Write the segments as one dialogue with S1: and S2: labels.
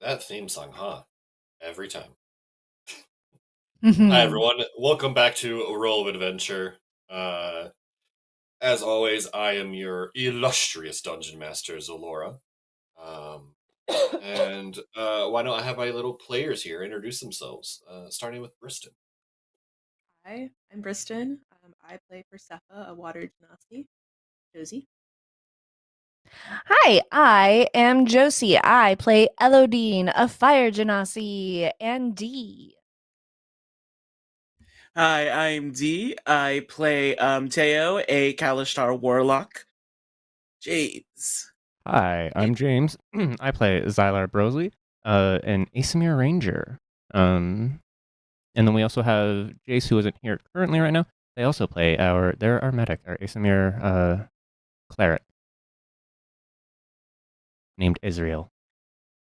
S1: That theme song, huh? Every time. Hi,
S2: Mhm.
S1: everyone. Welcome back to A Roll of Adventure. As always, I am your illustrious dungeon master, Zalora. And why don't I have my little players here introduce themselves, starting with Briston.
S3: Hi, I'm Briston. I play for Sepha, a water genasi. Josie.
S2: Hi, I am Josie. I play Elodine, a fire genasi, and D.
S4: Hi, I'm Dee. I play Teo, a Kalishtar warlock. James.
S5: Hi, I'm James. I play Zylar Brosley, an Asimir Ranger. And then we also have Jace, who isn't here currently right now. They also play they're our medic, our Asimir cleric, named Israel.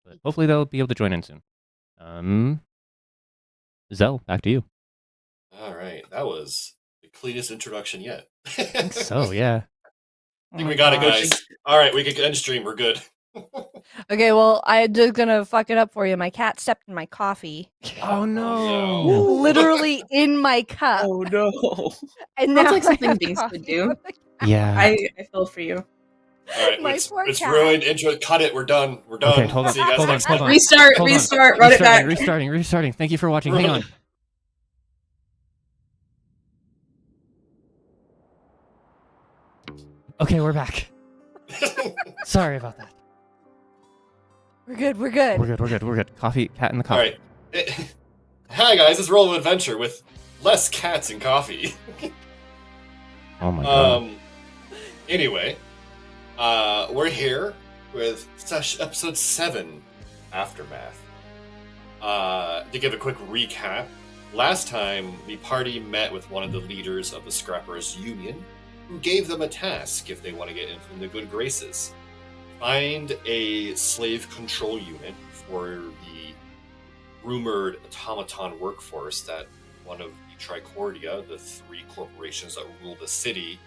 S5: But hopefully they'll be able to join in soon. Zell, back to you.
S1: All right, that was the cleanest introduction yet.
S5: I think so, yeah.
S1: I think we got it, guys. All right, we can end stream. We're good.
S2: Okay, well, I'm just gonna fuck it up for you. My cat stepped in my coffee.
S5: Oh no!
S1: no.
S2: Literally in my cup.
S4: Oh no.
S2: And
S3: Sounds
S2: now
S3: like something
S2: I have
S3: Binks
S2: coffee
S3: would do.
S2: on the couch.
S5: Yeah.
S3: I feel for you.
S1: All right,
S2: My
S1: it's
S2: poor cat.
S1: ruined. Intro. Cut it. We're done. We're done.
S5: Okay, hold on,
S1: See you guys
S5: hold on,
S1: next
S5: hold
S1: time.
S5: on.
S3: Restart,
S5: Hold on.
S3: restart, run it back.
S5: Restarting. Thank you for watching. Hang on. Okay, we're back. Sorry about that.
S2: We're good. We're good.
S5: We're good. Coffee, cat in the
S1: All
S5: coffee.
S1: right. Hi guys, it's Roll of Adventure with less cats and coffee.
S5: Oh my god.
S1: Anyway, we're here with episode 7, Aftermath. To give a quick recap, last time the party met with one of the leaders of the Scrappers Union, who gave them a task if they want to get in from the good graces. Find a slave control unit for the rumored automaton workforce that one of the Tricordia, the 3 corporations that rule the city,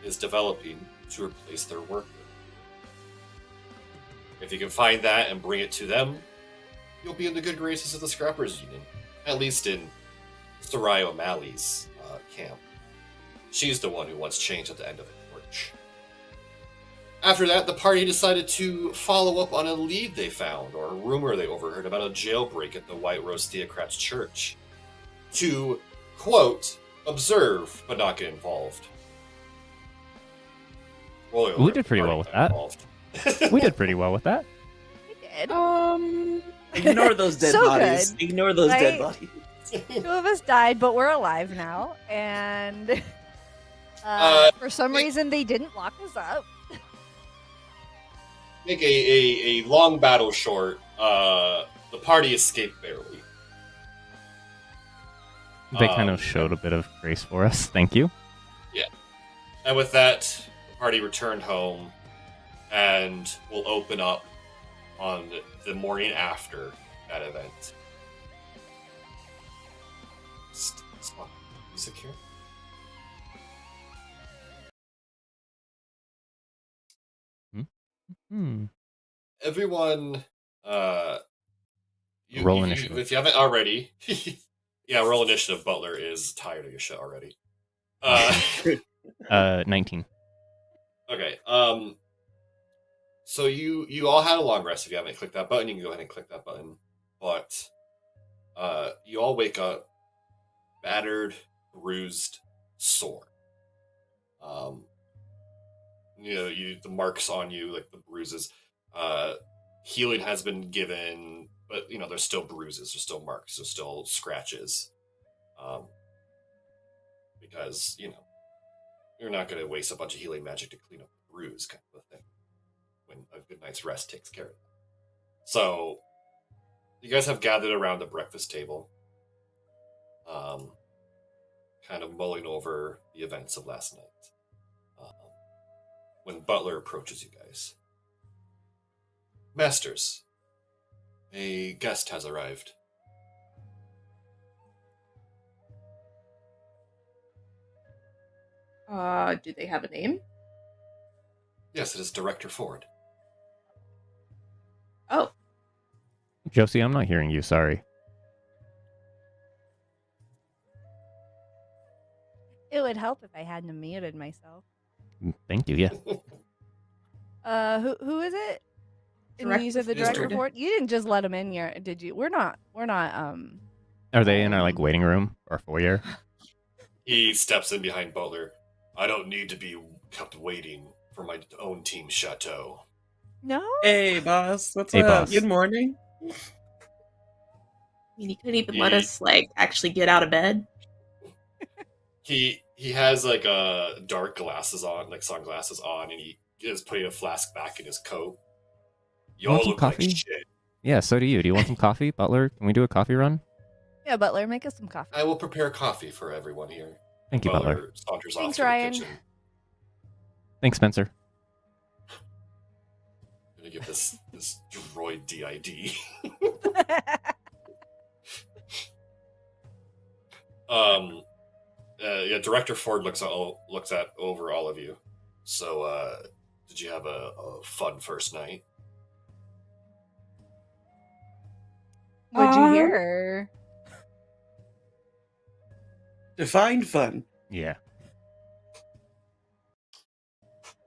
S1: is developing to replace their worker. If you can find that and bring it to them, you'll be in the good graces of the Scrappers Union, at least in Sarai O'Malley's camp. She's the one who wants change at the end of the torch. After that, the party decided to follow up on a lead they found, or a rumor they overheard about a jailbreak at the White Rose Theocrats Church. To, quote, observe but not get involved.
S5: We did pretty well with that. We did pretty well with that.
S2: We did.
S4: Ignore those dead
S2: So
S4: bodies.
S2: good,
S4: Ignore those dead
S2: right?
S4: bodies.
S2: 2 of us died, but we're alive now. And for some reason, they didn't lock us up.
S1: Make a long battle short, the party escaped barely.
S5: They kind of showed a bit of grace for us. Thank you.
S1: Yeah. And with that, the party returned home and will open up on the morning after that event. Stop. Music here. Everyone,
S5: roll initiative.
S1: If you haven't already, yeah, roll initiative. Butler is tired of your shit already.
S5: 19.
S1: Okay. So you all had a long rest. If you haven't clicked that button, you can go ahead and click that button. But you all wake up battered, bruised, sore. The marks on you, like the bruises. Healing has been given, but there's still bruises, there's still marks, there's still scratches. Because you're not going to waste a bunch of healing magic to clean up the bruise, kind of a thing. When a good night's rest takes care of that. So, you guys have gathered around the breakfast table, kind of mulling over the events of last night. When Butler approaches you guys. Masters, a guest has arrived.
S3: Do they have a name?
S1: Yes, it is Director Ford.
S3: Oh.
S5: Josie, I'm not hearing you. Sorry.
S2: It would help if I hadn't muted myself.
S5: Thank you. Yeah.
S2: Who is it? And
S3: Direct
S2: you said the
S1: report.
S2: direct report. You didn't just let him in here, did you? We're not.
S5: Are they in our like waiting room or foyer?
S1: He steps in behind Butler. I don't need to be kept waiting for my own team's chateau.
S2: No.
S4: Hey, boss. What's
S5: Hey,
S4: up?
S5: boss.
S4: Good morning.
S3: I mean, he couldn't even let us like actually get out of bed.
S1: He has like dark glasses on, like sunglasses on, and he is putting a flask back in his coat.
S5: You want
S1: Y'all
S5: some
S1: look like
S5: coffee?
S1: shit.
S5: Yeah, so do you. Do you want some coffee, Butler? Can we do a coffee run?
S2: Yeah, Butler, make us some coffee.
S1: I will prepare coffee for everyone here.
S5: Thank you, Butler.
S1: Saunters
S2: Thanks,
S1: off to
S2: Ryan.
S1: the kitchen.
S5: Thanks, Spencer.
S1: I'm gonna give this droid DID. Yeah, Director Ford looks at over all of you. So, did you have a fun first night?
S2: What'd you hear?
S4: Define fun.
S5: Yeah.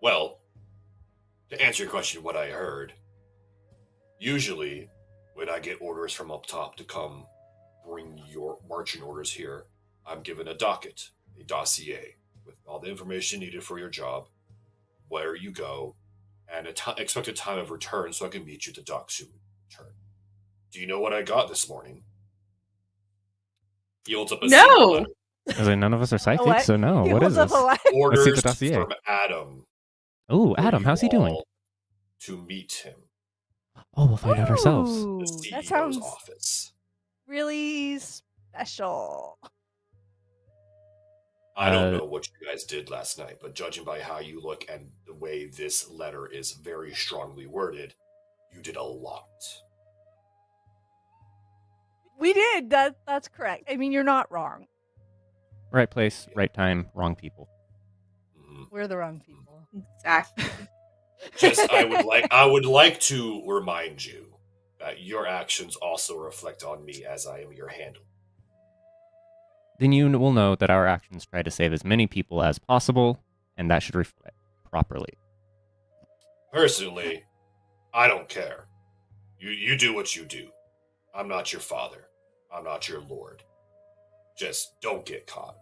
S1: Well, to answer your question, what I heard, usually when I get orders from up top to come bring your marching orders here, I'm given a docket, a dossier, with all the information needed for your job, where you go, and expected time of return so I can meet you at the docks you return. Do you know what I got this morning? He holds up a secret
S3: No.
S1: letter.
S5: As in, none of us are psychics,
S2: What?
S5: so no.
S2: He
S5: What is
S2: holds up
S5: this?
S2: a what?
S1: Orders
S5: Let's see the dossier.
S1: from Adam.
S5: Oh,
S1: for
S5: Adam,
S1: you
S5: how's he doing?
S1: all to meet him.
S5: Oh, we'll find out ourselves.
S2: Ooh,
S1: The CEO's
S2: that sounds
S1: office.
S2: really special.
S1: I don't know what you guys did last night, but judging by how you look and the way this letter is very strongly worded, you did a lot.
S2: We did. That's correct. I mean, you're not wrong.
S5: Right place, right time, wrong people.
S1: Mhm.
S2: We're the wrong people.
S3: Exactly.
S1: Just I would like to remind you that your actions also reflect on me as I am your handler.
S5: Then you will know that our actions try to save as many people as possible, and that should reflect properly.
S1: Personally, I don't care. You do what you do. I'm not your father. I'm not your lord. Just don't get caught.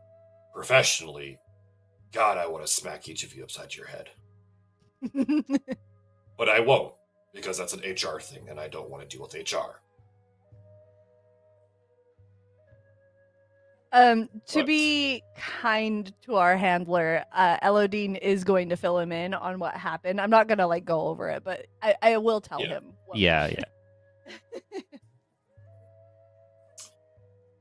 S1: Professionally, God, I want to smack each of you upside your head. But I won't, because that's an HR thing, and I don't want to deal with HR.
S2: To
S1: But-
S2: be kind to our handler, Elodine is going to fill him in on what happened. I'm not gonna like go over it, but I will tell
S1: Yeah.
S2: him.
S5: Yeah.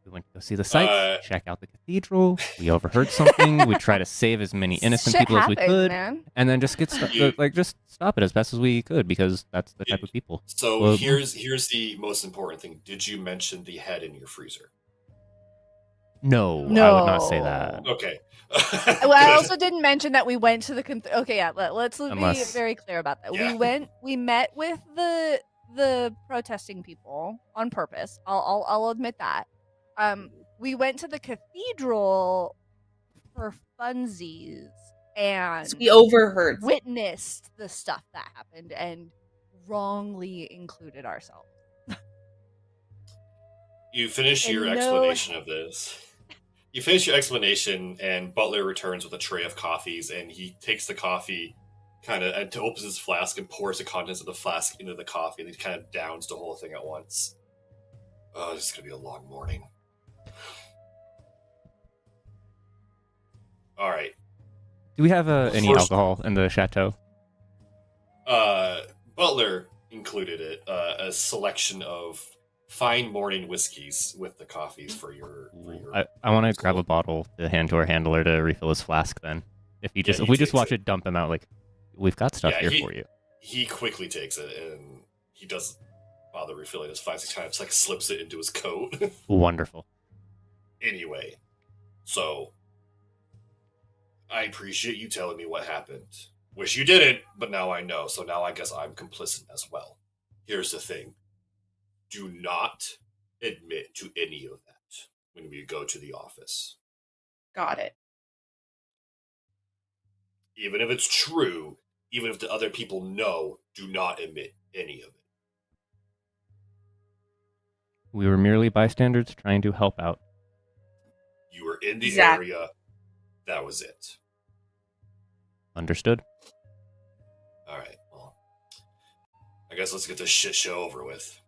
S5: We went to go see the sights, check out the cathedral. We overheard something. We try to save as many innocent
S2: Shit
S5: people as we
S2: happens,
S5: could,
S2: man.
S5: and then just get
S1: You-
S5: just stop it as best as we could because that's the type of people.
S1: So
S5: Well-
S1: here's the most important thing. Did you mention the head in your freezer?
S5: No, I would not say that.
S1: Okay.
S2: Well, I also didn't mention that we went to the. Okay, yeah. Let's be
S5: Unless-
S2: very clear about that.
S1: Yeah.
S2: We met with the protesting people on purpose. I'll admit that. We went to the cathedral for funsies and
S3: We overheard.
S2: witnessed the stuff that happened and wrongly included ourselves.
S1: You finish your
S2: And no-
S1: explanation of this. You finish your explanation, and Butler returns with a tray of coffees, and he takes the coffee, kind of, and opens his flask and pours the contents of the flask into the coffee, and he kind of downs the whole thing at once. Oh, this is gonna be a long morning. All right.
S5: Do we have any
S1: First-
S5: alcohol in the chateau?
S1: Butler included it, a selection of fine morning whiskeys with the coffees for your.
S5: I want to grab a bottle to hand to our handler to refill his flask. Then, if
S1: Yeah,
S5: if
S1: he
S5: we just
S1: takes
S5: watch
S1: it.
S5: it dump him out, like we've got stuff
S1: Yeah,
S5: here for you.
S1: He quickly takes it, and he doesn't bother refilling his flask. He kind of just like slips it into his coat.
S5: Wonderful.
S1: Anyway, so I appreciate you telling me what happened. Wish you didn't, but now I know. So now I guess I'm complicit as well. Here's the thing. do not admit to any of that when we go to the office.
S3: Got it.
S1: Even if it's true, even if the other people know, do not admit any of it.
S5: We were merely bystanders trying to help out.
S1: You were in the
S3: Exactly.
S1: area. That was it.
S5: Understood?
S1: All right. Well, I guess let's get this shit show over with.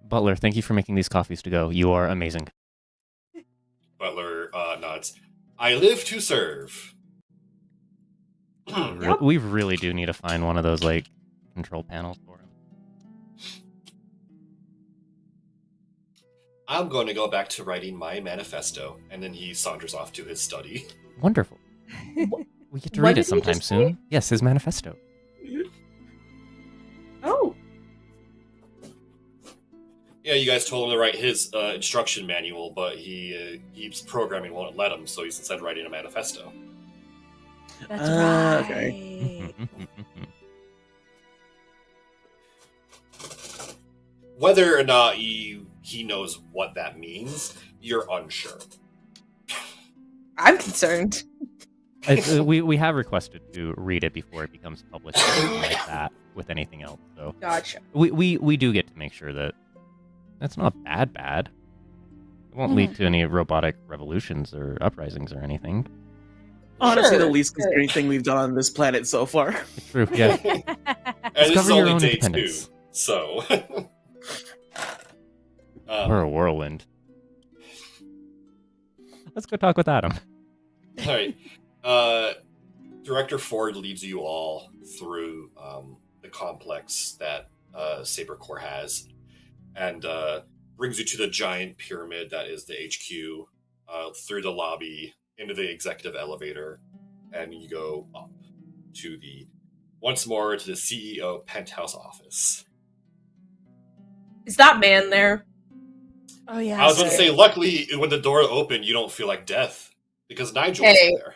S5: Butler, thank you for making these coffees to go. You are amazing.
S1: Butler nods. I live to serve.
S3: Yep.
S5: We really do need to find one of those, like, control panels for him.
S1: I'm going to go back to writing my manifesto, and then he saunters off to his study.
S5: Wonderful. We get to
S3: What
S5: read
S3: did
S5: it
S3: he
S5: sometime
S3: just
S5: soon.
S3: say?
S5: Yes, his manifesto.
S3: Oh,
S1: Yeah, you guys told him to write his instruction manual, but he's programming won't let him, so he's instead writing a manifesto.
S2: That's right.
S4: Okay.
S1: Whether or not he knows what that means, you're unsure.
S3: I'm concerned.
S5: We have requested to read it before it becomes published, or anything like that, with anything else. So
S3: Gotcha.
S5: we do get to make sure that that's not bad. It won't lead to any robotic revolutions or uprisings or anything.
S4: Honestly, the
S3: Sure,
S4: least
S3: sure.
S4: concerning thing we've done on this planet so far.
S5: It's true. Yeah.
S1: And this is
S5: Discover your
S1: only
S5: own
S1: day 2,
S5: independence.
S1: so...
S5: We're a whirlwind. Let's go talk with Adam.
S1: All right. Director Ford leads you all through the complex that Saber Corp has, and brings you to the giant pyramid that is the HQ, through the lobby, into the executive elevator, and you go up to once more to the CEO penthouse office.
S3: Is that man there?
S2: Oh yeah.
S1: I was going to
S3: Okay.
S1: say, luckily, when the door opened, you don't feel like death, because Nigel was
S3: Hey.
S1: there.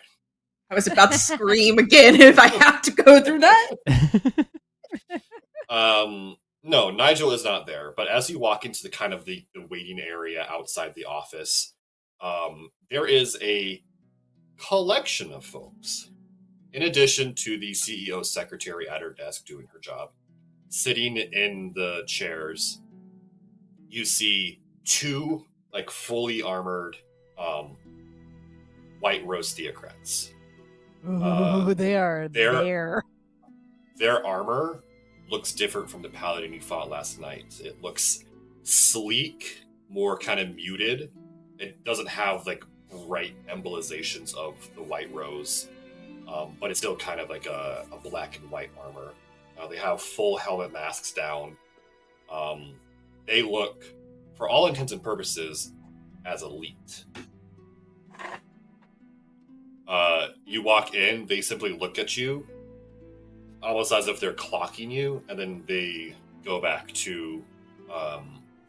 S3: I was about to scream again if I have to go through that.
S1: No, Nigel is not there. But as you walk into the kind of the waiting area outside the office, there is a collection of folks. In addition to the CEO's secretary at her desk doing her job, sitting in the chairs, you see 2 like fully armored white rose theocrats.
S2: Ooh, they are
S1: they're-
S2: there.
S1: Their armor looks different from the paladin you fought last night. It looks sleek, more kind of muted. It doesn't have like bright embolizations of the white rose, but it's still kind of like a black and white armor. They have full helmet masks down. They look, for all intents and purposes, as elite. You walk in, they simply look at you, almost as if they're clocking you, and then they go back to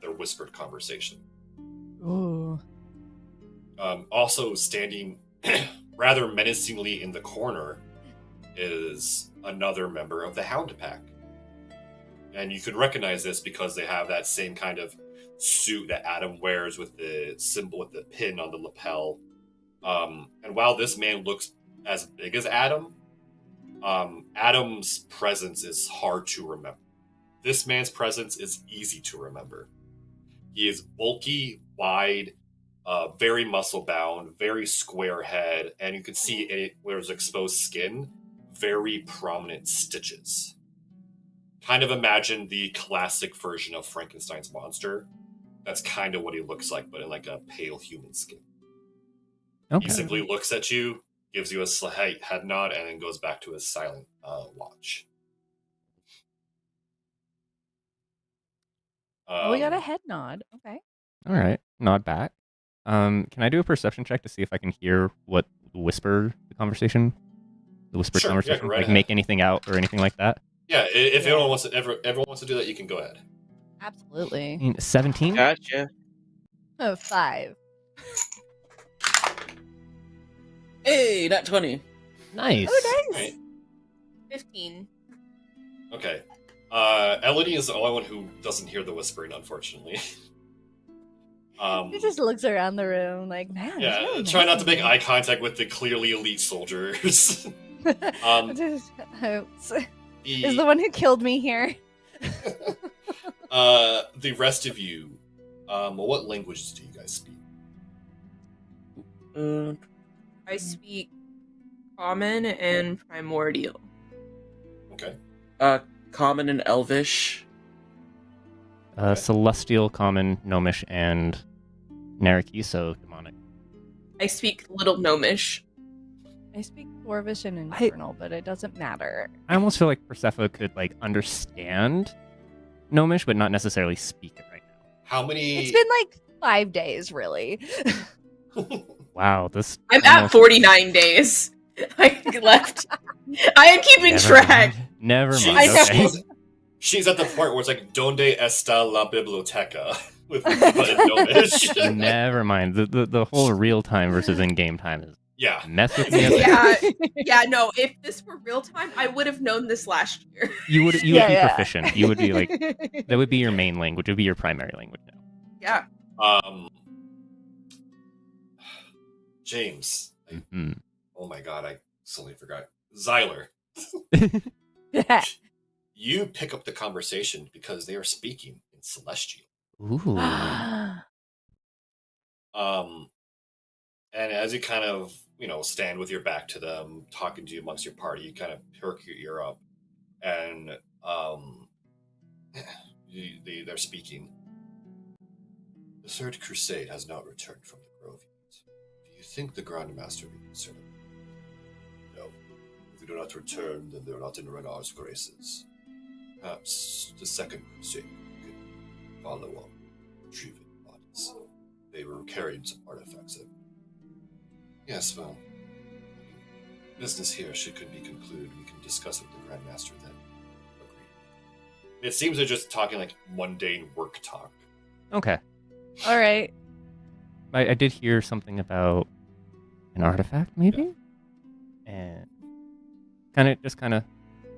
S1: their whispered conversation.
S2: Ooh.
S1: Also standing rather menacingly in the corner is another member of the Hound Pack. And you can recognize this because they have that same kind of suit that Adam wears with the symbol with the pin on the lapel. And while this man looks as big as Adam, Adam's presence is hard to remember. This man's presence is easy to remember. He is bulky, wide, very muscle bound, very square head, and you can see it where there's exposed skin, very prominent stitches. Kind of imagine the classic version of Frankenstein's monster. That's kind of what he looks like, but in like a pale human skin.
S5: Okay.
S1: He simply looks at you, gives you a slight head nod, and then goes back to his silent watch.
S2: Oh, we got a head nod. Okay.
S5: All right. Nod back. Can I do a perception check to see if I can hear what the whispered conversation? The whispered
S1: Sure, yeah,
S5: conversation?
S1: go right
S5: like
S1: ahead.
S5: make anything out or anything like that?
S1: Yeah, if
S2: Yeah.
S1: everyone wants to do that, you can go ahead.
S2: Absolutely.
S5: 17?
S4: Gotcha.
S2: 5.
S4: Hey, not 20.
S5: Nice.
S2: Oh, nice.
S1: Right.
S3: 15.
S1: Okay. Elodie is the only one who doesn't hear the whispering, unfortunately.
S2: He just looks around the room like, man. it's
S1: Yeah,
S2: really
S1: try
S2: nice
S1: not to
S2: in
S1: make
S2: here."
S1: eye contact with the clearly elite soldiers.
S2: Just hopes. Is
S1: The
S2: the one who killed me here?
S1: the rest of you, what languages do you guys speak?
S3: I speak Common and Primordial.
S1: Okay.
S4: Common and Elvish.
S1: Okay.
S5: Celestial, Common, Gnomish, and Narakiso demonic.
S3: I speak Little Gnomish.
S2: I speak Dwarvish and Infernal, but it doesn't matter.
S5: I almost feel like Persephone could like understand Gnomish, but not necessarily speak it right now.
S1: How many?
S2: It's been like 5 days, really.
S5: Wow, this.
S3: I'm at 49 days. I left. I am keeping
S5: Never
S3: track.
S5: mind. Never
S1: She's,
S5: mind.
S3: I know.
S5: Okay.
S1: she's at the point where it's like "Donde está la biblioteca" with but in Gnomish.
S5: Never mind. The whole real time versus in game time is
S1: Yeah.
S5: mess with me.
S3: Yeah, no, if this were real time, I would have known this last year.
S5: You would be proficient. You would be like
S2: that
S5: that would be your main language. It would be your primary language now.
S3: Yeah.
S1: James.
S5: Mhm.
S1: Oh my god, I suddenly forgot. Zyler. You pick up the conversation because they are speaking in Celestial.
S5: Ooh.
S1: And as you kind of, stand with your back to them, talking to you amongst your party, you kind of perk your ear up, and they're speaking. The Third Crusade has not returned from the Grove yet. Do you think the Grand Master will be concerned? No. If they do not return, then they're not in Renar's graces. Perhaps the Second Crusade can follow on, retrieving bodies. They were carrying some artifacts. Yes, well, business here could be concluded. We can discuss it with the Grand Master then. Agreed. It seems they're just talking like mundane work talk.
S5: Okay.
S2: All right.
S5: I did hear something about an artifact, maybe, and kind of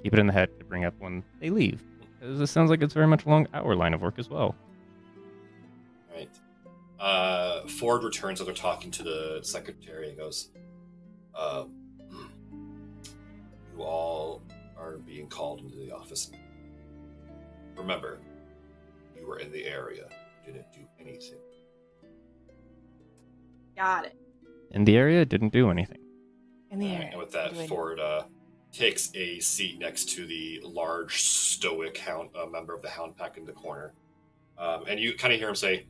S5: keep it in the head to bring up when they leave. Because this sounds like it's very much along our line of work as well.
S1: Right. Ford returns after talking to the secretary and goes, you all are being called into the office. Remember, you were in the area. You didn't do anything.
S3: Got it.
S5: In the area, didn't do anything.
S2: In the air.
S1: And with that, Ford takes a seat next to the large, stoic member of the Hound Pack in the corner. And you kind of hear him say,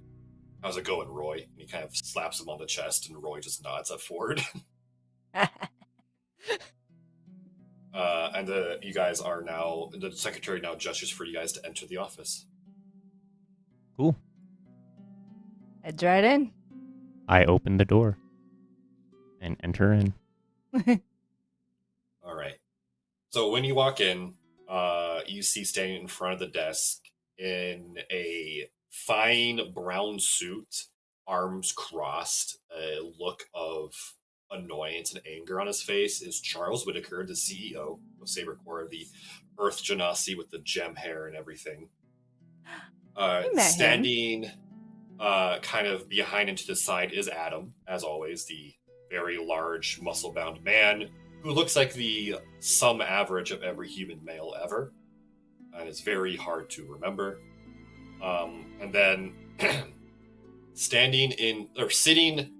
S1: "How's it going, Roy?" And he kind of slaps him on the chest, and Roy just nods at Ford. And you guys are now, the secretary now gestures for you guys to enter the office.
S5: Cool.
S2: Heads right in.
S5: I open the door and enter in.
S1: All right. So when you walk in, you see standing in front of the desk in a fine brown suit, arms crossed, a look of annoyance and anger on his face is Charles Whitaker, the CEO of Saber Corp, the Earth Genasi with the gem hair and everything. Standing kind of behind and to the side is Adam, as always, the very large, muscle-bound man who looks like the sum average of every human male ever. And it's very hard to remember. And then sitting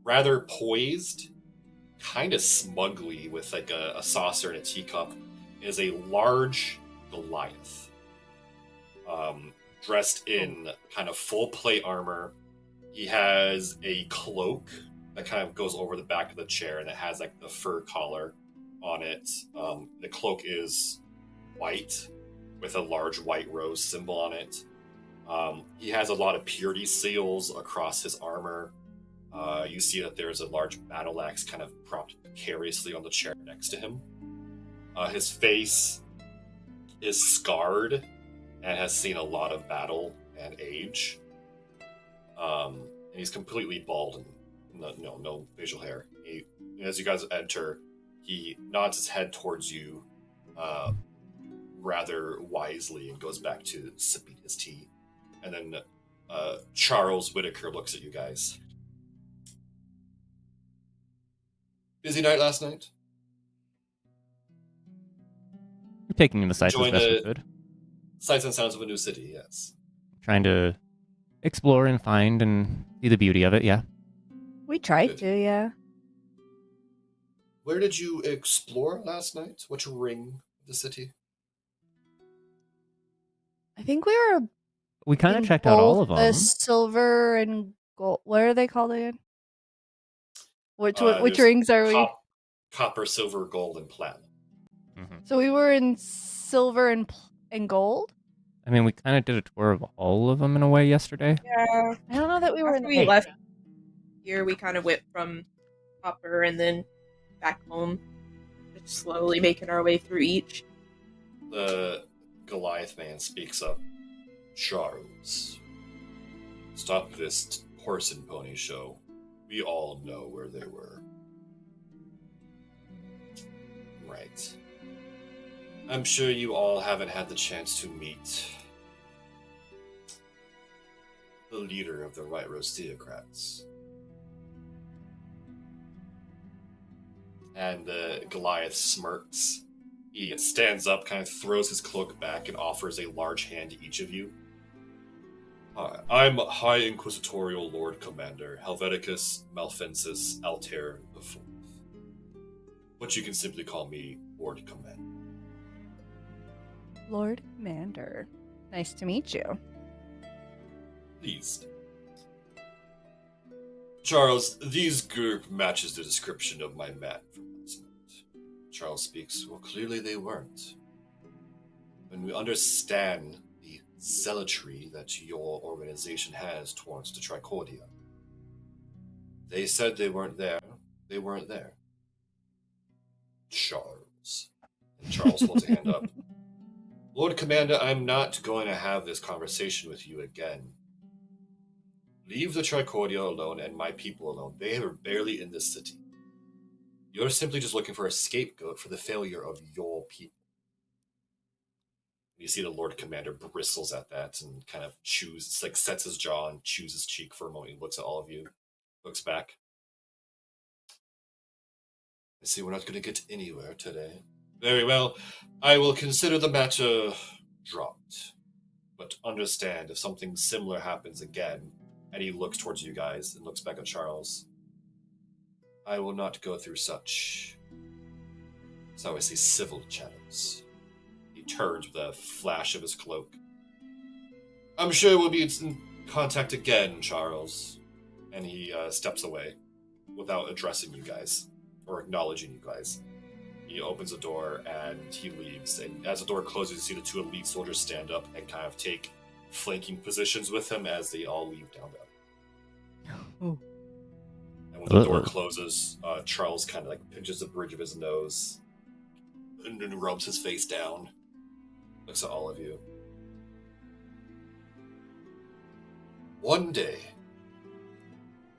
S1: rather poised, kind of smugly with like a saucer and a teacup, is a large Goliath. Dressed in kind of full plate armor. He has a cloak that kind of goes over the back of the chair, and it has like the fur collar on it. The cloak is white with a large white rose symbol on it. He has a lot of purity seals across his armor. You see that there's a large battle axe kind of propped precariously on the chair next to him. His face is scarred and has seen a lot of battle and age. And he's completely bald and no facial hair. As you guys enter, he nods his head towards you, rather wisely and goes back to sipping his tea. And then Charles Whitaker looks at you guys. Busy night last night?
S5: We're taking in the sights as
S1: Enjoying
S5: best we
S1: the-
S5: could.
S1: Sights and sounds of a new city, yes.
S5: Trying to explore and find and see the beauty of it, yeah.
S2: We tried
S1: Good.
S2: to, yeah.
S1: Where did you explore last night? Which ring of the city?
S2: I think we were
S5: We kind of
S2: in
S5: checked out all
S2: both
S5: of
S2: the
S5: them.
S2: silver and gold. What are they called again? Which
S1: There's
S2: rings are we?
S1: Copper, silver, gold, and platinum.
S5: Mhm.
S2: So we were in silver and gold.
S5: I mean, we kind of did a tour of all of them in a way yesterday.
S3: Yeah.
S2: I don't know that we were in.
S3: After we left here, we kind of went from Copper and then back home, just slowly making our way through each.
S1: The Goliath man speaks up. Charles, stop this horse and pony show. We all know where they were. Right. I'm sure you all haven't had the chance to meet the leader of the White Rose Theocrats. And the Goliath smirks. He stands up, kind of throws his cloak back, and offers a large hand to each of you. I'm High Inquisitorial Lord Commander Helveticus Malfensis Altair IV. But you can simply call me Lord Commander.
S2: Lord Commander. Nice to meet you.
S1: Pleased. Charles, these group matches the description of my men from last night. Charles speaks, well, clearly they weren't. When we understand the zealotry that your organization has towards the Tricordia, they said they weren't there. They weren't there. Charles. And Charles holds a hand up. Lord Commander, I'm not going to have this conversation with you again. Leave the Tricordia alone and my people alone. They are barely in this city. You're simply just looking for a scapegoat for the failure of your people. You see the Lord Commander bristles at that and kind of sets his jaw and chews his cheek for a moment. He looks at all of you, looks back. I see we're not going to get anywhere today. Very well. I will consider the matter dropped. But understand, if something similar happens again, and he looks towards you guys and looks back at Charles, I will not go through such, so I say, civil channels. He turns with a flash of his cloak. I'm sure we'll be in contact again, Charles. And he steps away without addressing you guys or acknowledging you guys. He opens the door and he leaves. And as the door closes, you see the two elite soldiers stand up and kind of take flanking positions with him as they all leave down there.
S2: Ooh.
S1: And when the door closes, Charles kind of like pinches the bridge of his nose and then rubs his face down. Looks at all of you. One day.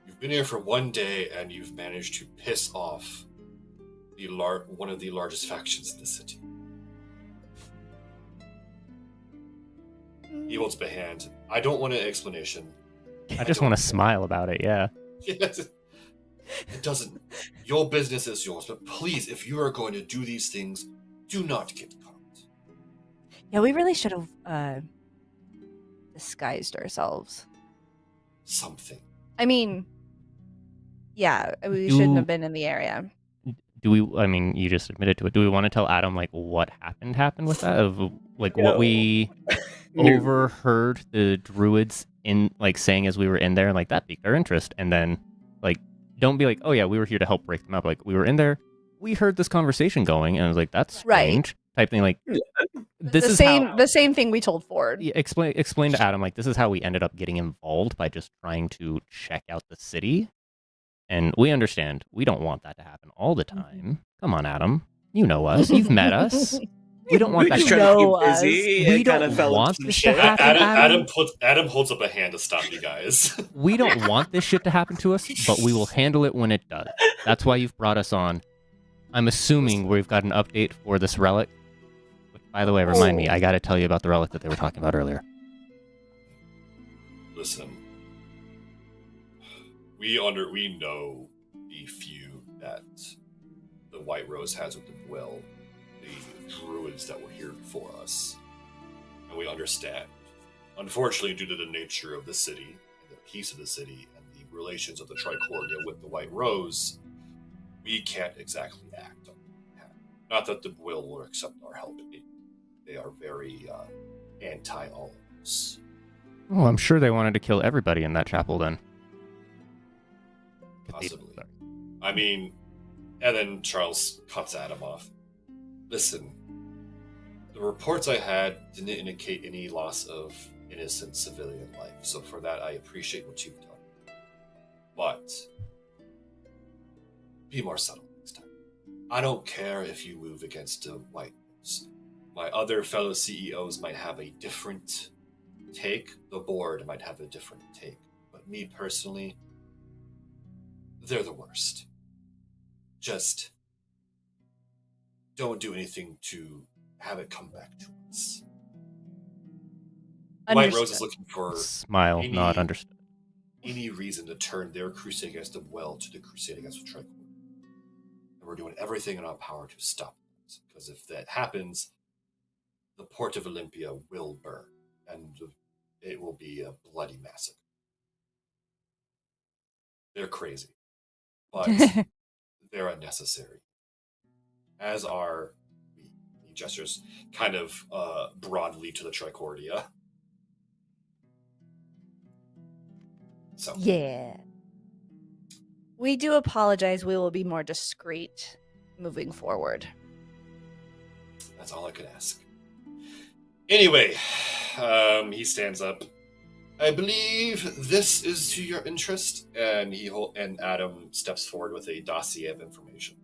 S1: You've been here for one day and you've managed to piss off one of the largest factions in the city. He holds up a hand. I don't want an explanation.
S5: I just want to smile about it, yeah.
S1: Yes. It doesn't. Your business is yours, but please, if you are going to do these things, do not get caught.
S2: Yeah, we really should have disguised ourselves.
S1: Something.
S2: I mean, yeah, we shouldn't have been in the area.
S5: Do we, I mean, you just admitted to it. Do we want to tell Adam, like, what happened with that? Of, like, what we overheard the druids in, like, saying as we were in there, and, like, that piqued our interest. And then, like, don't be like, oh, yeah, we were here to help break them up. Like, we were in there, we heard this conversation going, and I was like, that's strange. Type thing, like, this is
S2: the same thing we told Ford.
S5: Yeah, explain to Adam, like, this is how we ended up getting involved by just trying to check out the city. And we understand we don't want that to happen all the time. Come on, Adam. You know us. You've met us. We don't want that
S4: just
S5: to
S4: trying to
S2: know
S4: keep
S2: us.
S4: busy.
S5: We
S4: It kind
S5: don't
S4: of fell
S5: want
S4: into some
S5: this to
S4: shit.
S5: happen.
S1: Adam holds up a hand to stop you guys.
S5: We don't want this shit to happen to us, but we will handle it when it does. That's why you've brought us on. I'm assuming we've got an update for this relic. By the way, remind me, I gotta tell you about the relic that they were talking about earlier.
S1: Listen, we know the feud that the White Rose has with the Well, the druids that were here before us, and we understand. Unfortunately, due to the nature of the city, and the peace of the city, and the relations of the Tricordia with the White Rose, we can't exactly act on that. Not that the will accept our help. They are very anti all of this.
S5: Oh, I'm sure they wanted to kill everybody in that chapel then.
S1: Possibly. I mean, and then Charles cuts Adam off. Listen, the reports I had didn't indicate any loss of innocent civilian life, so for that I appreciate what you've done. But be more subtle next time. I don't care if you move against the White Rose. My other fellow CEOs might have a different take. The board might have a different take. But me personally, they're the worst. Just don't do anything to have it come back to us. White Rose is looking for
S5: smile, not understood.
S1: Any reason to turn their crusade against the Well to the crusade against the Tricordia. And we're doing everything in our power to stop that. Because if that happens, the port of Olympia will burn, and it will be a bloody massacre. They're crazy, but they're unnecessary. As are we. He gestures kind of broadly to the Tricordia. So
S2: Yeah. We do apologize. We will be more discreet moving forward.
S1: That's all I could ask. Anyway, he stands up. I believe this is to your interest, and and Adam steps forward with a dossier of information.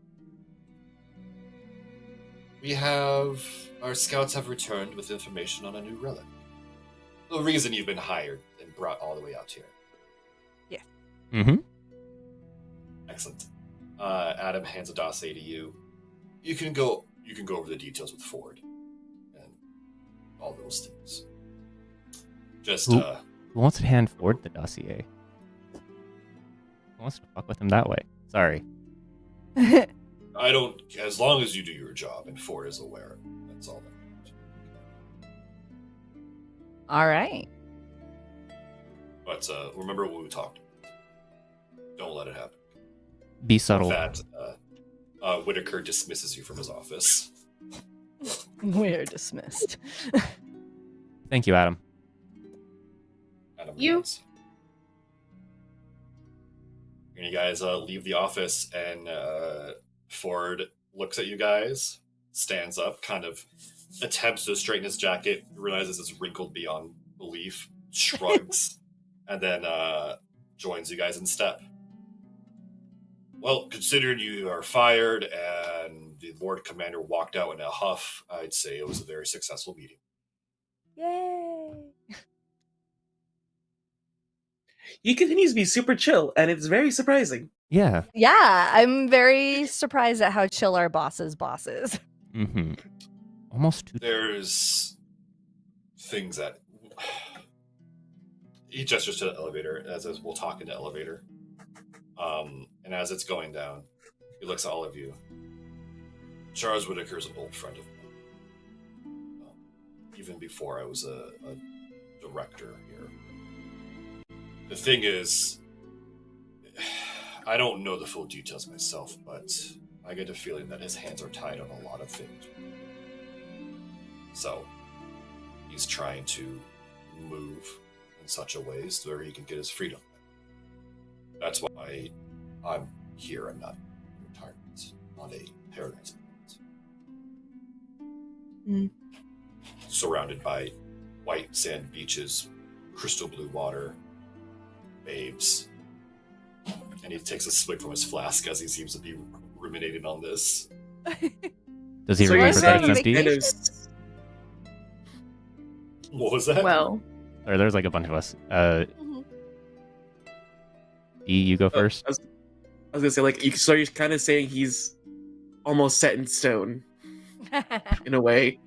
S1: Our scouts have returned with information on a new relic. The reason you've been hired and brought all the way out here.
S2: Yeah.
S5: Mm-hmm.
S1: Excellent. Adam hands a dossier to you. You can go over the details with Ford and all those things. Just
S5: Who wants to hand Ford the dossier? Who wants to fuck with him that way? Sorry.
S1: I don't. As long as you do your job and Ford is aware, that's all that matters.
S2: All right.
S1: But remember what we talked about. Don't let it happen.
S5: Be subtle.
S1: That Whitaker dismisses you from his office.
S2: We're dismissed.
S5: Thank you, Adam.
S1: Adam
S3: You-
S1: nods. And you guys leave the office, and Ford looks at you guys, stands up, kind of attempts to straighten his jacket, realizes it's wrinkled beyond belief, shrugs, and then joins you guys in step. Well, considering you are fired and the Lord Commander walked out in a huff, I'd say it was a very successful meeting.
S2: Yay.
S4: He continues to be super chill, and it's very surprising.
S5: Yeah.
S2: Yeah, I'm very surprised at how chill our boss's boss is.
S5: Mm-hmm. Almost too.
S1: There's things that he gestures to the elevator as we'll talk in the elevator. And as it's going down, he looks at all of you. Charles Whitaker is an old friend of mine. Even before I was a director here. The thing is, I don't know the full details myself, but I get a feeling that his hands are tied on a lot of things. So, he's trying to move in such a way so where he can get his freedom. That's why I'm here and not in retirement, not a paradise planet. Surrounded by white sand beaches, crystal blue water, babes. And he takes a swig from his flask as he seems to be ruminating on this.
S5: Does he
S4: So you're
S5: remember that
S4: saying
S5: it's
S4: he
S5: empty?
S4: kind of-
S1: What was that?
S3: Well,
S5: Or there's like a bunch of us. D, you go first.
S4: I was gonna say, like, so you're kind of saying he's almost set in stone in a way.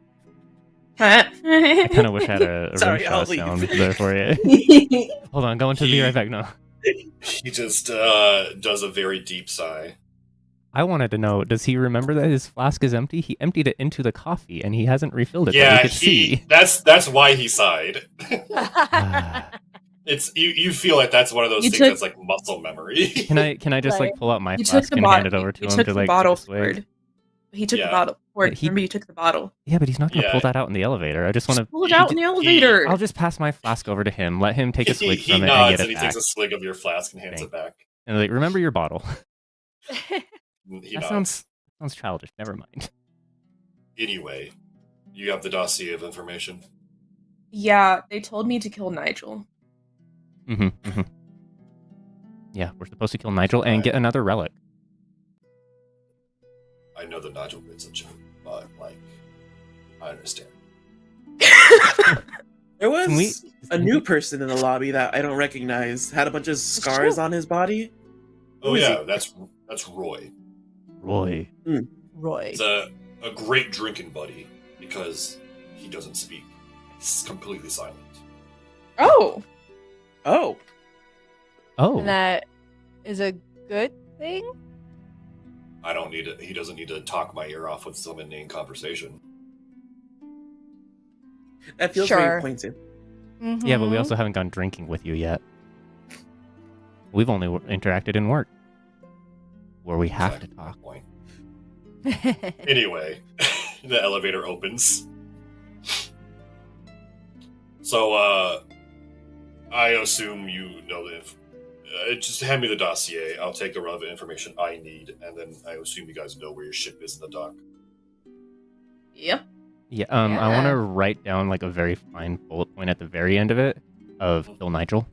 S5: I kind of wish I had a
S4: Sorry, I'll
S5: rimshot
S4: leave.
S5: sound there for you. Hold on, going to be right back. No.
S1: He just does a very deep sigh.
S5: I wanted to know, does he remember that his flask is empty? He emptied it into the coffee, and he hasn't refilled it that
S1: Yeah,
S5: we could see.
S1: that's why he sighed.
S5: Ah.
S1: It's you feel like that's one of those
S3: You
S1: things
S3: took-
S1: that's like muscle memory.
S5: Can I just like
S2: Right.
S5: pull out my
S3: You took
S5: flask
S3: the
S5: and hand it over to
S3: you
S5: him
S3: took
S5: to
S3: the
S5: like
S3: bottle,
S5: take a swig?
S3: Ford. He took
S1: Yeah.
S3: the bottle. Ford,
S5: He-
S3: remember you took the bottle.
S5: Yeah, but he's not gonna
S1: Yeah.
S5: pull that out in the elevator. I just want to.
S3: Pull it out in the elevator.
S5: I'll just pass my flask over to him. Let him take a swig
S1: he
S5: from it and
S1: nods
S5: get
S1: and
S5: it
S1: he
S5: back.
S1: takes a swig of your flask and hands it back.
S5: And like, remember your bottle.
S1: He
S5: That
S1: nods.
S5: sounds childish. Never mind.
S1: Anyway, you have the dossier of information.
S3: Yeah, they told me to kill Nigel.
S5: Mm-hmm. Yeah, we're supposed to kill Nigel and get another relic.
S1: I know the Nigel bit's a joke, but like, I understand.
S4: There was
S5: Can we-
S4: a new person in the lobby that I don't recognize. Had a bunch of scars on his body.
S1: Oh
S4: Who is
S1: yeah,
S4: he?
S1: that's Roy.
S5: Roy.
S2: Roy.
S1: He's a great drinking buddy because he doesn't speak. He's completely silent.
S3: Oh,
S4: Oh,
S5: Oh.
S2: And that is a good thing?
S1: I don't need it. He doesn't need to talk my ear off with some inane conversation.
S4: that feels
S2: Sure.
S4: very pointed.
S5: Yeah, but we
S2: Mhm.
S5: also haven't gone drinking with you yet. We've only interacted in work, where we have to
S1: Exactly my
S5: talk.
S1: point. Anyway, the elevator opens. So, I assume you know the just hand me the dossier. I'll take the relevant information I need, and then I assume you guys know where your ship is in the dock.
S3: yep.
S5: Yeah, I want
S2: Yeah.
S5: to write down like a very fine bullet point at the very end of it of kill Nigel,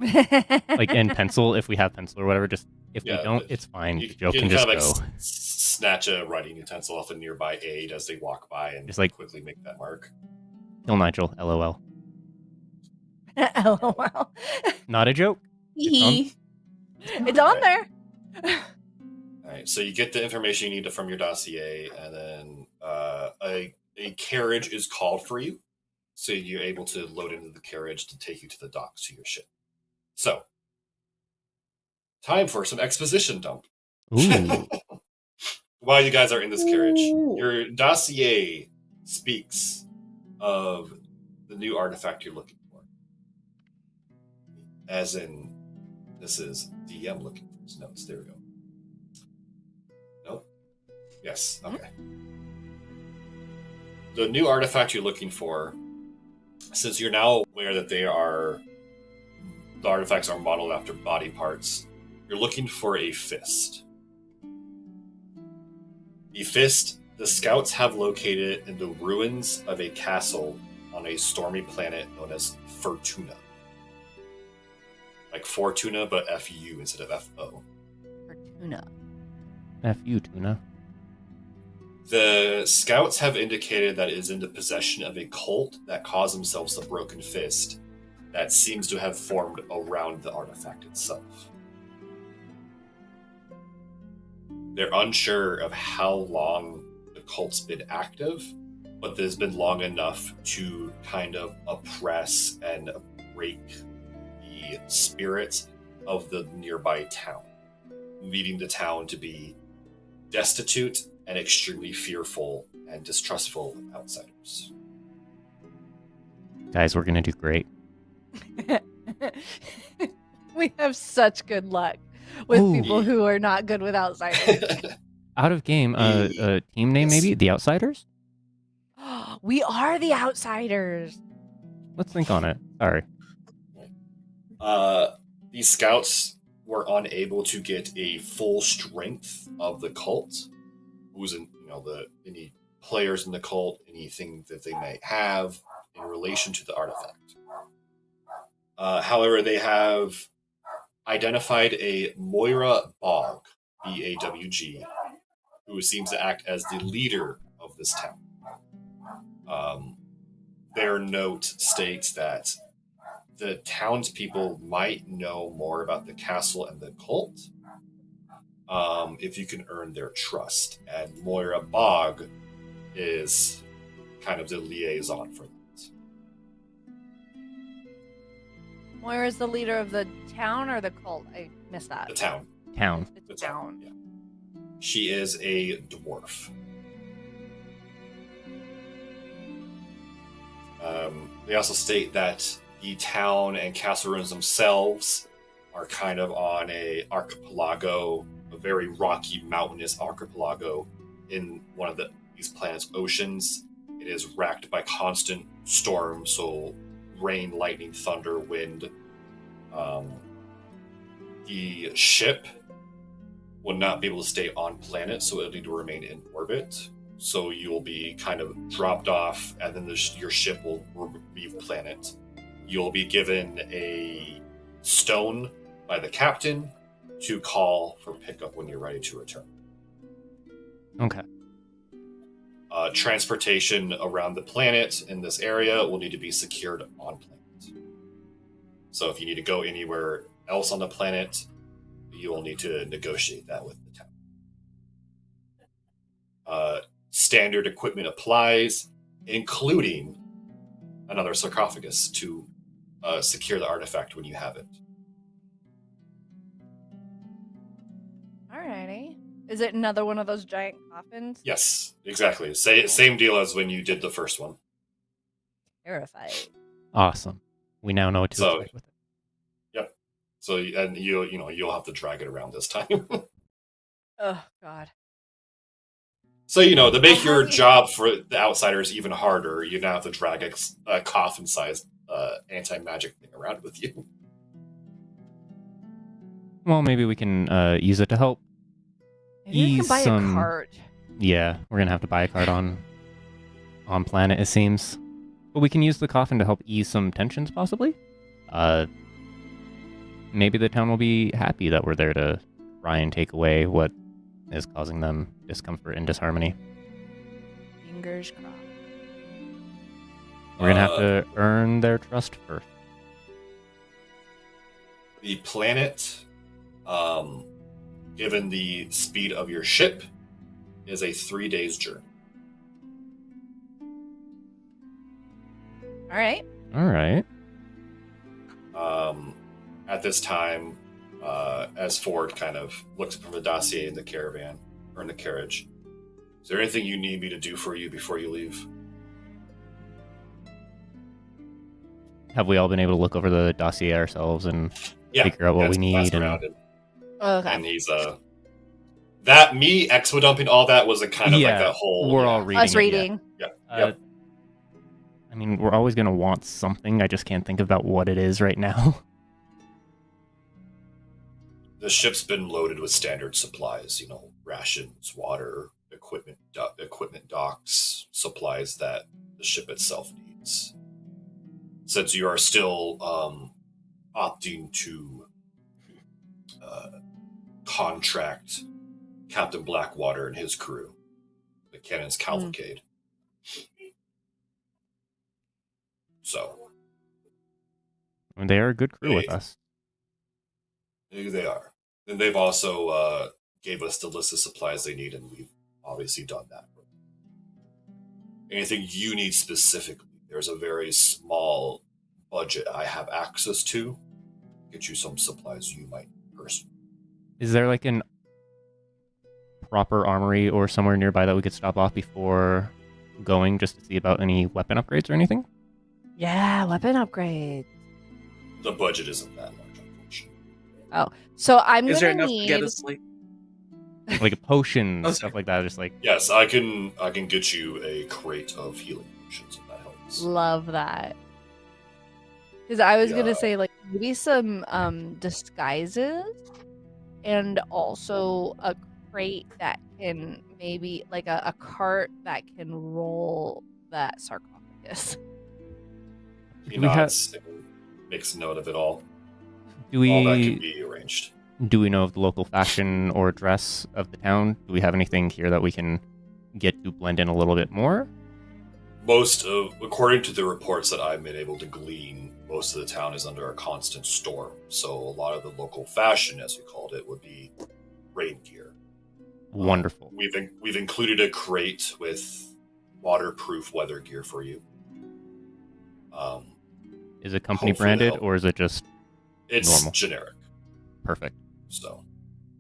S5: like in pencil if we have pencil or whatever. Just if we
S1: Yeah,
S5: don't,
S1: but
S5: it's fine.
S1: You
S5: Joe can
S1: kind
S5: just
S1: of like
S5: go.
S1: snatch a writing utensil off a nearby aide as they walk by and
S5: Just, like-
S1: quickly make that mark.
S5: Kill Nigel. LOL.
S2: LOL.
S5: Not a joke.
S3: Hee.
S2: It's on there.
S1: All right, so you get the information you need from your dossier, and then a carriage is called for you, so you're able to load into the carriage to take you to the docks to your ship. So, time for some exposition dump.
S5: Ooh.
S1: While you guys are in this carriage,
S3: Ooh.
S1: your dossier speaks of the new artifact you're looking for. As in, this is DM looking for his notes. There we go. Nope. Yes, okay. The new artifact you're looking for, since you're now aware that the artifacts are modeled after body parts, you're looking for a fist. The fist, the scouts have located in the ruins of a castle on a stormy planet known as Fortuna. Like Fortuna, but F-U instead of F-O.
S2: Fortuna.
S5: F you, Tuna.
S1: The scouts have indicated that it is in the possession of a cult that calls themselves the Broken Fist that seems to have formed around the artifact itself. They're unsure of how long the cult's been active, but there's been long enough to kind of oppress and break the spirit of the nearby town, leading the town to be destitute and extremely fearful and distrustful of outsiders.
S5: Guys, we're gonna do great.
S2: We have such good luck with
S5: Ooh.
S2: people who are not good with outsiders.
S5: Out of game, team name
S1: Yes.
S5: maybe? The Outsiders?
S2: We are the outsiders.
S5: Let's think on it. Sorry.
S1: These scouts were unable to get a full strength of the cult. Who's in, any players in the cult, anything that they might have in relation to the artifact. However, they have identified a Moira Bog, B-A-W-G, who seems to act as the leader of this town. Their note states that the townspeople might know more about the castle and the cult if you can earn their trust. And Moira Bog is kind of the liaison for that.
S2: Moira is the leader of the town or the cult? I missed that.
S1: The town.
S5: Town.
S2: The
S1: The
S2: town.
S1: Yeah. She is a dwarf. They also state that the town and castle ruins themselves are kind of on a archipelago, a very rocky, mountainous archipelago in one of these planets' oceans. It is racked by constant storms, so rain, lightning, thunder, wind. The ship will not be able to stay on planet, so it'll need to remain in orbit. So you'll be kind of dropped off, and then your ship will leave planet. You'll be given a stone by the captain to call for pickup when you're ready to return.
S5: Okay.
S1: Transportation around the planet in this area will need to be secured on planet. So if you need to go anywhere else on the planet, you will need to negotiate that with the town. Standard equipment applies, including another sarcophagus to secure the artifact when you have it.
S2: Alrighty. Is it another one of those giant coffins?
S1: Yes, exactly. Same deal as when you did the first one.
S2: Terrified.
S5: Awesome. We now know what to
S1: So-
S5: expect with it.
S1: So and you'll have to drag it around this time.
S2: Oh God.
S1: So to make
S2: How
S1: your
S2: heavy-
S1: job for the outsiders even harder, you now have to drag a coffin-sized anti-magic thing around with you.
S5: Well, maybe we can use it to help.
S2: Maybe you can
S5: Ease
S2: buy
S5: some-
S2: a cart.
S5: Yeah, we're gonna have to buy a card on planet, it seems. But we can use the coffin to help ease some tensions, possibly. Maybe the town will be happy that we're there to try and take away what is causing them discomfort and disharmony.
S2: Fingers crossed.
S5: We're gonna have to earn their trust first.
S1: The planet, given the speed of your ship, is a 3 days journey.
S2: All right.
S5: All right.
S1: At this time, as Ford kind of looks from the dossier in the caravan or in the carriage, is there anything you need me to do for you before you leave?
S5: Have we all been able to look over the dossier ourselves and
S1: Yeah,
S5: figure out what we
S1: that's
S5: need? And
S1: around it.
S2: Okay.
S1: And he's that me expo dumping all that was a kind of like
S5: Yeah,
S1: that whole.
S5: we're all reading.
S2: Us
S5: it, yeah.
S2: reading.
S1: Yep.
S5: I mean, we're always gonna want something. I just can't think about what it is right now.
S1: The ship's been loaded with standard supplies, rations, water, equipment docks, supplies that the ship itself needs. Since you are still opting to contract Captain Blackwater and his crew, the Cannon's Cavalcade. So,
S5: They are a good crew with
S1: Hey.
S5: us.
S1: they are. And they've also gave us the list of supplies they need, and we've obviously done that. Anything you need specifically, there's a very small budget I have access to. Get you some supplies you might personally.
S5: Is there like an proper armory or somewhere nearby that we could stop off before going, just to see about any weapon upgrades or anything?
S2: Yeah, weapon upgrade.
S1: The budget isn't that large, unfortunately.
S2: So I'm
S4: Is there
S2: gonna
S4: enough
S2: need.
S4: to get us like?
S5: Like a potion,
S4: Oh,
S5: stuff like that. Just like
S1: Yes, I can get you a crate of healing potions if that helps.
S2: Love that. Because I was
S1: Yeah.
S2: gonna say like maybe some disguises, and also a crate that can maybe like a cart that can roll that sarcophagus.
S1: He
S5: Do we have-
S1: nods and makes note of it all.
S5: do
S1: All that can
S5: we
S1: be arranged.
S5: do we know of the local fashion or dress of the town? Do we have anything here that we can get to blend in a little bit more?
S1: According to the reports that I've been able to glean, most of the town is under a constant storm. So a lot of the local fashion, as we called it, would be rain gear.
S5: Wonderful.
S1: We've included a crate with waterproof weather gear for you.
S5: Is it company
S1: Hopefully
S5: branded
S1: they'll-
S5: or is it just
S1: It's
S5: normal?
S1: generic.
S5: Perfect?
S1: So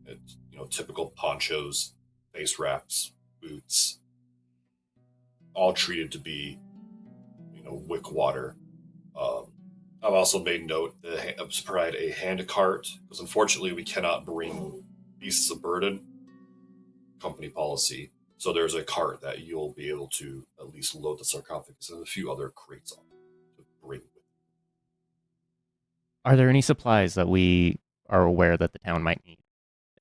S1: it's typical ponchos, face wraps, boots, all treated to be wick water. I've also made note that to provide a hand cart because unfortunately we cannot bring beasts of burden. Company policy. So there's a cart that you'll be able to at least load the sarcophagus and a few other crates on to bring with.
S5: Are there any supplies that we are aware that the town might need?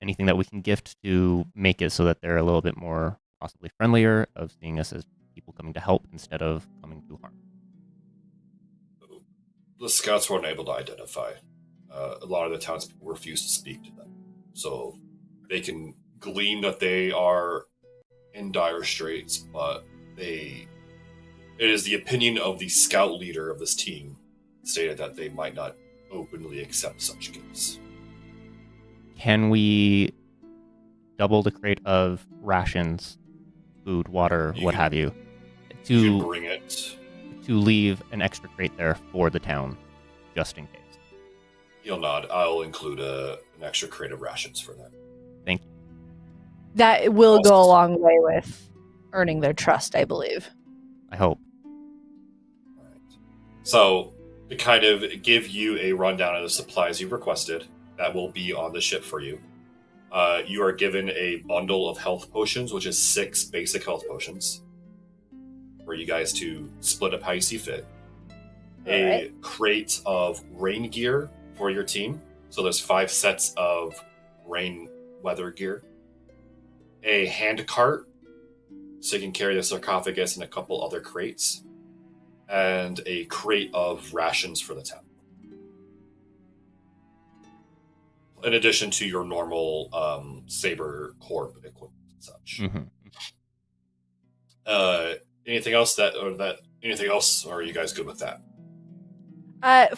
S5: Anything that we can gift to make it so that they're a little bit more possibly friendlier of seeing us as people coming to help instead of coming to harm?
S1: The scouts weren't able to identify. A lot of the townspeople refuse to speak to them. So they can glean that they are in dire straits, but it is the opinion of the scout leader of this team stated that they might not openly accept such gifts.
S5: Can we double the crate of rations, food, water, what have you,
S1: You can bring it.
S5: to leave an extra crate there for the town, just in case?
S1: He'll nod. I'll include an extra crate of rations for that.
S5: Thank you.
S2: That will go a long way with earning their trust, I believe.
S5: I hope.
S1: Alright. So, to kind of give you a rundown of the supplies you requested, that will be on the ship for you. You are given a bundle of health potions, which is 6 basic health potions, for you guys to split up how you see fit. A crate of rain gear for your team. So there's 5 sets of rain weather gear. A hand cart, so you can carry the sarcophagus and a couple other crates. And a crate of rations for the town. In addition to your normal Saber Corp equipment and such. Anything else anything else, or are you guys good with that?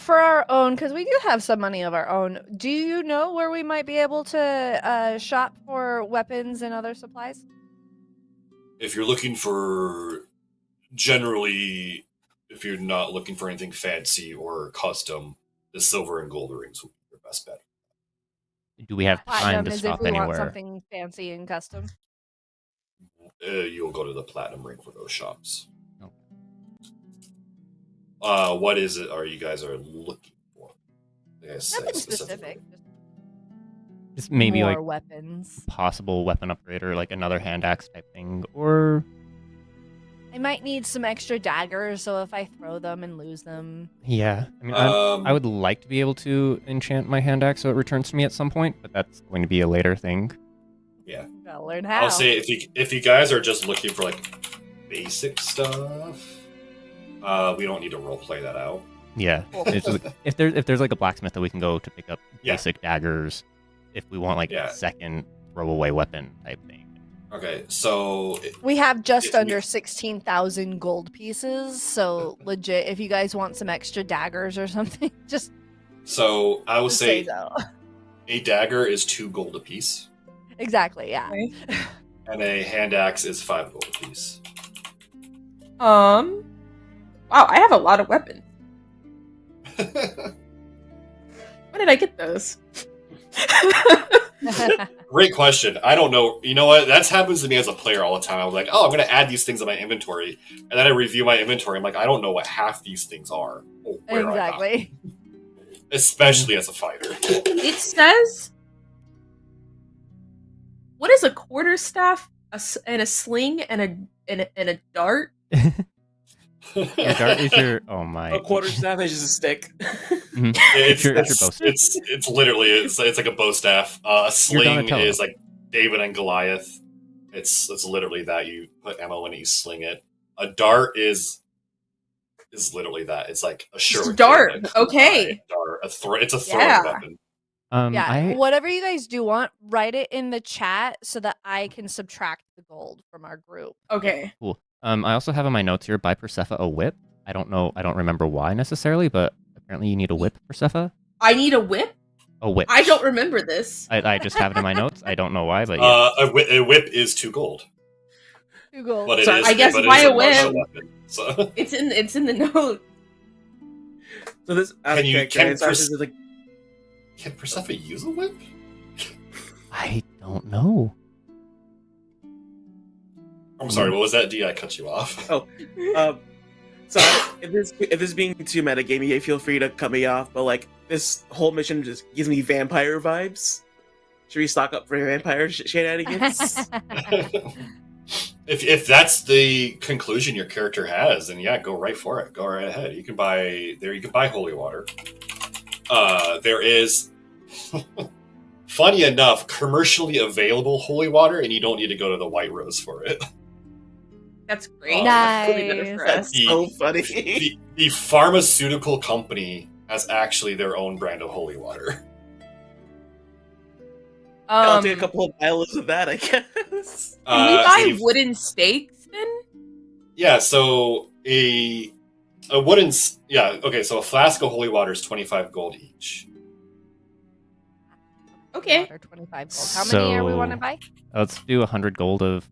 S2: For our own, because we do have some money of our own, do you know where we might be able to shop for weapons and other supplies?
S1: If you're looking for generally, if you're not looking for anything fancy or custom, the silver and gold rings would be your best bet.
S5: Do we have time
S2: Platinum
S5: to
S2: is if
S5: stop
S2: we want
S5: anywhere?
S2: something fancy and custom.
S1: You'll go to the platinum ring for those shops.
S5: Okay.
S1: What is it you guys are looking for?
S2: Nothing specific.
S5: Just maybe
S2: more
S5: like
S2: weapons.
S5: possible weapon upgrade or like another hand axe type thing, or
S2: I might need some extra daggers, so if I throw them and lose them.
S5: yeah. I mean, I would like to be able to enchant my hand axe so it returns to me at some point, but that's going to be a later thing.
S1: Yeah.
S2: Gotta learn how.
S1: I'll say if you guys are just looking for like basic stuff, we don't need to roleplay that out.
S5: Yeah.
S2: Cool.
S5: It's just, if there's like a blacksmith that we can go to pick up
S1: Yeah.
S5: basic daggers, if we want like
S1: Yeah.
S5: a second throwaway weapon type thing.
S1: Okay, so
S2: We have just
S1: If we-
S2: under 16,000 gold pieces, so legit, if you guys want some extra daggers or something, just
S1: I will say
S2: so.
S1: a dagger is 2 gold apiece,
S2: Exactly, yeah.
S3: Okay.
S1: and a hand axe is 5 gold apiece.
S3: Wow, I have a lot of weapons. When did I get those?
S1: Great question. I don't know. You know what? That happens to me as a player all the time. I was like, oh, I'm going to add these things in my inventory. And then I review my inventory. I'm like, I don't know what half these things are. Or where I got them.
S2: Exactly.
S1: Especially as a fighter.
S3: It says, what is a quarterstaff, and a sling, and a dart?
S5: Your dart is your oh my.
S4: A quarterstaff is just a stick.
S5: Mhm.
S1: It's
S5: your bow staff.
S1: it's literally it's like a bow staff. A sling
S5: Donatello.
S1: is like David and Goliath. It's literally that. You put ammo in it, you sling it. A dart is literally that. It's like a
S3: Just a
S1: shuriken,
S3: dart.
S1: a kunai
S3: Okay.
S1: dart. It's a throwing
S3: Yeah.
S1: weapon.
S2: Yeah, whatever you guys do want, write it in the chat so that I can subtract the gold from our group.
S3: Okay.
S5: Cool. I also have in my notes here, buy Persephone a whip. I don't remember why necessarily, but apparently you need a whip, Persephone.
S3: I need a whip?
S5: A whip.
S3: I don't remember this.
S5: I just have it in my notes. I don't know why, but yeah.
S1: A whip is 2 gold.
S2: 2 gold.
S1: But it
S4: So
S1: is,
S3: I guess
S1: but it
S3: buy
S1: is
S3: a
S1: martial
S3: whip.
S1: weapon. So
S3: It's in the note.
S4: So this
S1: Can you- can
S4: this is like
S1: can Persephone use a whip?
S5: I don't know.
S1: I'm sorry, what was that? D, I cut you off.
S4: Oh. So if this is being too metagamey, feel free to cut me off. But like this whole mission just gives me vampire vibes. Should we stock up for vampire shenanigans?
S1: If that's the conclusion your character has, then yeah, go right for it. Go right ahead. You can buy holy water. There is, funny enough, commercially available holy water, and you don't need to go to the White Rose for it.
S3: That's great.
S2: Nice.
S3: That's really better for us.
S4: That's so funny.
S1: The pharmaceutical company has actually their own brand of holy water.
S4: I'll take a couple of vials of that, I guess.
S3: Can we buy
S1: a-
S3: wooden stakes then?
S1: Yeah, so a wooden okay, so a flask of holy water is 25 gold each.
S3: Okay.
S2: Water, 25 gold. How many are we want to
S5: So-
S2: buy?
S5: Let's do 100 gold of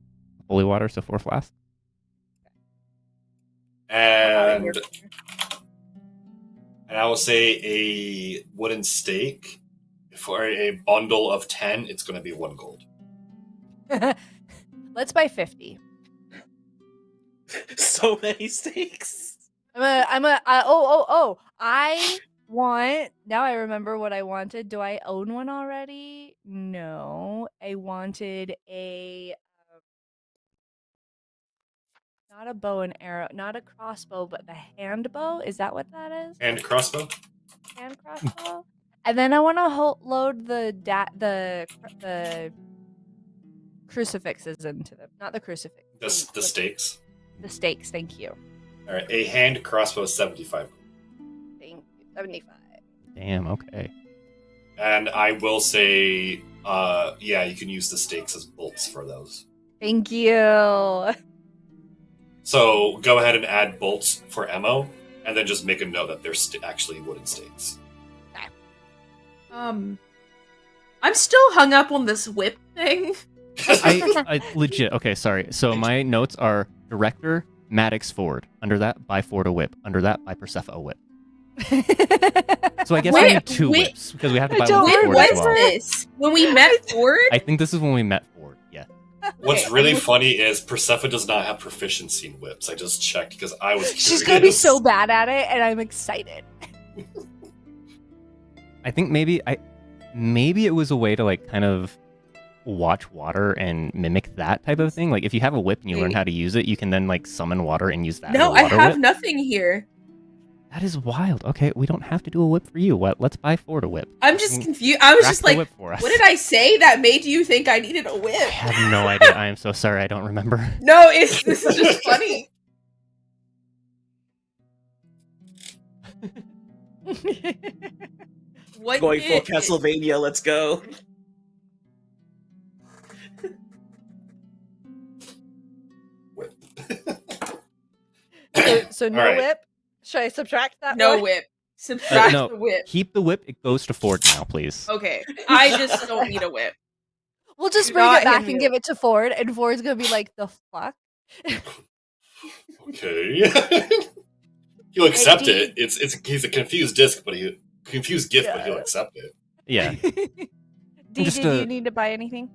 S5: holy water, so 4 flasks.
S1: And I will say a wooden stake for a bundle of 10, it's going to be 1 gold.
S2: Let's buy 50.
S4: So many stakes.
S2: I want, now I remember what I wanted. Do I own one already? No. I wanted not a bow and arrow, not a crossbow, but the hand bow. Is that what that is?
S1: And crossbow?
S2: Hand crossbow. And then I want to load the crucifixes into them. Not the crucifix.
S1: The stakes.
S2: The stakes. Thank you.
S1: All right, a hand crossbow is 75.
S2: Thank you. 75.
S5: Damn, okay.
S1: And I will say, yeah, you can use the stakes as bolts for those.
S2: Thank you.
S1: So go ahead and add bolts for ammo, and then just make a note that they're actually wooden stakes.
S3: I'm still hung up on this whip thing.
S5: I legit, okay, sorry. So my notes are director, Maddox Ford. Under that, buy Ford a whip. Under that, buy Persephone a whip. So I guess we need 2 whips, because we have to buy one
S3: When
S5: for Ford
S3: was
S5: as well.
S3: this? When we met Ford?
S5: I think this is when we met Ford, yeah.
S1: What's
S3: Okay,
S1: really
S3: I'm-
S1: funny is Persephone does not have proficiency in whips. I just checked because I was curious.
S2: She's gonna be so bad at it, and I'm excited.
S5: I think maybe it was a way to like kind of watch water and mimic that type of thing. Like if you have a whip and you learn
S3: Wait.
S5: how to use it, you can then like summon water and use that.
S3: No,
S5: as
S3: I
S5: a water
S3: have
S5: whip.
S3: nothing here.
S5: That is wild. Okay, we don't have to do a whip for you. What? Let's buy Ford a whip.
S3: I'm just confused. I was
S5: Crack
S3: just
S5: the
S3: like,
S5: whip for us.
S3: what did I say that made you think I needed a
S5: I
S3: whip?
S5: have no idea. I am so sorry. I don't remember.
S3: No, this is just funny. What
S4: Going full
S3: did-
S4: Castlevania, let's go.
S1: Whip.
S2: So no
S1: All right.
S2: whip. Should I subtract that?
S3: No
S2: one?
S3: whip. Subtract
S5: no.
S3: the whip.
S5: Keep the whip. It goes to Ford now, please.
S3: Okay, I just don't need a whip.
S2: We'll just
S3: Do
S2: bring
S3: not
S2: it back
S3: hit
S2: and
S3: me.
S2: give it to Ford, and Ford's gonna be like, "The fuck."
S1: Okay. He'll accept
S2: D-
S1: it. He's a confused disc, but confused gift, but he'll
S2: Yeah.
S1: accept it.
S5: Yeah.
S2: D,
S5: Just,
S2: did you need to buy anything?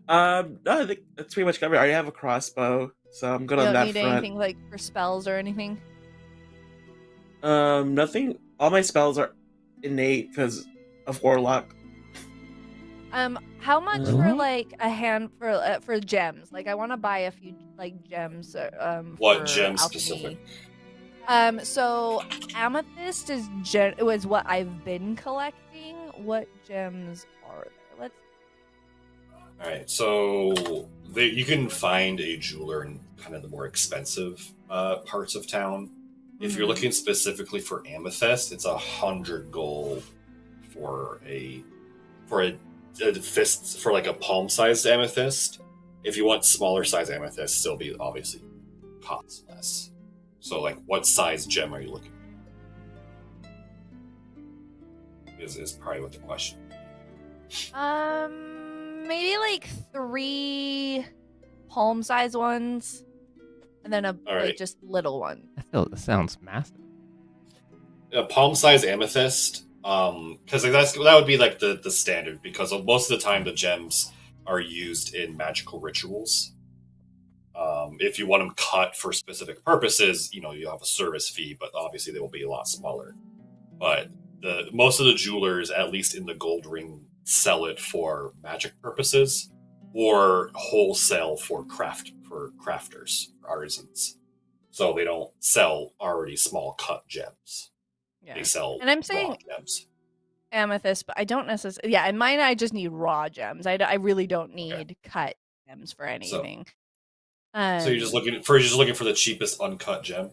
S4: No, I think that's pretty much covered. I already have a crossbow, so I'm good
S2: You
S4: on
S2: don't
S4: that
S2: need
S4: front.
S2: anything like for spells or anything.
S4: Nothing. All my spells are innate because of Warlock.
S2: How much for
S5: Mhm.
S2: like a hand for gems? Like, I want to buy a few like gems.
S1: What
S2: for
S1: gems
S2: alchemy.
S1: specific?
S2: So amethyst was what I've been collecting. What gems are there? Let's.
S1: All right, so you can find a jeweler in kind of the more expensive parts of town. If you're
S2: Mhm.
S1: looking specifically for amethyst, it's 100 gold for a fist, for like a palm-sized amethyst. If you want smaller size amethyst, still be obviously cost less. So, like, what size gem are you looking for? Is probably what the question.
S2: Maybe like 3 palm-sized ones, and then
S1: All right.
S2: just little one.
S5: That sounds massive.
S1: A palm-sized amethyst, because that would be like the standard, because most of the time the gems are used in magical rituals. If you want them cut for specific purposes, you have a service fee, but obviously they will be a lot smaller. But most of the jewelers, at least in the gold ring, sell it for magic purposes or wholesale for crafters, for artisans. So they don't sell already small cut gems.
S2: Yeah.
S1: They sell
S2: And I'm
S1: raw
S2: saying
S1: gems.
S2: amethyst, but I don't necessarily. Yeah, in mine, I just need raw gems. I really don't need cut gems for anything.
S1: So you're just looking for the cheapest uncut gem.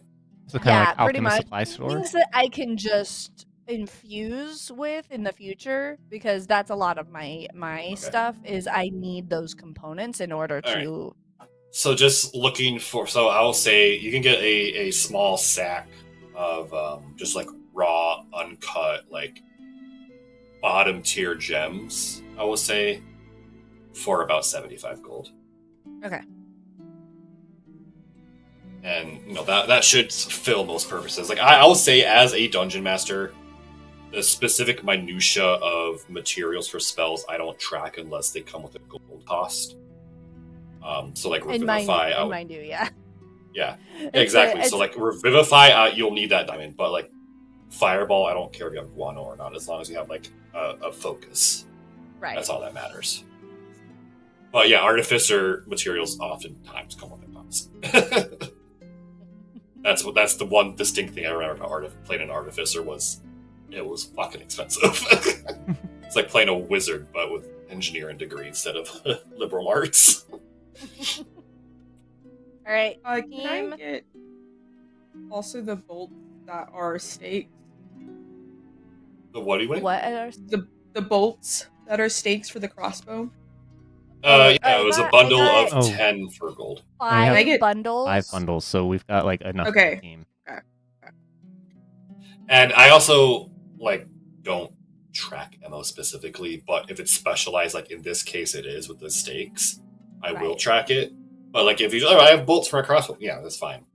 S5: So kind of like
S2: pretty
S5: Alchemist
S2: much.
S5: Supply Store.
S2: Things that I can just infuse with in the future, because that's a lot of my stuff. Is I need those components in order to.
S1: So just looking for. So I'll say you can get a small sack of just like raw, uncut, like bottom tier gems. I will say for about 75 gold.
S2: Okay.
S1: And that should fill most purposes. Like I will say, as a dungeon master, the specific minutia of materials for spells I don't track unless they come with a gold cost. So like Revivify,
S2: mine do, yeah.
S1: Yeah, exactly. So like Revivify, you'll need that diamond, but like Fireball, I don't care if you have guano or not, as long as you have like a focus.
S2: Right.
S1: That's all that matters. But yeah, Artificer materials oftentimes come with a cost. That's the one distinct thing I remember about playing an Artificer was it was fucking expensive. It's like playing a wizard but with engineering degree instead of liberal arts.
S2: All right.
S3: Can I get also the bolts that are stakes?
S1: The what do you win?
S2: What are
S3: The bolts that are stakes for the crossbow?
S1: It was a bundle of 10 for gold.
S2: 5 bundles.
S5: 5 bundles, so we've got like enough for the team.
S3: Okay.
S1: And I also don't track MO specifically, but if it's specialized, like in this case it is with the stakes, I will track it. But like if you I have bolts for my crossbow, yeah, that's fine.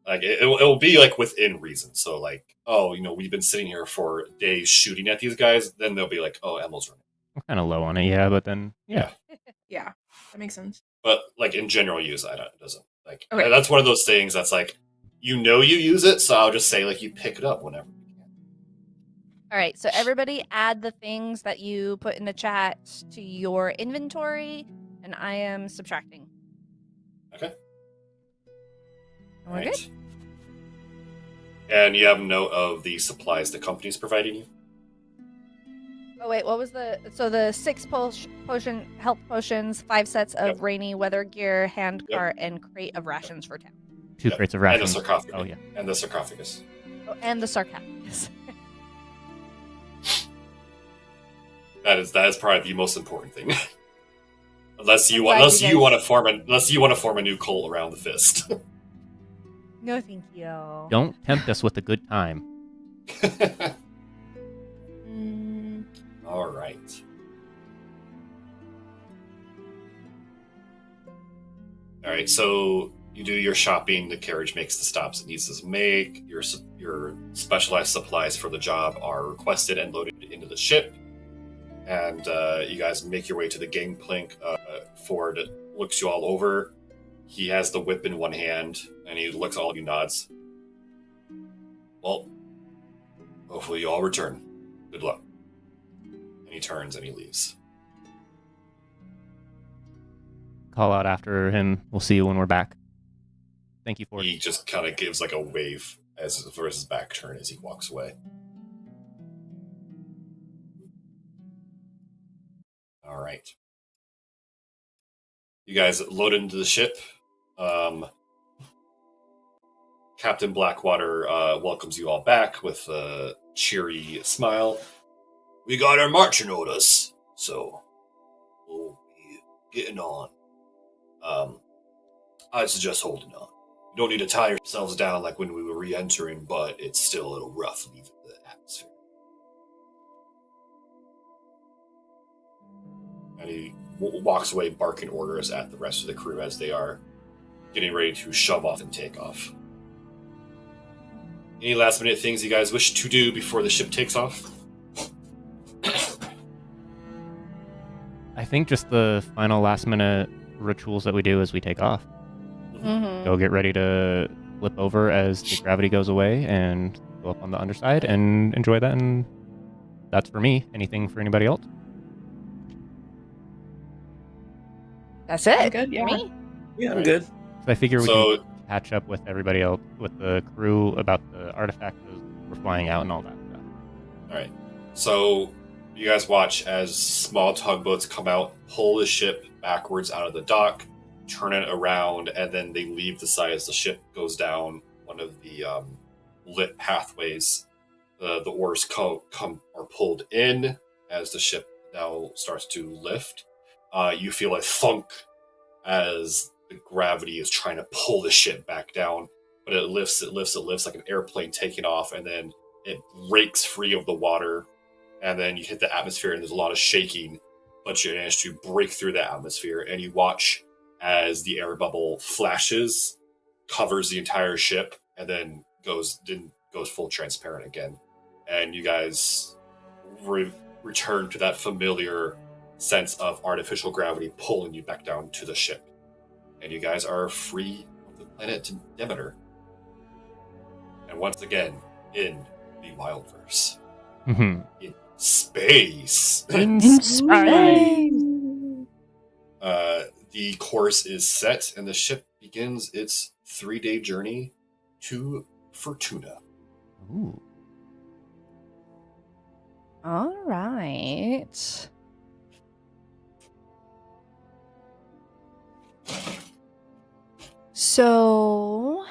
S1: Like it will be like within reason. So like, we've been sitting here for days shooting at these guys, then they'll be like, oh, Emil's running.
S5: I'm kind of low on it, yeah, but then
S3: Yeah, that makes sense.
S1: But like in general use, it doesn't like. Okay. That's one of those things that's like, you use it, so I'll just say like you pick it up whenever you can.
S2: All right, so everybody add the things that you put in the chat to your inventory, and I am subtracting.
S1: Okay.
S2: We're good.
S1: And you have note of the supplies the company's providing you?
S2: Oh wait, what was the 6 health potions, 5 sets of rainy weather gear, hand cart, and crate of rations for town.
S5: 2 crates of rations.
S1: And the sarcophagus.
S5: Oh yeah.
S1: And the sarcophagus.
S2: Oh, and the sarcophagus.
S1: That is probably the most important thing. unless you want to form a new cult around the fist.
S2: No, thank you.
S5: Don't tempt us with a good time.
S1: All right. All right. So you do your shopping. The carriage makes the stops it needs to make. Your specialized supplies for the job are requested and loaded into the ship. And you guys make your way to the gangplank. Ford looks you all over. He has the whip in one hand, and he looks at all of you, nods. Well, hopefully you all return. Good luck. And he turns and he leaves.
S5: Call out after him. We'll see you when we're back. Thank you, Ford.
S1: He just kind of gives like a wave for his back turn as he walks away. All right. You guys load into the ship. Captain Blackwater welcomes you all back with a cheery smile. We got our marching orders, so we'll be getting on. I'd suggest holding on. You don't need to tie yourselves down like when we were re-entering, but it's still a little rough leaving the atmosphere. and he walks away barking orders at the rest of the crew as they are getting ready to shove off and take off. Any last minute things you guys wish to do before the ship takes off?
S5: I think just the final last minute rituals that we do as we take off.
S2: Mm-hmm.
S5: Go get ready to flip over as the gravity goes away and go up on the underside and enjoy that. And that's for me. Anything for anybody else?
S2: That's it.
S3: Good,
S2: for
S3: yeah.
S2: me.
S4: Yeah, I'm
S1: Right.
S4: good.
S5: So I figure we
S1: So,
S5: can catch up with everybody else, with the crew about the artifact as we're flying out and all that stuff.
S1: alright. So, you guys watch as small tugboats come out, pull the ship backwards out of the dock, turn it around, and then they leave the side as the ship goes down one of the lit pathways. The oars come are pulled in as the ship now starts to lift. You feel a thunk as the gravity is trying to pull the ship back down, but it lifts like an airplane taking off, and then it breaks free of the water, and then you hit the atmosphere, and there's a lot of shaking, but you manage to break through the atmosphere, and you watch as the air bubble flashes, covers the entire ship, and then goes full transparent again, and you guys return to that familiar sense of artificial gravity pulling you back down to the ship. And you guys are free of the planet Demeter. And once again, in the Wildverse.
S5: Mm-hmm.
S1: In space.
S5: In
S1: The course is set, and the ship begins its 3-day journey to Fortuna.
S5: Ooh.
S2: All right. So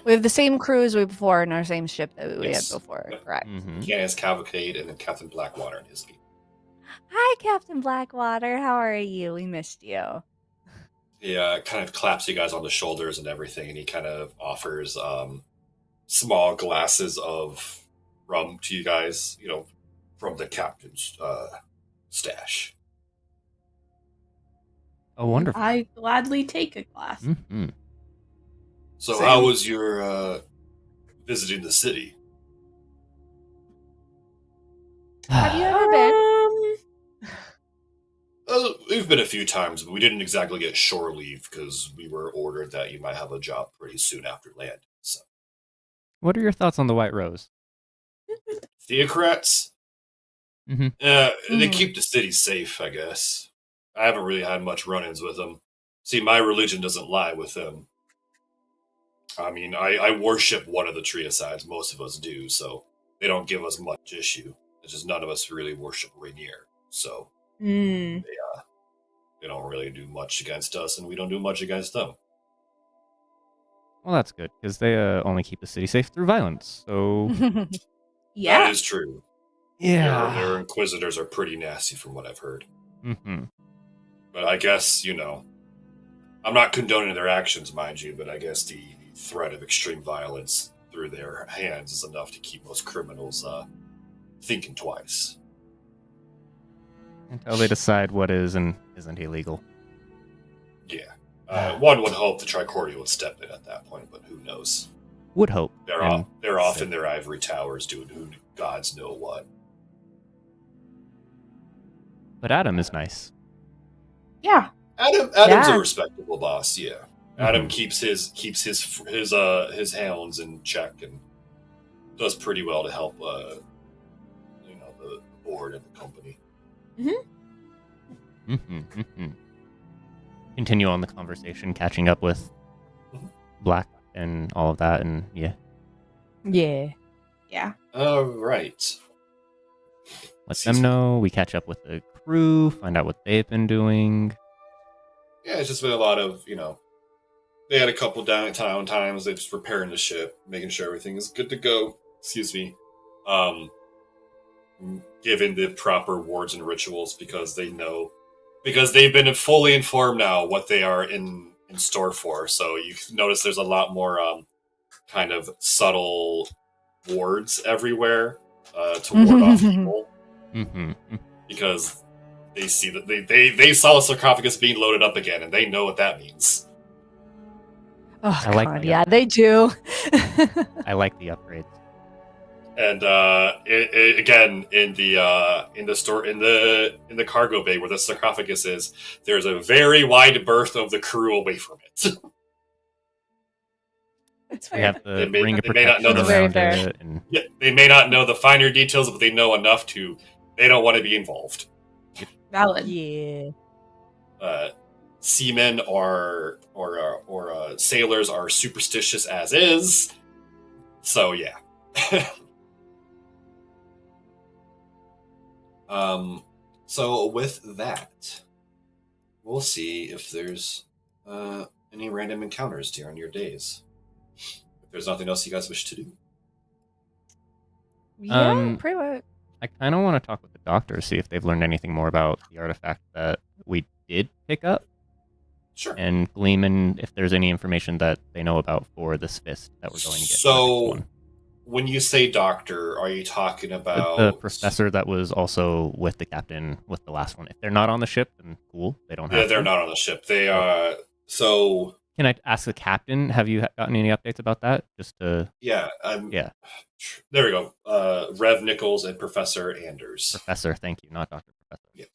S2: we have the same crew as we before in our same ship that we
S1: Yes.
S2: had before,
S1: Yep.
S2: correct?
S5: Mm-hmm.
S1: Candace Cavalcade, and then Captain Blackwater and his people.
S2: Hi, Captain Blackwater. How are you? We missed you.
S1: He kind of claps you guys on the shoulders and everything, and he kind of offers small glasses of rum to you guys, from the captain's stash.
S5: Oh, wonderful.
S3: I gladly take a glass.
S5: Mm-hmm.
S1: So
S4: Same.
S1: how was your visiting the city?
S2: Have you ever been?
S1: We've been a few times, but we didn't exactly get shore leave because we were ordered that you might have a job pretty soon after land. So,
S5: What are your thoughts on the White Rose?
S1: theocrats,
S5: Mhm.
S1: they
S2: Mhm.
S1: keep the city safe, I guess. I haven't really had much run-ins with them. See, my religion doesn't lie with them. I mean, I worship one of the triosides. Most of us do, so they don't give us much issue. It's just none of us really worship Rainier, so
S3: Mm.
S1: they don't really do much against us, and we don't do much against them.
S5: Well, that's good, because they only keep the city safe through violence. So,
S3: Yeah.
S1: That is true. Their inquisitors are pretty nasty from what I've heard.
S5: Mm-hmm.
S1: But I guess, I'm not condoning their actions, mind you, but I guess the threat of extreme violence through their hands is enough to keep most criminals thinking twice.
S5: Until they decide what is and isn't illegal.
S1: Yeah. One would hope the Tricordia would step in at that point, but who knows?
S5: Would hope.
S1: They're
S5: And
S1: off
S5: say-
S1: in their ivory towers doing who gods know what.
S5: But Adam is nice.
S3: Yeah.
S1: Adam's
S2: Yeah.
S1: a respectable boss, yeah. Adam keeps his hounds in check and does pretty well to help the board and the company.
S5: Mm-hmm, mm-hmm. Continue on the conversation, catching up with
S1: Mhm.
S5: Black and all of that, and yeah.
S2: Yeah.
S3: Yeah.
S1: All right.
S5: Let them know. We catch up with the crew, find out what they've been doing.
S1: Yeah, it's just been a lot of, they had a couple downtown times. They're just repairing the ship, making sure everything is good to go. Excuse me. Given the proper wards and rituals because they've been fully informed now what they are in store for. So you notice there's a lot more kind of subtle wards everywhere to ward off evil
S5: Mm-hmm.
S1: because They see that they saw the sarcophagus being loaded up again, and they know what that means.
S2: Oh
S5: I like
S2: God,
S5: that.
S2: yeah, they do.
S5: I like the upgrades.
S1: And again, in the store in the cargo bay where the sarcophagus is, there's a very wide berth of the crew away from it.
S3: It's
S5: We
S3: fair.
S5: have the
S1: They may-
S5: ring of
S1: they may not
S5: protection
S1: know
S2: the- Very
S5: around
S2: fair.
S5: it, and
S1: Yeah, they may not know the finer details, but they know enough to. They don't want to be involved.
S3: Valid.
S2: Yeah.
S1: Seamen or sailors are superstitious as is. So yeah. So with that, we'll see if there's any random encounters during your days. If there's nothing else you guys wish to do.
S2: Yeah, pretty much.
S5: I kind of want to talk with the doctor, see if they've learned anything more about the artifact that we did pick up,
S1: Sure.
S5: and Gleeman if there's any information that they know about for this fist that we're going to get.
S1: So,
S5: for the next one.
S1: When you say doctor, are you talking about
S5: The professor that was also with the captain with the last one. If they're not on the ship, then cool. They don't have
S1: Yeah, they're
S5: to.
S1: not on the ship. They are. So
S5: Can I ask the captain? Have you gotten any updates about that? Just to
S1: yeah,
S5: yeah,
S1: there we go. Rev Nichols and Professor Anders.
S5: professor. Thank you, not Doctor Professor.
S1: Yes.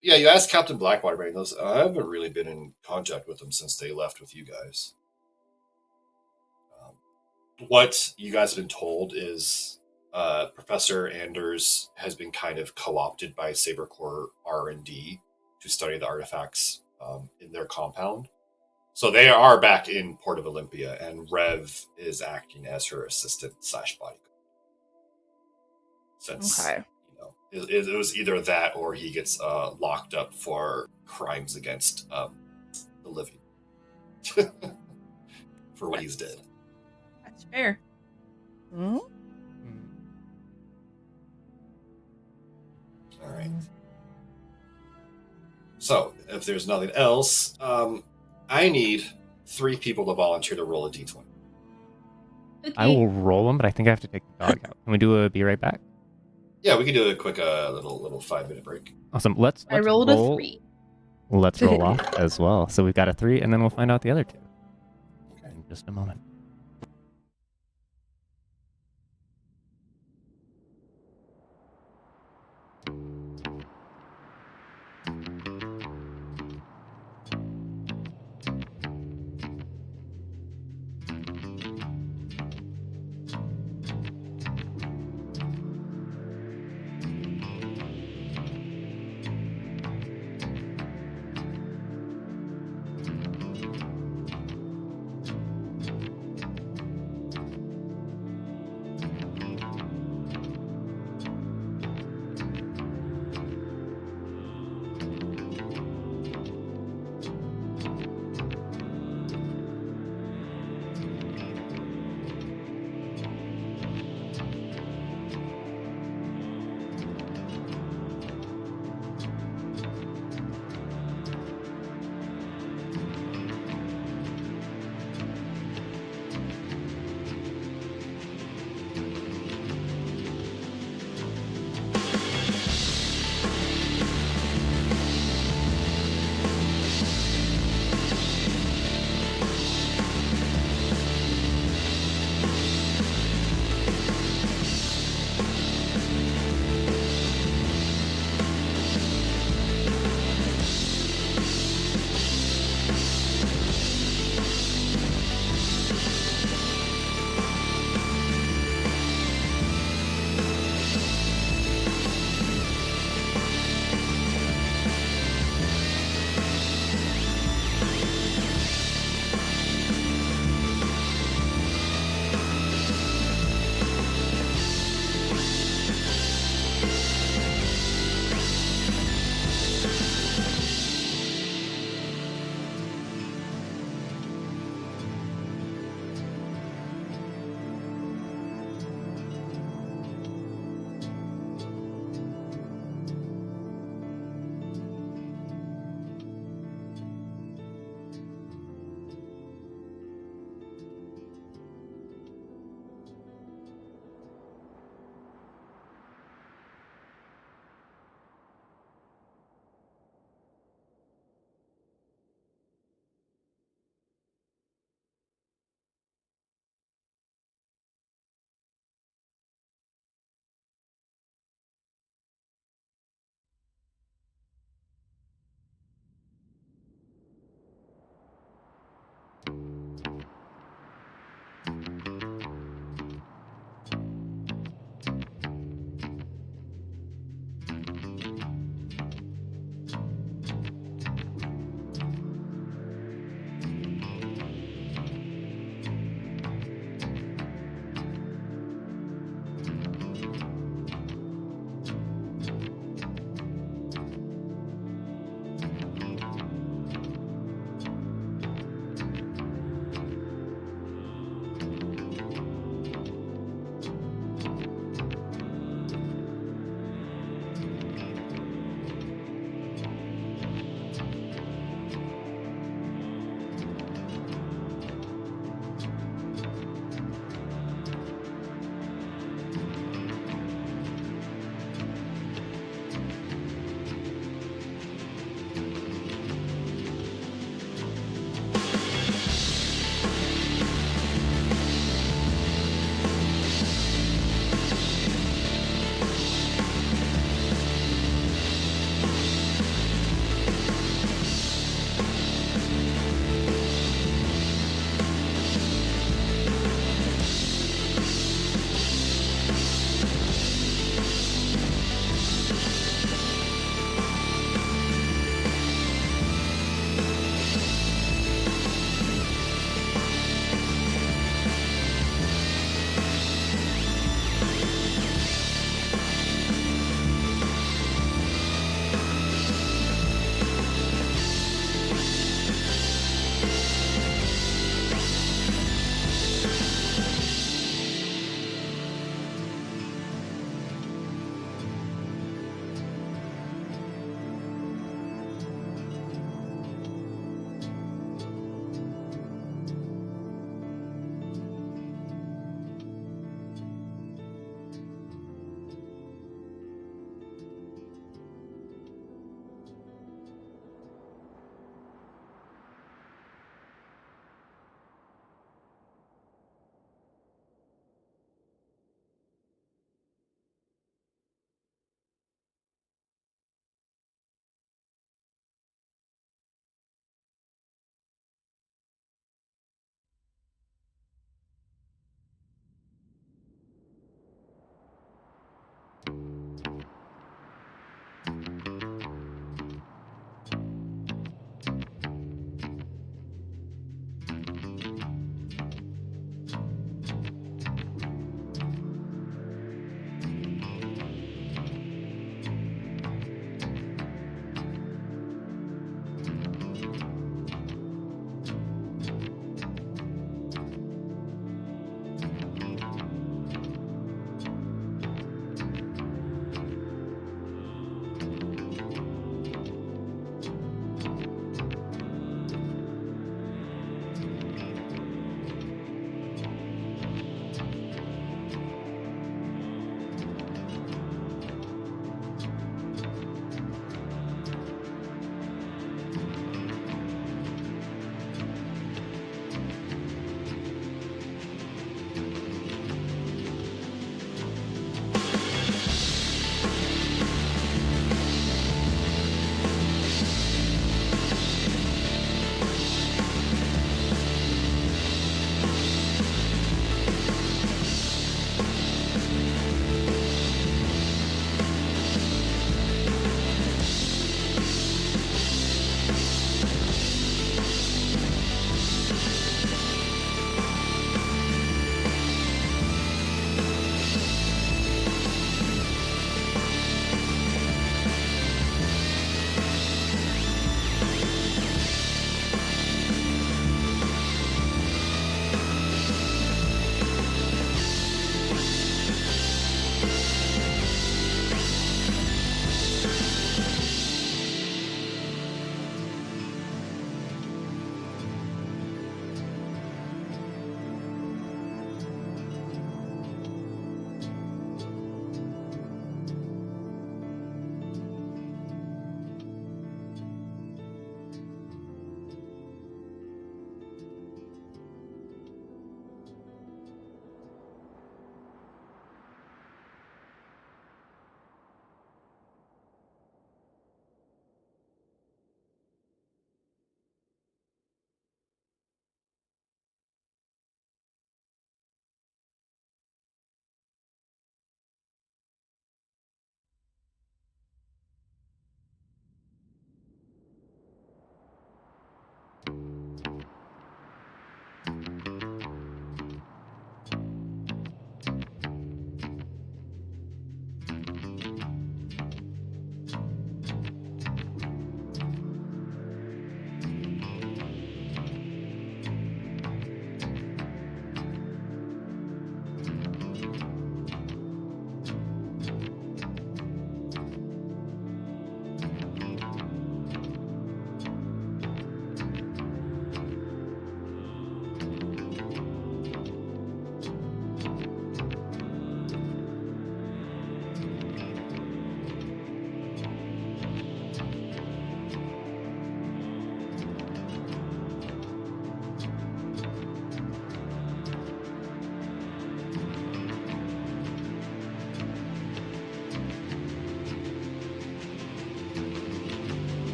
S1: Yeah, you asked Captain Blackwater about those. I haven't really been in contact with them since they left with you guys. What you guys have been told is Professor Anders has been kind of co-opted by Saber Corp R&D to study the artifacts in their compound. So they are back in Port of Olympia, and Rev is acting as her assistant / bodyguard. Since
S2: Okay.
S1: it was either that or he gets locked up for crimes against the living for what he's did.
S3: That's fair.
S2: Hmm?
S1: All right. So, if there's nothing else, I need 3 people to volunteer to roll a d20.
S3: Okay.
S5: I will roll them, but I think I have to take the dog out. Can we do a be right back?
S1: Yeah, we can do a quick little 5-minute break.
S5: Awesome. Let's
S3: I rolled
S5: roll,
S3: a 3.
S5: Let's roll off as well. So we've got a 3, and then we'll find out the other 2 in just a moment.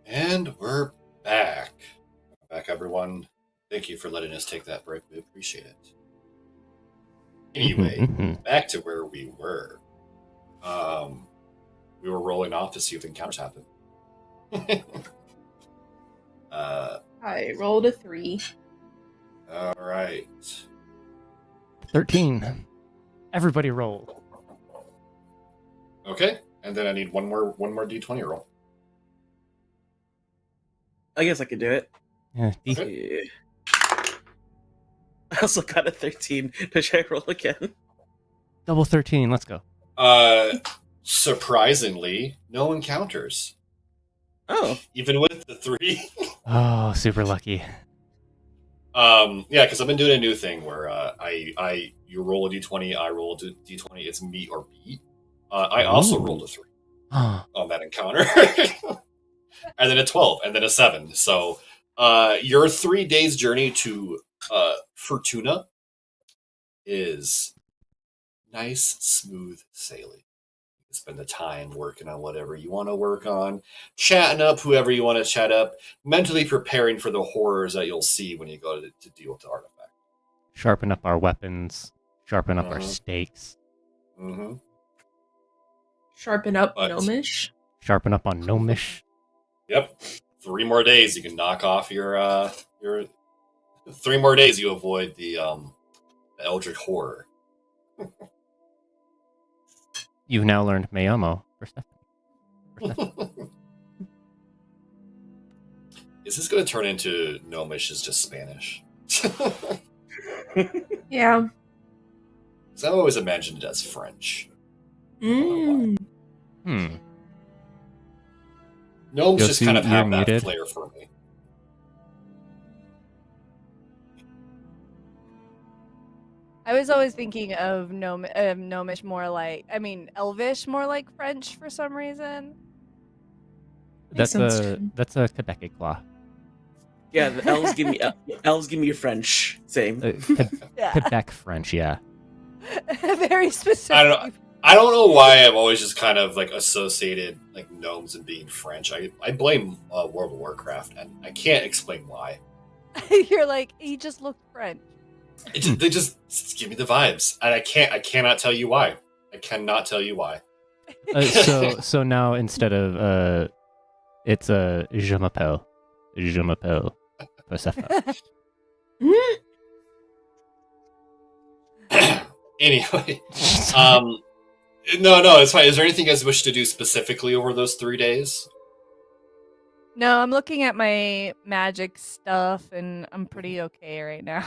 S1: And we're back. Back, everyone. Thank you for letting us take that break. We appreciate it. Anyway, back to where we were. We were rolling off to see if encounters happen.
S3: I rolled a 3.
S1: All right.
S5: 13. Everybody roll.
S1: Okay, and then I need one more D20 roll.
S4: I guess I could do it.
S5: Yeah,
S1: Okay.
S4: Yeah. I also got a 13. Should I roll again?
S5: double 13. Let's go.
S1: Surprisingly, no encounters.
S4: Oh.
S1: Even with the 3.
S5: Oh, super lucky.
S1: Yeah, because I've been doing a new thing where you roll a D20, I roll a D20. It's meet or beat. I also
S5: Ooh.
S1: rolled a 3
S5: Oh,
S1: on that encounter, and then a 12, and then a 7. So, your 3 days journey to Fortuna is nice, smooth sailing. You can spend the time working on whatever you want to work on, chatting up whoever you want to chat up, mentally preparing for the horrors that you'll see when you go to deal with the artifact.
S5: sharpen up our weapons. Sharpen up our stakes.
S1: Mm-hmm.
S3: Sharpen up
S1: But-
S3: Gnomish.
S5: Sharpen up on gnomish.
S1: Yep. 3 more days, you can knock off your 3 more days, you avoid the Eldritch horror.
S5: You've now learned Mayamo for Stephanie.
S1: Is this going to turn into Gnomish is just Spanish?
S3: Yeah.
S1: Because I've always imagined it as French.
S3: Mm.
S1: Gnomes
S5: Yo,
S1: just
S5: so
S1: kind of
S5: you're
S1: have that
S5: muted?
S1: flair for me.
S2: I was always thinking of gnomish more like, elvish more like French for some reason.
S3: Makes sense.
S5: That's a Quebecois.
S4: Yeah, the elves give me French. Same.
S2: Yeah.
S5: Quebec French, yeah.
S2: Very specific.
S1: I don't know why I've always just kind of like associated like gnomes and being French. I blame World of Warcraft, and I can't explain why.
S2: You're like, he just looked French.
S1: They just give me the vibes, and I cannot tell you why. I cannot tell you why.
S5: So now instead of it's a je m'appelle Persephone.
S1: Anyway, no, it's fine. Is there anything you guys wish to do specifically over those 3 days?
S2: No, I'm looking at my magic stuff, and I'm pretty okay right now.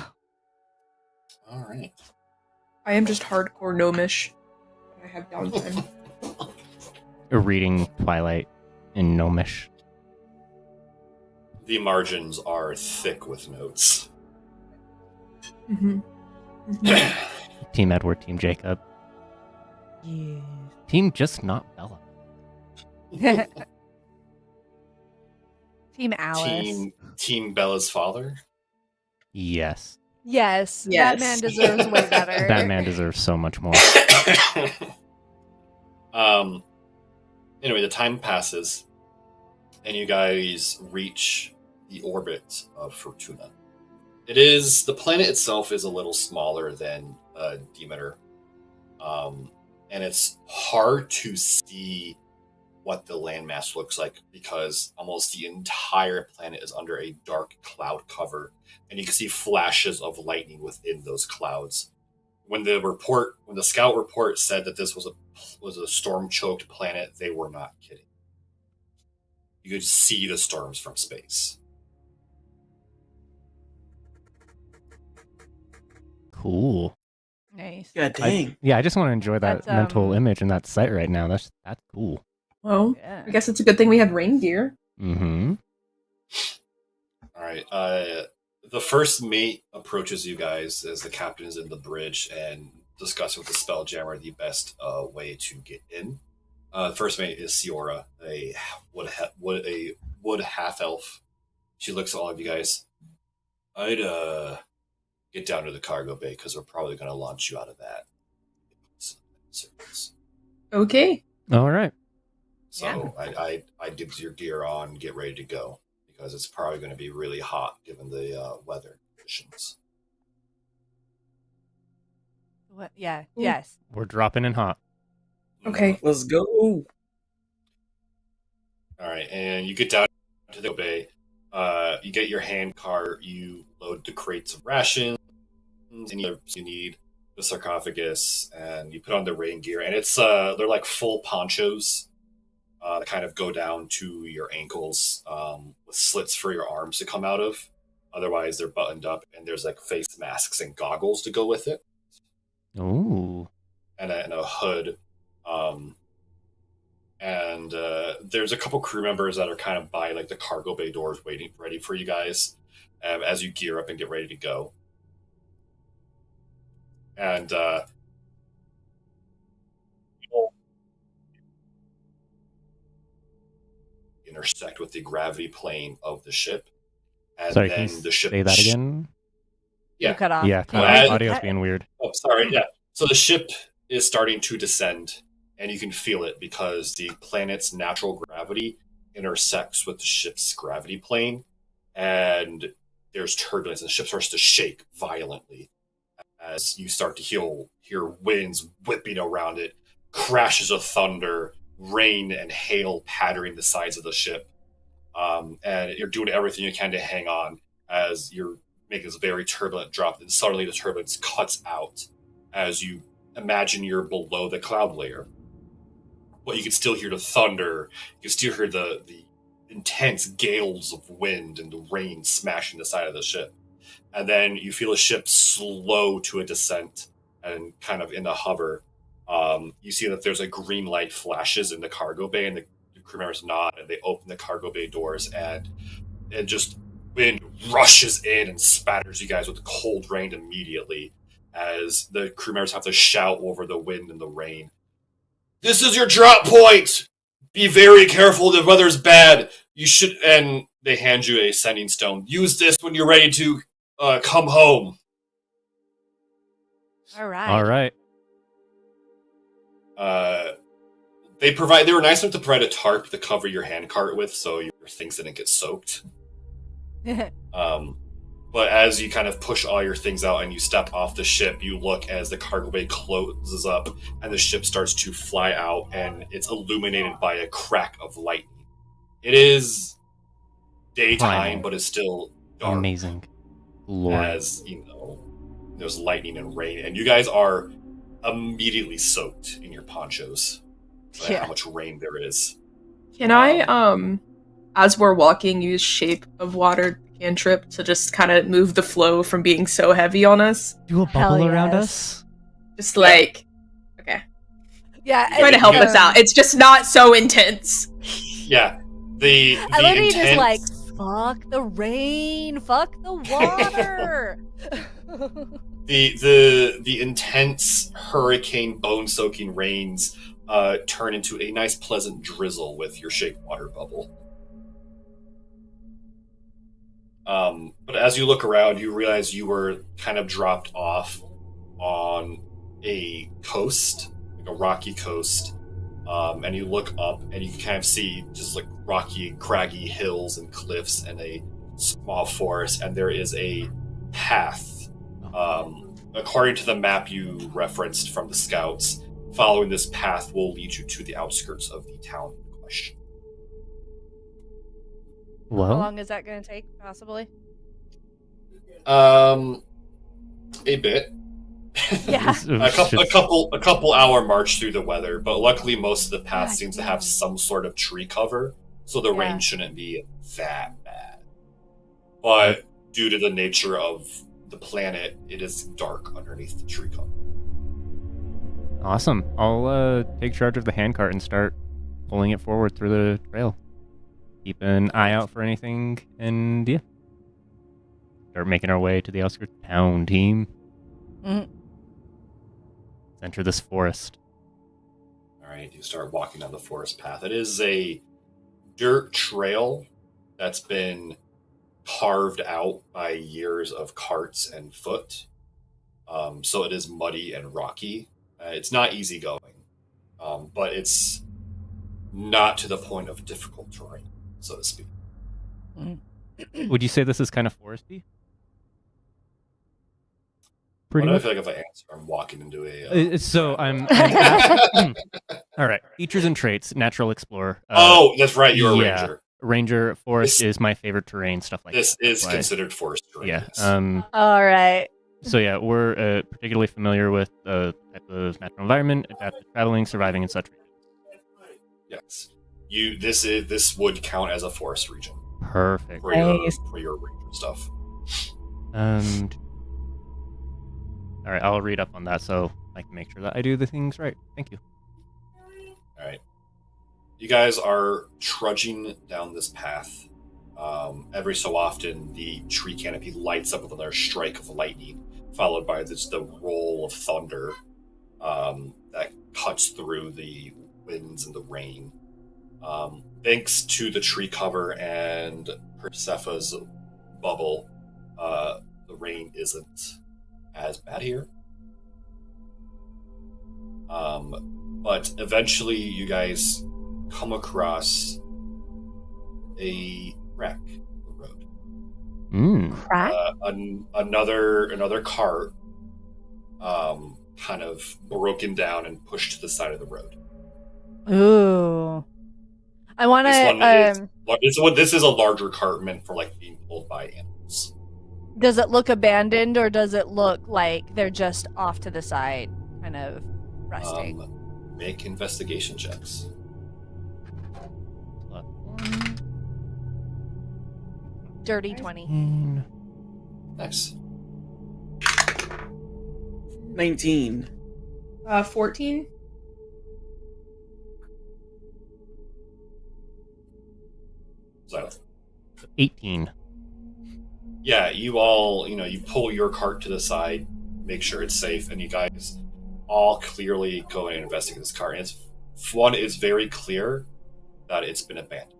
S1: All right.
S3: I am just hardcore Gnomish. I have downtime.
S5: Reading Twilight in gnomish.
S1: The margins are thick with notes.
S3: Mm-hmm.
S5: Team Edward, Team Jacob.
S2: Yeah.
S5: Team just not Bella.
S2: Team Alice.
S1: Team Bella's father.
S5: Yes.
S2: Yes,
S3: Yes.
S2: that man deserves way better.
S5: That man deserves so much more.
S1: Anyway, the time passes, and you guys reach the orbit of Fortuna. The planet itself is a little smaller than Demeter, and it's hard to see what the landmass looks like because almost the entire planet is under a dark cloud cover, and you can see flashes of lightning within those clouds. When the scout report said that this was a storm-choked planet, they were not kidding. You could see the storms from space.
S5: Cool.
S2: Nice.
S4: God dang.
S5: I just want to enjoy that
S2: That's,
S5: mental image in that site right now. That's cool.
S3: Well,
S2: Yeah.
S3: I guess it's a good thing we had reindeer.
S5: Mm-hmm.
S1: All right. The first mate approaches you guys as the captain is in the bridge and discuss with the spelljammer the best way to get in. The first mate is Siora, a wood half elf. She looks at all of you guys. I'd get down to the cargo bay because we're probably going to launch you out of that.
S3: Okay.
S5: All right.
S1: So I dibs your gear on, get ready to go because it's probably going to be really hot given the weather conditions.
S2: What? Yeah.
S3: Ooh.
S2: Yes.
S5: We're dropping in hot.
S3: Okay.
S4: Let's go.
S1: All right, and you get down to the bay. You get your hand cart. You load the crates of rations and you need the sarcophagus, and you put on the rain gear. And it's they're like full ponchos that kind of go down to your ankles with slits for your arms to come out of. Otherwise, they're buttoned up, and there's like face masks and goggles to go with it.
S5: Ooh.
S1: And a hood. And there's a couple crew members that are kind of by like the cargo bay doors waiting, ready for you guys as you gear up and get ready to go. And you'll intersect with the gravity plane of the ship. And
S5: Sorry,
S1: then
S5: can you
S1: the ship
S5: say that again?
S1: Yeah.
S2: You cut off.
S5: Yeah,
S1: Well, as-
S5: audio's being weird.
S1: Oh, sorry. Yeah. So the ship is starting to descend, and you can feel it because the planet's natural gravity intersects with the ship's gravity plane, and there's turbulence, and the ship starts to shake violently as you start to hear winds whipping around it, crashes of thunder, rain and hail pattering the sides of the ship. And you're doing everything you can to hang on as you're making this very turbulent drop, and suddenly the turbulence cuts out as you imagine you're below the cloud layer. But you can still hear the thunder, you can still hear the intense gales of wind and the rain smashing the side of the ship. And then you feel the ship slow to a descent and kind of in a hover. You see that there's a green light flashes in the cargo bay, and the crew members nod, and they open the cargo bay doors, and just wind rushes in and spatters you guys with cold rain immediately as the crew members have to shout over the wind and the rain. This is your drop point! Be very careful, the weather's bad. You should, and they hand you a sending stone. Use this when you're ready to come home.
S2: All right.
S5: All right.
S1: They were nice enough to provide a tarp to cover your handcart with, so your things didn't get soaked. But as you kind of push all your things out and you step off the ship, you look as the cargo bay closes up and the ship starts to fly out, and it's illuminated by a crack of lightning. It is daytime,
S5: Primal.
S1: but it's still dark.
S5: Amazing. Lord.
S1: As, there's lightning and rain, and you guys are immediately soaked in your ponchos by how much rain there is.
S3: Can I, as we're walking, use Shape of Water cantrip to just kind of move the flow from being so heavy on us?
S5: Do a
S2: Hell
S5: bubble around
S2: yes.
S5: us?
S3: Just like, okay.
S2: Yeah.
S3: Try to help us out. It's just not so intense.
S1: Yeah, the
S2: I literally
S1: intense,
S2: just like, fuck the rain, fuck the water.
S1: the intense hurricane bone-soaking rains turn into a nice pleasant drizzle with your Shape Water bubble. But as you look around, you realize you were kind of dropped off on a coast, like a rocky coast, and you look up and you can kind of see just like rocky, craggy hills and cliffs and a small forest, and there is a path. According to the map you referenced from the scouts, following this path will lead you to the outskirts of the town in question.
S2: How
S5: Well,
S2: long is that going to take, possibly?
S1: A bit.
S2: Yeah.
S1: a couple hour march through the weather, but luckily most of the path
S2: God
S1: seems to
S2: damn.
S1: have some sort of tree cover, so the rain
S2: Yeah.
S1: shouldn't be that bad. But due to the nature of the planet, it is dark underneath the tree cover.
S5: awesome. I'll take charge of the handcart and start pulling it forward through the trail. Keep an eye out for anything, and yeah. Start making our way to the outskirts of town, team.
S2: Mhm.
S5: Let's enter this forest.
S1: Alright, you start walking down the forest path. It is a dirt trail that's been carved out by years of carts and foot. So it is muddy and rocky. It's not easy going, but it's not to the point of difficult terrain, so to speak.
S5: Would you say this is kind of foresty?
S1: Why
S5: Pretty
S1: do I
S5: much.
S1: feel like if I answer, I'm walking into a...
S5: So I'm all right. Features and traits: natural explorer.
S1: Oh, that's right. You're a
S5: yeah.
S1: ranger.
S5: Ranger forest
S1: This-
S5: is my favorite terrain. Stuff like
S1: This
S5: that.
S1: is
S5: That's why-
S1: considered forest terrain.
S5: Yeah.
S1: yes.
S2: All right.
S5: So yeah, we're particularly familiar with the type of natural environment, adaptive traveling, surviving, and such.
S1: Yes. This would count as a forest region
S5: Perfect.
S1: for your ranger stuff.
S5: All right, I'll read up on that so I can make sure that I do the things right. Thank you.
S1: All right. You guys are trudging down this path. Every so often, the tree canopy lights up with another strike of lightning, followed by the roll of thunder that cuts through the winds and the rain. Thanks to the tree cover and Persephone's bubble, the rain isn't as bad here. But eventually you guys come across a wreck of the road.
S2: Crack?
S1: Another cart kind of broken down and pushed to the side of the road.
S2: Ooh. I want to.
S1: This is a larger cart meant for like being pulled by animals.
S2: Does it look abandoned, or does it look like they're just off to the side, kind of resting?
S1: Make investigation checks.
S2: Dirty 20.
S1: Nice.
S4: 19.
S3: 14.
S1: Silent.
S5: 18.
S1: Yeah, you all, you pull your cart to the side, make sure it's safe, and you guys all clearly go in and investigate this cart. And it's very clear that it's been abandoned.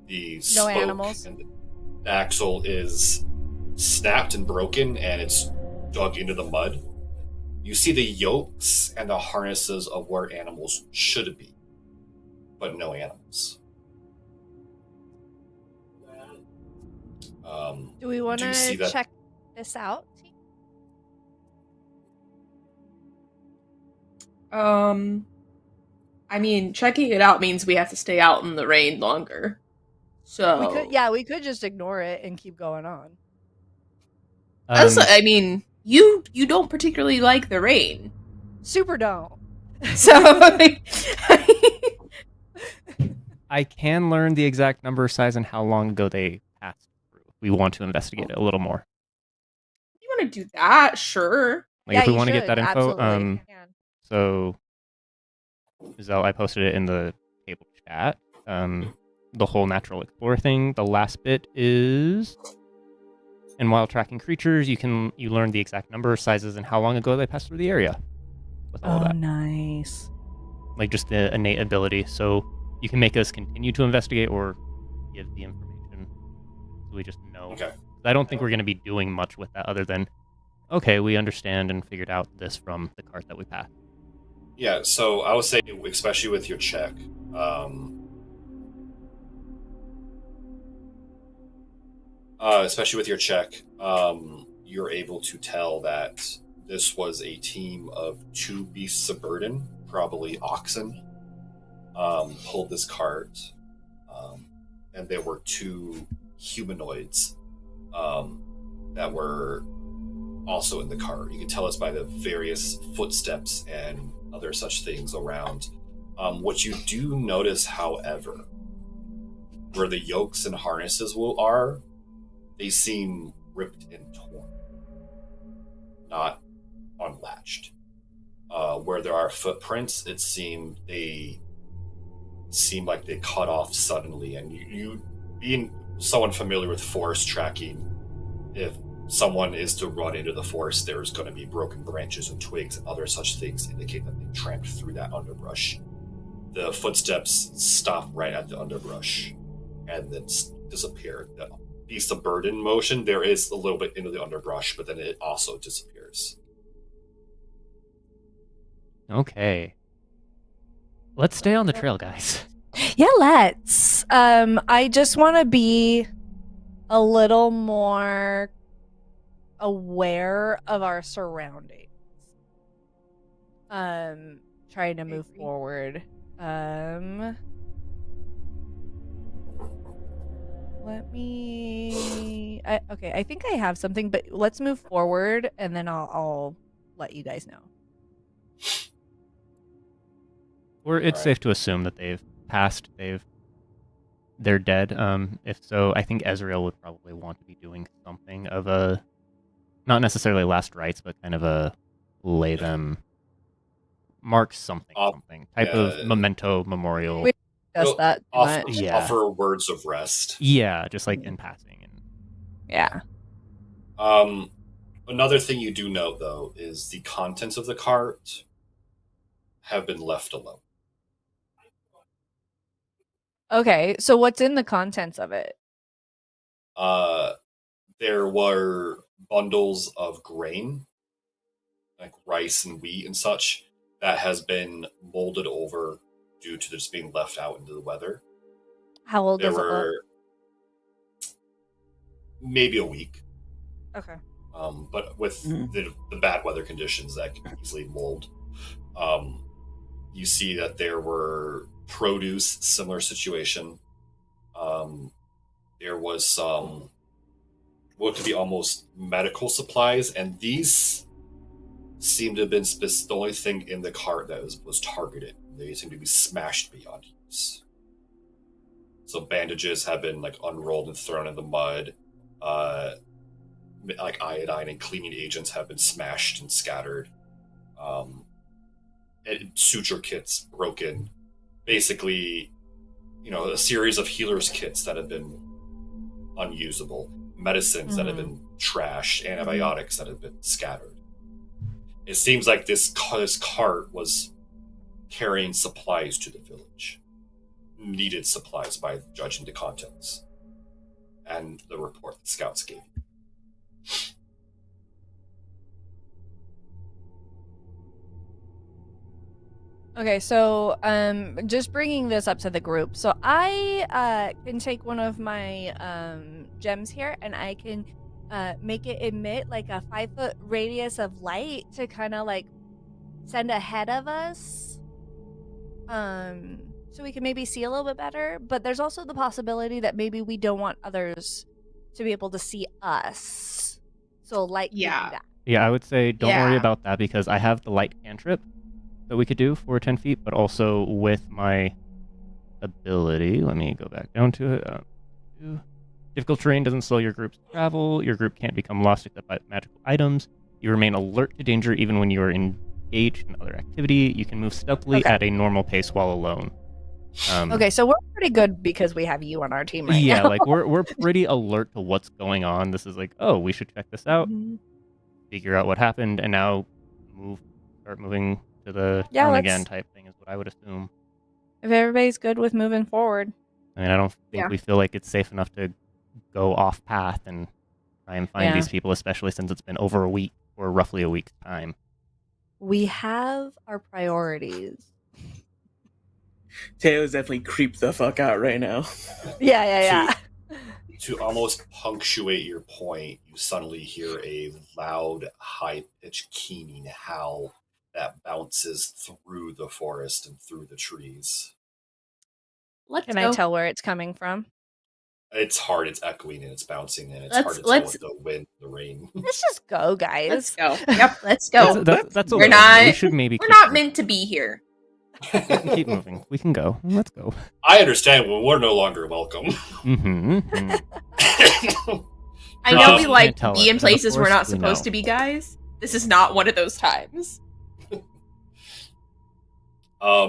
S1: The spoke
S2: animals?
S1: and the axle is snapped and broken, and it's dug into the mud. You see the yokes and the harnesses of where animals should be, but no animals.
S2: Do we want
S1: do you see
S2: to
S1: that-
S2: check this out?
S3: I mean, checking it out means we have to stay out in the rain longer. So
S2: We could just ignore it and keep going on.
S3: I mean, you don't particularly like the rain,
S2: Super don't.
S3: so
S5: I can learn the exact number, size, and how long ago they passed through. We want to investigate it a little more.
S3: you want to do that? Sure.
S5: Like if we
S2: you
S5: want to get
S2: should,
S5: that info,
S2: absolutely. You can.
S5: so Zell, I posted it in the table chat. The whole natural explorer thing. The last bit is, and while tracking creatures, you learn the exact number, sizes, and how long ago they passed through the area. With all of that,
S2: Nice.
S5: like just the innate ability. So you can make us continue to investigate or give the information, so we just know.
S1: Okay.
S5: I don't think we're going to be doing much with that other than, okay, we understand and figured out this from the cart that we passed.
S1: Yeah, so I would say, especially with your check, you're able to tell that this was a team of 2 beasts of burden, probably oxen, pulled this cart, and there were 2 humanoids that were also in the cart. You can tell us by the various footsteps and other such things around. What you do notice, however, where the yokes and harnesses are, they seem ripped and torn, not unlatched. Where there are footprints, they seem like they cut off suddenly. And you being someone familiar with forest tracking, if someone is to run into the forest, there's going to be broken branches and twigs and other such things to indicate that they tramped through that underbrush. The footsteps stop right at the underbrush and then disappear. The beast of burden motion, there is a little bit into the underbrush, but then it also disappears.
S5: Okay. Let's stay on the trail, guys.
S2: Yeah, let's. I just want to be a little more aware of our surroundings. Trying to move forward. Let me. Okay, I think I have something, but let's move forward, and then I'll let you guys know.
S5: Or it's
S1: Alright.
S5: safe to assume that they've passed. They're dead. If so, I think Ezreal would probably want to be doing something of a, not necessarily last rites, but kind of a lay them, mark something, something type of memento memorial.
S2: We discussed that too much.
S5: Yeah.
S1: Offer words of rest.
S5: Yeah, just like in passing. And
S2: Yeah.
S1: Another thing you do note, though, is the contents of the cart have been left alone.
S2: Okay, so what's in the contents of it?
S1: There were bundles of grain, like rice and wheat and such, that has been molded over due to this being left out into the weather.
S2: How old
S1: There
S2: does it look?
S1: were maybe a week.
S2: Okay.
S1: But with the bad weather conditions, that can easily mold. You see that there were produce, similar situation. There was some what could be almost medical supplies, and these seem to have been the only thing in the cart that was targeted. They seem to be smashed beyond use. So bandages have been like unrolled and thrown in the mud. Like iodine and cleaning agents have been smashed and scattered. And suture kits broken. Basically, a series of healers kits that have been unusable. Medicines that have been trashed. Antibiotics that have been scattered. It seems like this cart was carrying supplies to the village. Needed supplies by judging the contents. And the report the scouts gave.
S2: Okay, so just bringing this up to the group. So I can take one of my gems here, and I can make it emit like a 5-foot radius of light to kind of like send ahead of us, so we can maybe see a little bit better. But there's also the possibility that maybe we don't want others to be able to see us. So light, could do that.
S5: Yeah, I would say don't worry about that because I have the light cantrip that we could do for 10 feet, but also with my ability, let me go back down to it. Difficult terrain doesn't slow your group's travel. Your group can't become lost except by magical items. You remain alert to danger even when you are engaged in other activity. You can move stealthily at a normal pace while alone.
S2: Okay, so we're pretty good because we have you on our team right now.
S5: Yeah, like we're pretty alert to what's going on. This is like, oh, we should check this out, figure out what happened, and now start moving to the town again type thing is what I would assume.
S2: If everybody's good with moving forward.
S5: I mean, I don't think we feel like it's safe enough to go off path and try and find these people, especially since it's been over a week or roughly a week's time.
S2: We have our priorities.
S4: Taylor's definitely creeped the fuck out right now.
S2: Yeah.
S1: To almost punctuate your point, you suddenly hear a loud, high-pitched keening howl that bounces through the forest and through the trees.
S2: Can I tell where it's coming from?
S1: It's hard, it's echoing and it's bouncing, and it's hard to tell with the wind, the rain.
S2: Let's just go, guys.
S3: Let's go. Yep, let's go.
S5: That's
S3: we're not.
S5: We should maybe.
S3: We're not meant to be here.
S5: Keep moving. We can go. Let's go.
S1: I understand when we're no longer welcome.
S3: I know we like be in places we're not supposed to be, guys. This is not one of those times.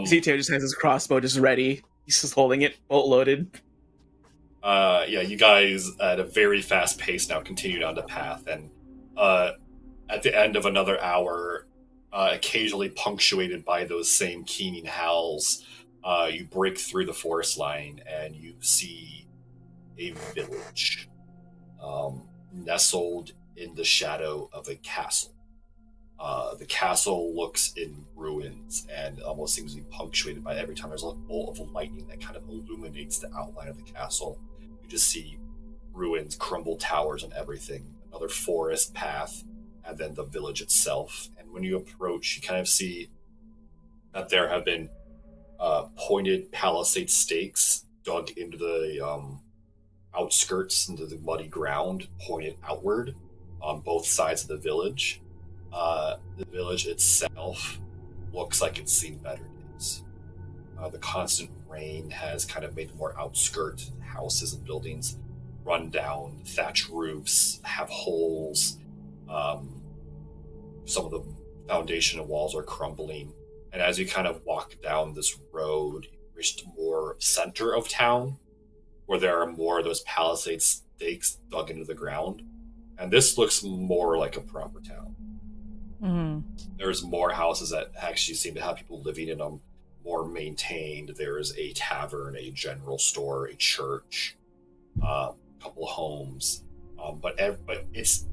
S4: See, Taylor just has his crossbow just ready. He's just holding it, bolt loaded.
S1: You guys at a very fast pace now continue down the path, and at the end of another hour, occasionally punctuated by those same keening howls, you break through the forest line and you see a village nestled in the shadow of a castle. The castle looks in ruins and almost seems to be punctuated by every time there's a bolt of lightning that kind of illuminates the outline of the castle. You just see ruins, crumbled towers, and everything. Another forest path, and then the village itself. And when you approach, you kind of see that there have been pointed palisade stakes dug into the outskirts, into the muddy ground, pointed outward on both sides of the village. The village itself looks like it's seen better days. The constant rain has kind of made the more outskirt houses and buildings run down. Thatch roofs have holes. Some of the foundation and walls are crumbling. And as you kind of walk down this road, you reach the more center of town, where there are more of those palisade stakes dug into the ground. And this looks more like a proper town. There's more houses that actually seem to have people living in them, more maintained. There's a tavern, a general store, a church, a couple of homes. But it's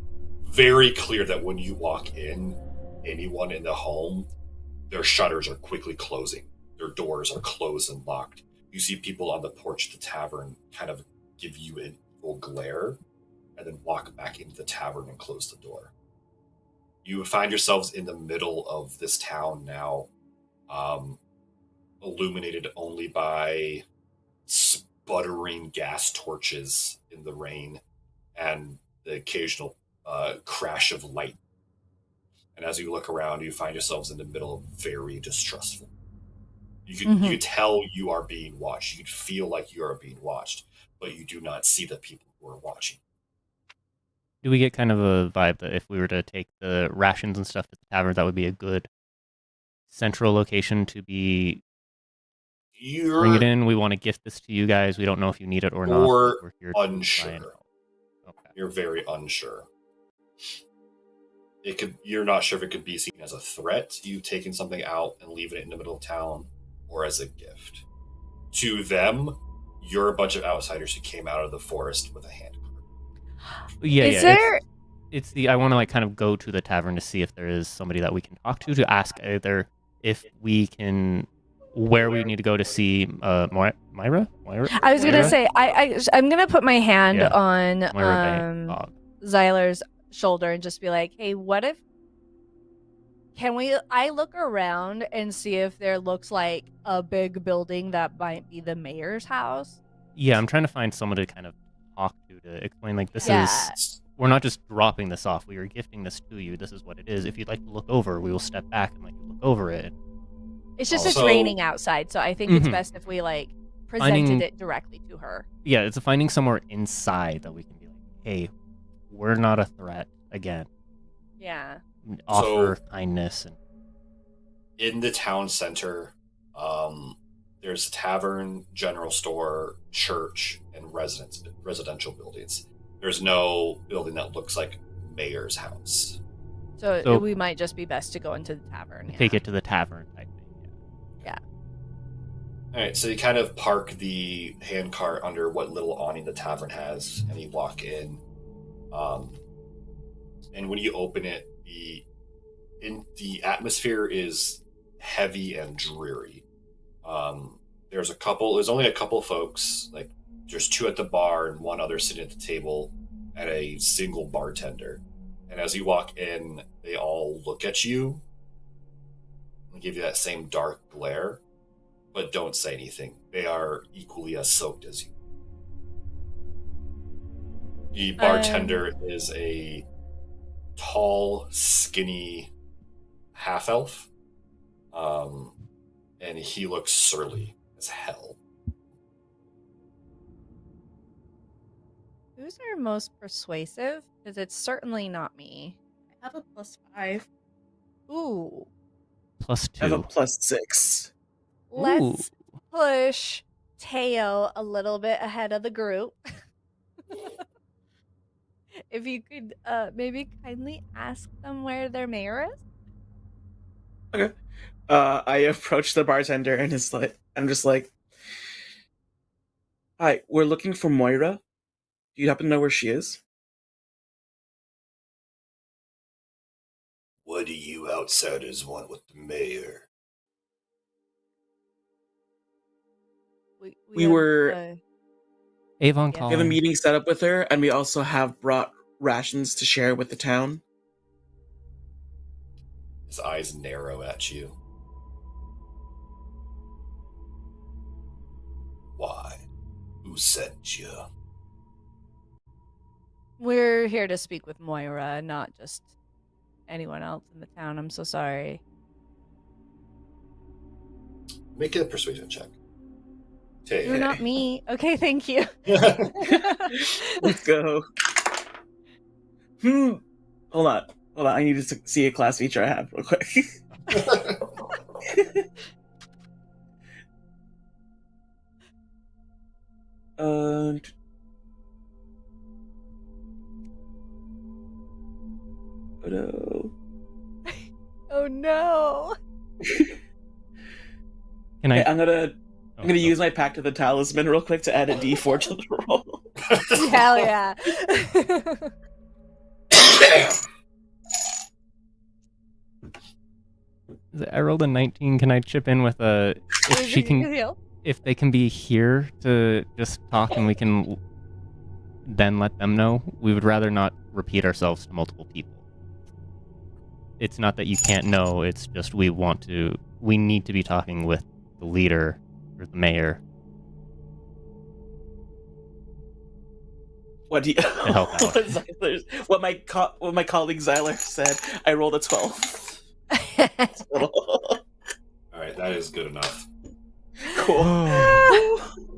S1: very clear that when you walk in, anyone in the home, their shutters are quickly closing. Their doors are closed and locked. You see people on the porch of the tavern kind of give you an evil glare and then walk back into the tavern and close the door. You find yourselves in the middle of this town now, illuminated only by sputtering gas torches in the rain and the occasional crash of light. And as you look around, you find yourselves in the middle of very distrustful. You could tell you are being watched. You could feel like you are being watched, but you do not see the people who are watching.
S5: Do we get kind of a vibe that if we were to take the rations and stuff to the tavern, that would be a good central location to bring it in? We want to gift this to you guys. We don't know if you need it or not.
S1: You're
S5: here
S1: unsure.
S5: Okay.
S1: You're very unsure. You're not sure if it could be seen as a threat, you taking something out and leaving it in the middle of town, or as a gift. To them, you're a bunch of outsiders who came out of the forest with a hand cart.
S5: Yeah, It's I want to like kind of go to the tavern to see if there is somebody that we can talk to ask either if we can, where we need to go to see Myra.
S2: I was gonna say I'm gonna put my hand on Zyler's shoulder and just be like, hey, what if I look around and see if there looks like a big building that might be the mayor's house?
S5: Yeah, I'm trying to find someone to kind of talk to explain like this is, we're not just dropping this off, we are gifting this to you, this is what it is. If you'd like to look over, we will step back and let you look over it.
S2: It's just it's raining outside, so I think it's best if we like presented it directly to her. Yeah,
S5: it's finding somewhere inside that we can be like, hey, we're not a threat again.
S2: Yeah.
S5: Offer kindness. And
S1: in the town center, there's a tavern, general store, church, and residential buildings. There's no building that looks like mayor's house.
S2: So we might just be best to go into the tavern.
S5: Take it to the tavern type thing.
S2: Yeah.
S1: All right, so you kind of park the handcart under what little awning the tavern has, and you walk in. And when you open it, the atmosphere is heavy and dreary. There's only a couple folks, like there's two at the bar and one other sitting at the table and a single bartender. And as you walk in, they all look at you and give you that same dark glare, but don't say anything. They are equally as soaked as you. The bartender is a tall, skinny half-elf, and he looks surly as hell.
S2: Who's our most persuasive? Because it's certainly not me.
S3: I have a +5.
S2: Ooh.
S5: +2.
S4: I have a +6.
S2: Let's push Teo a little bit ahead of the group. If you could maybe kindly ask them where their mayor is.
S4: Okay. I approach the bartender and I'm just like, hi, we're looking for Moira. Do you happen to know where she is?
S1: What do you outsiders want with the mayor?
S4: We
S2: have,
S4: were-
S5: Avon
S2: Yeah.
S4: We have a
S5: calling.
S4: meeting set up with her, and we also have brought rations to share with the town.
S1: His eyes narrow at you. Why? Who sent you?
S2: We're here to speak with Moira, not just anyone else in the town. I'm so sorry.
S1: Make a persuasion check. Hey,
S2: You're not me. Okay, thank you.
S4: Let's go. Hold on. I need to see a class feature I have real quick. Oh no.
S2: Oh no.
S5: Can I?
S4: Okay, I'm gonna
S5: Oh,
S4: use my Pact of the Talisman real quick to add a D4 to the roll.
S2: Hell yeah.
S5: I rolled a 19. Can I chip in with a? If she can, if they can be here to just talk, and we can then let them know. We would rather not repeat ourselves to multiple people. It's not that you can't know. It's just we need to be talking with the leader or the mayor.
S4: What do you?
S5: help out.
S4: What my colleague Zyler said. I rolled a 12.
S1: All right, that is good enough.
S4: Cool.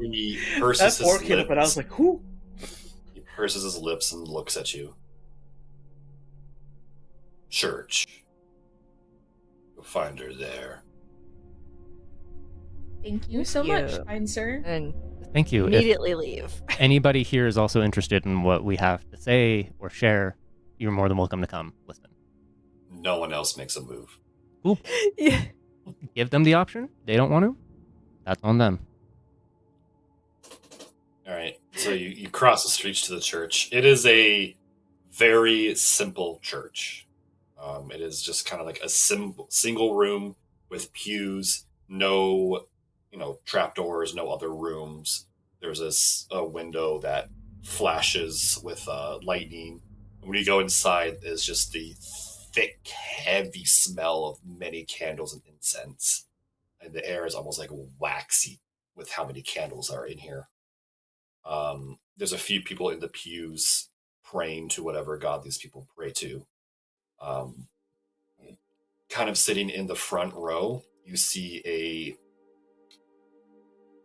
S1: He purses
S4: That
S1: his
S4: 4 came up,
S1: lips.
S4: and I was like, "Who?"
S1: He purses his lips and looks at you. Church. You'll find her there.
S3: Thank you so much,
S2: you.
S3: kind sir.
S2: And
S5: Thank you. If
S2: immediately leave.
S5: anybody here is also interested in what we have to say or share, you're more than welcome to come listen.
S1: No one else makes a move.
S2: Yeah.
S5: Give them the option. They don't want to. That's on them.
S1: All right, so you cross the streets to the church. It is a very simple church. It is just kind of like a single room with pews, no, trapdoors, no other rooms. There's a window that flashes with lightning. When you go inside, there's just the thick, heavy smell of many candles and incense. And the air is almost like waxy with how many candles are in here. There's a few people in the pews praying to whatever god these people pray to. Kind of sitting in the front row, you see a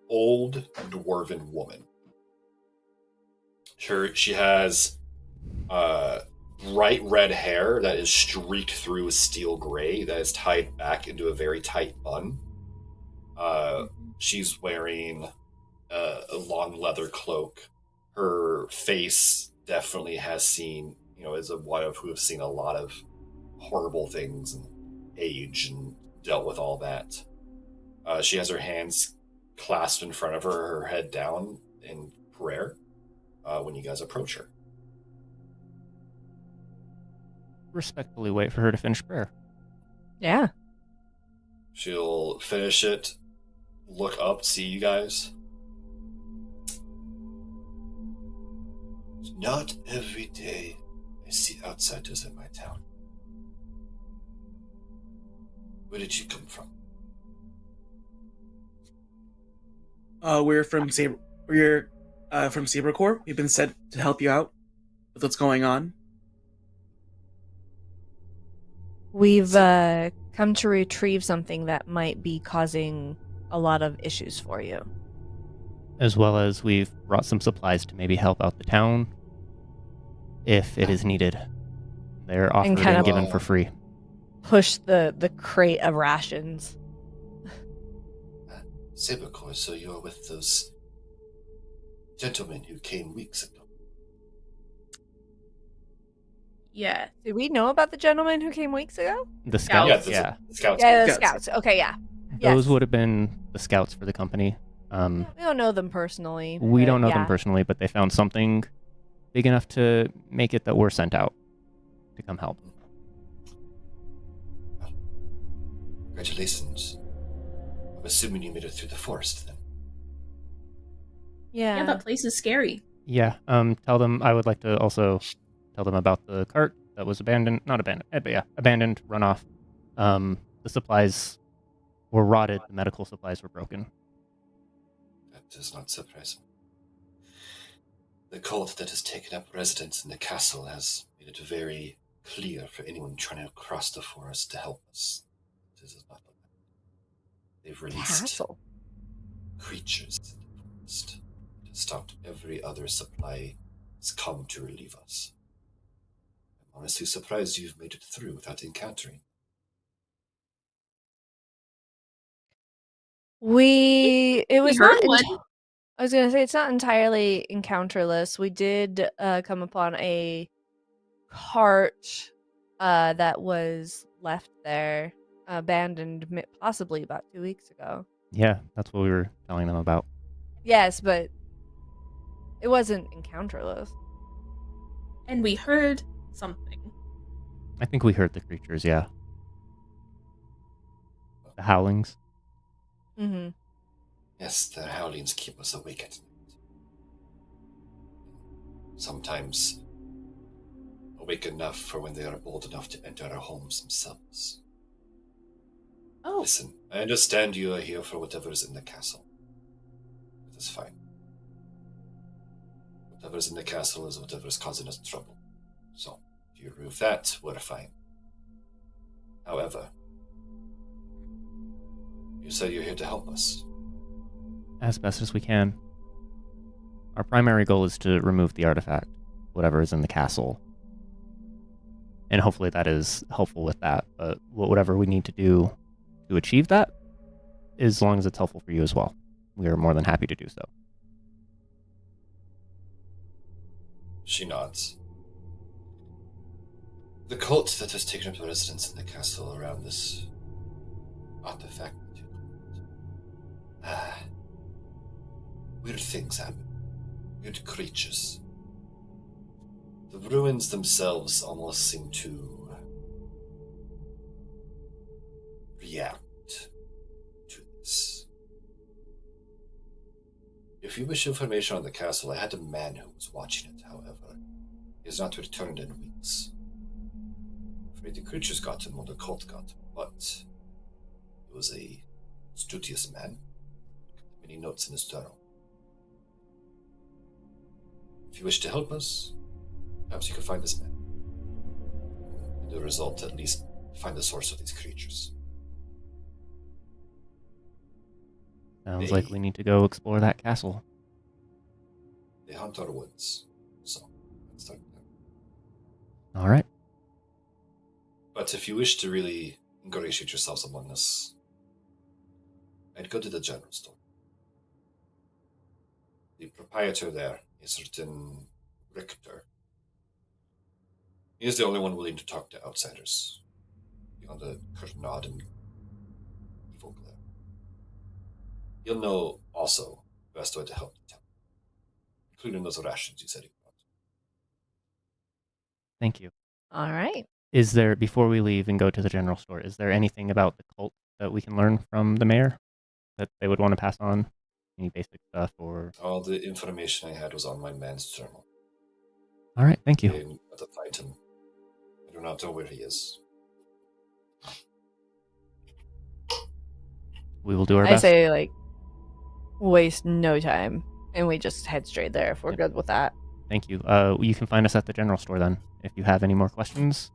S1: old dwarven woman. She has bright red hair that is streaked through with steel gray that is tied back into a very tight bun. She's wearing a long leather cloak. Her face definitely has seen, is a one of who have seen a lot of horrible things and age and dealt with all that. She has her hands clasped in front of her, her head down in prayer when you guys approach her.
S5: Respectfully wait for her to finish prayer.
S2: Yeah.
S1: She'll finish it, look up, see you guys. Not every day I see outsiders in my town. Where did you come from?
S4: We're from Saber. We're from Saber Corp. We've been sent to help you out with what's going on.
S2: We've come to retrieve something that might be causing a lot of issues for you.
S5: As well as we've brought some supplies to maybe help out the town if it is needed. They're offered
S2: kind
S5: and
S2: of-
S5: given for free.
S2: Push the crate of rations.
S1: Sabercore, so you're with those gentlemen who came weeks ago.
S3: Yeah.
S2: Did we know about the gentleman who came weeks ago?
S5: The
S3: Scouts.
S5: scouts, yeah.
S1: The scouts.
S2: Yeah, the
S4: Scouts.
S2: scouts. Okay, yeah.
S5: Those
S2: Yes.
S5: would have been the scouts for the company.
S2: We don't know them personally.
S5: We
S2: but
S5: don't know
S2: yeah.
S5: them personally, but they found something big enough to make it that we're sent out to come help.
S1: Congratulations. I'm assuming you made it through the forest then.
S2: Yeah.
S3: Yeah, that place is scary.
S5: Yeah. Tell them I would like to also tell them about the cart that was abandoned. Not abandoned, but yeah, abandoned, run off. The supplies were rotted. The medical supplies were broken.
S1: That does not surprise me. The cult that has taken up residence in the castle has made it very clear for anyone trying to cross the forest to help us. This is not. They've released
S2: Castle.
S1: creatures in the forest to stop every other supply has come to relieve us. I'm honestly surprised you've made it through without encountering.
S2: It was
S3: heard
S2: not.
S3: one.
S2: I was gonna say it's not entirely encounterless. We did come upon a cart that was left there, abandoned, possibly about 2 weeks ago.
S5: Yeah, that's what we were telling them about.
S2: Yes, but it wasn't encounterless.
S3: And we heard something.
S5: I think we heard the creatures, yeah. The howlings.
S2: Mm-hmm.
S1: Yes, their howlings keep us awake at night. Sometimes awake enough for when they are bold enough to enter our homes themselves.
S3: Oh,
S1: Listen, I understand you are here for whatever is in the castle. That is fine. Whatever is in the castle is whatever is causing us trouble. So, if you remove that, we're fine. However, you said you're here to help us.
S5: As best as we can. Our primary goal is to remove the artifact, whatever is in the castle. And hopefully that is helpful with that. But whatever we need to do to achieve that, as long as it's helpful for you as well, we are more than happy to do so.
S1: She nods. The cult that has taken up residence in the castle around this artifact. Weird things happen. Weird creatures. The ruins themselves almost seem to react to this. If you wish information on the castle, I had a man who was watching it, however. He has not returned in weeks. I'm afraid the creatures got him or the cult got him, but he was a studious man. Many notes in his journal. If you wish to help us, perhaps you can find this man. And the result, at least, find the source of these creatures.
S5: Sounds like we need to go explore that castle.
S1: They hunt our woods, so let's start there.
S5: All right.
S1: But if you wish to really ingratiate yourselves among us, I'd go to the general store. The proprietor there, a certain Richter, he is the only one willing to talk to outsiders, beyond the curtain nod and evil glare. He'll know also the best way to help the town, including those rations you said he brought.
S5: Thank you.
S2: All right.
S5: Is there, before we leave and go to the general store, is there anything about the cult that we can learn from the mayor that they would want to pass on? Any basic stuff or...
S1: All the information I had was on my man's journal.
S5: All right, thank
S1: I
S5: you.
S1: didn't have to find him. I do not know where he is.
S5: We will do our
S2: I
S5: best.
S2: say, like, waste no time, and we just head straight there if we're
S5: Yep.
S2: good with that.
S5: Thank you. You can find us at the general store then. If you have any more questions.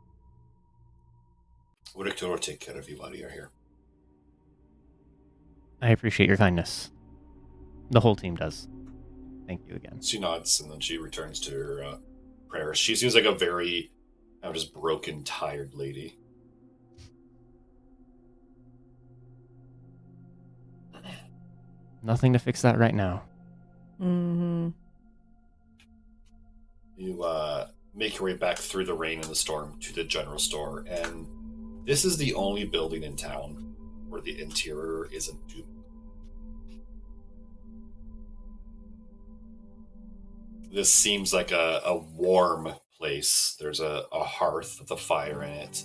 S1: Richter will take care of you while you're here.
S5: I appreciate your kindness. The whole team does. Thank you again.
S1: She nods, and then she returns to her prayer. She seems like a very, just broken, tired lady.
S5: Nothing to fix that right now.
S2: Mm-hmm.
S1: You make your way back through the rain and the storm to the general store, and this is the only building in town where the interior isn't doomed. This seems like a warm place. There's a hearth with a fire in it.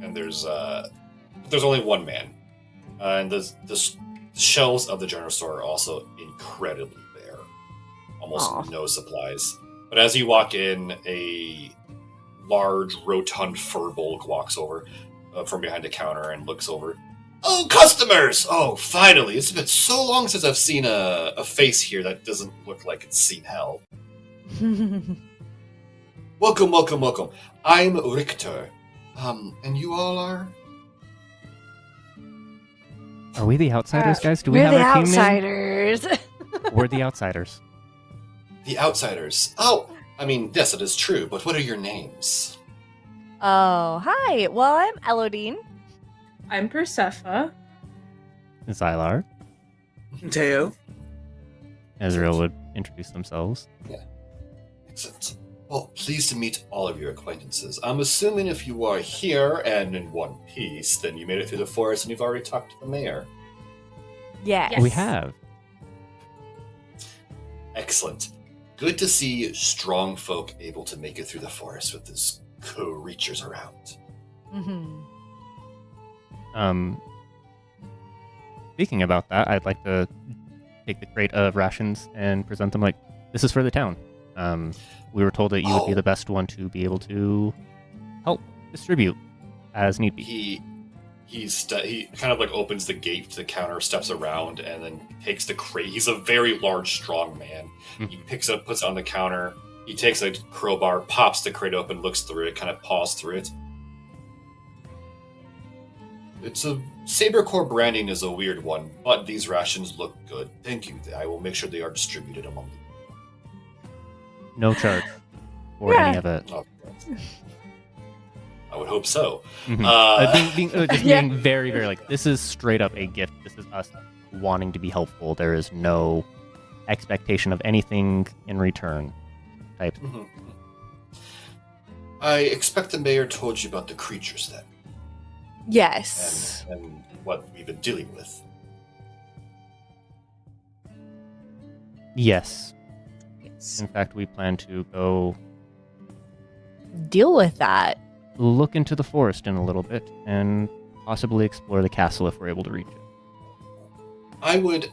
S1: and there's only one man, and the shelves of the general store are also incredibly bare, almost
S2: Aw.
S1: no supplies. But as you walk in, a large, rotund furbolg walks over from behind the counter and looks over. Oh, customers! Oh, finally! It's been so long since I've seen a face here that doesn't look like it's seen hell. Welcome, welcome, welcome. I'm Richter. And you all are?
S5: Are we the outsiders, guys? Do we
S2: We're
S5: have
S2: the
S5: our team
S2: outsiders.
S5: name? We're the outsiders.
S1: The outsiders. Oh, I mean, yes, it is true, but what are your names?
S2: Oh, hi. Well, I'm Elodine.
S3: I'm Persephone.
S5: Zylar.
S4: Teo.
S5: Ezreal would introduce themselves.
S1: Excellent. Well, pleased to meet all of your acquaintances. I'm assuming if you are here and in one piece, then you made it through the forest and you've already talked to the mayor.
S2: Yes.
S3: Yes.
S5: We have.
S1: Excellent. Good to see strong folk able to make it through the forest with these creatures around.
S2: Mm-hmm.
S5: Speaking about that, I'd like to take the crate of rations and present them like, this is for the town. We were told that you would be
S1: Oh.
S5: the best one to be able to help distribute as need be.
S1: He kind of like opens the gate to the counter, steps around, and then takes the crate. He's a very large, strong man. He picks it up, puts it on the counter. He takes a crowbar, pops the crate open, looks through it, kind of paws through it. It's a Saber Corp branding is a weird one, but these rations look good. Thank you. I will make sure they are distributed among you.
S5: No charge for
S2: Yeah.
S5: any of it.
S1: Oh, I would hope so.
S5: Mhm. Just
S2: Yeah.
S5: being very, very like, this is straight up a gift. This is us wanting to be helpful. There is no expectation of anything in return. Type.
S1: Mhm. I expect the mayor told you about the creatures then,
S2: Yes.
S1: and what we've been dealing with.
S5: Yes.
S3: Yes.
S5: In fact, we plan to go
S2: Deal with that.
S5: look into the forest in a little bit and possibly explore the castle if we're able to reach it.
S1: I would,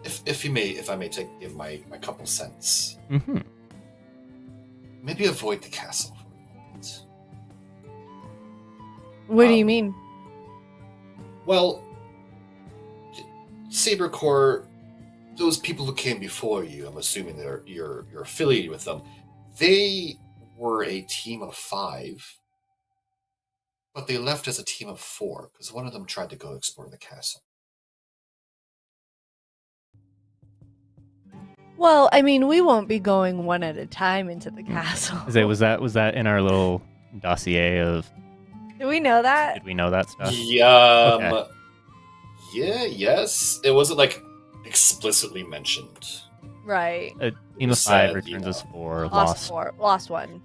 S1: if I may give my couple cents,
S5: Mm-hmm.
S1: maybe avoid the castle for a moment.
S2: What do you mean?
S1: Well, Saber Corps, those people who came before you, I'm assuming you're affiliated with them. They were a team of 5, but they left as a team of 4 because one of them tried to go explore the castle.
S2: Well, I mean, we won't be going one at a time into the castle.
S5: Was that in our little dossier of?
S2: Do we know that?
S5: Did we know that stuff?
S1: Yeah.
S5: Okay.
S1: Yeah. Yes. It wasn't like explicitly mentioned.
S2: Right.
S5: A team of
S1: Said,
S5: 5 returns as 4.
S2: Lost one.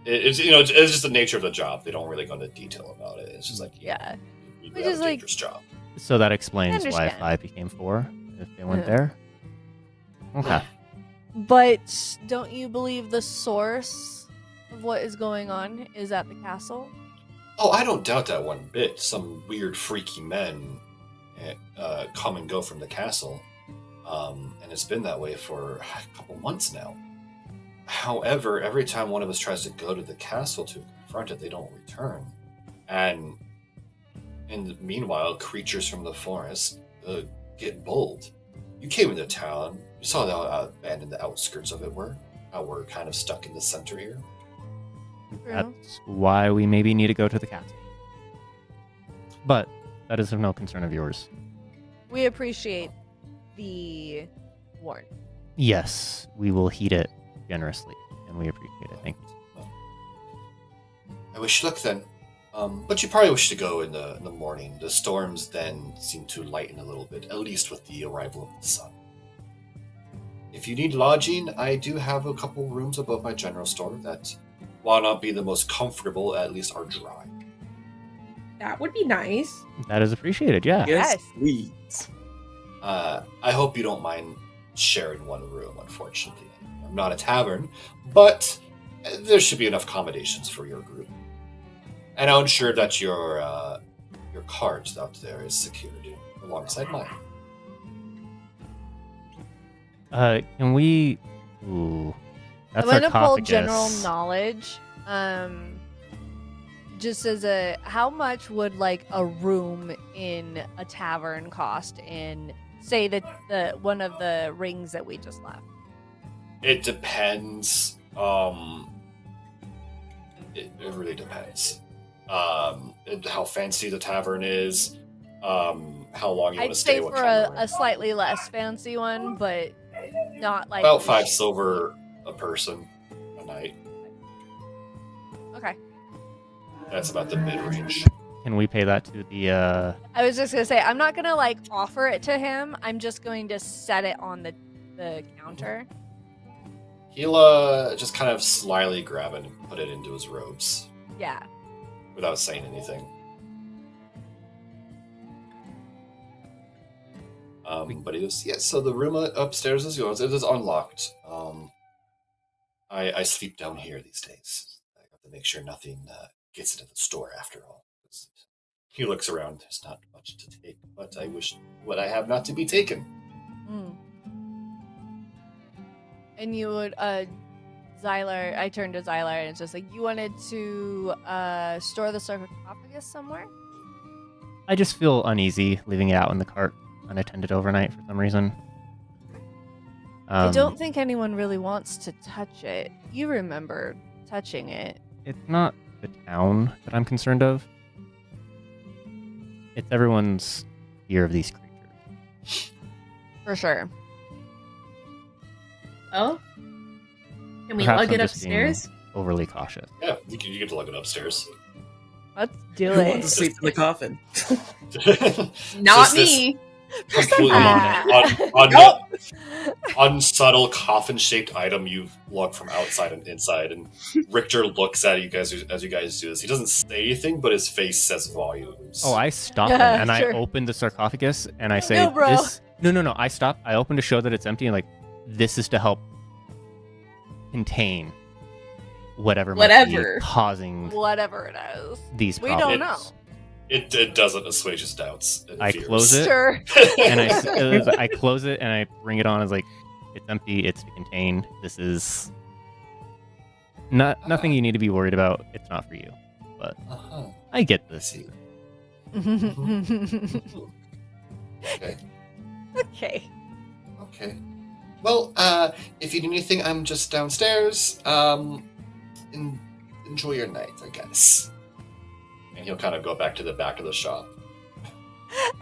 S1: It's it's just the nature of the job. They don't really go into detail about it. It's just like
S2: Yeah.
S1: we
S2: Which
S1: have
S2: is
S1: a
S2: like-
S1: dangerous job.
S5: So that explains why
S2: Understand.
S5: 5 became 4 if they went
S2: Yeah.
S5: there. Okay.
S2: But don't you believe the source of what is going on is at the castle?
S1: Oh, I don't doubt that one bit. Some weird, freaky men come and go from the castle, and it's been that way for a couple months now. However, every time one of us tries to go to the castle to confront it, they don't return. And in the meanwhile, creatures from the forest get bold. You came into town. You saw how abandoned the outskirts of it were. How we're kind of stuck in the center here.
S2: True.
S5: That's why we maybe need to go to the castle. But that is of no concern of yours.
S2: We appreciate the warning.
S5: Yes, we will heed it generously, and we appreciate it. Thank you.
S1: I wish you luck then. But you probably wish to go in the morning. The storms then seem to lighten a little bit, at least with the arrival of the sun. If you need lodging, I do have a couple rooms above my general store that, while not be the most comfortable, at least are dry.
S3: That would be nice.
S5: That is appreciated, yeah.
S4: Yes,
S2: Yes.
S4: please.
S1: I hope you don't mind sharing one room, unfortunately. I'm not a tavern, but there should be enough accommodations for your group. And I'll ensure that your cart out there is secured alongside mine.
S5: Can we? Ooh, that's
S2: I'm gonna pull
S5: sarcophagus.
S2: general knowledge. Just as a, how much would like a room in a tavern cost in, say, the one of the rings that we just left?
S1: It depends. It really depends. How fancy the tavern is. How long you want
S2: I'd
S1: to stay.
S2: say
S1: What
S2: for
S1: kind of
S2: a
S1: room.
S2: slightly less fancy one, but not like
S1: About 5 silver a person a night.
S2: Okay.
S1: That's about the mid range.
S5: Can we pay that to the?
S2: I was just gonna say, I'm not gonna like offer it to him. I'm just going to set it on the counter.
S1: He'll just kind of slyly grab it and put it into his robes
S2: Yeah.
S1: without saying anything. But he goes, yeah, so the room upstairs is yours. It is unlocked. I sleep down here these days. I have to make sure nothing gets into the store after all. He looks around. There's not much to take, but I wish what I have not to be taken.
S2: Mm. And you would, Zyler, I turned to Zyler and it's just like, you wanted to store the sarcophagus somewhere?
S5: I just feel uneasy leaving it out in the cart unattended overnight for some reason.
S2: I don't think anyone really wants to touch it. You remember touching it.
S5: It's not the town that I'm concerned of. It's everyone's fear of these creatures.
S2: For sure.
S3: Oh? Can we
S5: Perhaps
S3: lug
S5: I'm
S3: it
S5: just being
S3: upstairs?
S5: Overly cautious.
S1: Yeah, you get to lug it upstairs.
S2: Let's do
S4: Who wants to
S2: it.
S4: sleep in the coffin?
S3: Not
S1: Just this
S3: me.
S1: completely
S2: Ah.
S1: unsubtle coffin-shaped item you lug from outside and inside, and Richter looks at you guys as you guys do this. He doesn't say anything, but his face says volumes.
S5: Oh, I stop him
S2: Yeah,
S5: and
S2: sure.
S5: I open the sarcophagus and I say,
S2: No, bro.
S5: No. I stop. I open to show that it's empty and like, this is to help contain whatever might be
S3: Whatever.
S5: causing
S2: Whatever it is.
S5: these
S2: We
S5: problems.
S2: don't know.
S1: It doesn't assuage his doubts. And
S5: I
S1: fears.
S5: close it.
S2: Sure.
S5: And I close it and I bring it on as like, it's empty. It's to contain. This is nothing you need to be worried about. It's not for you, but
S1: Uh-huh.
S5: I get
S1: I
S5: this.
S1: see.
S2: Okay.
S1: Okay. Okay. Well, if you need anything, I'm just downstairs. Enjoy your night, I guess. And he'll kind of go back to the back of the shop.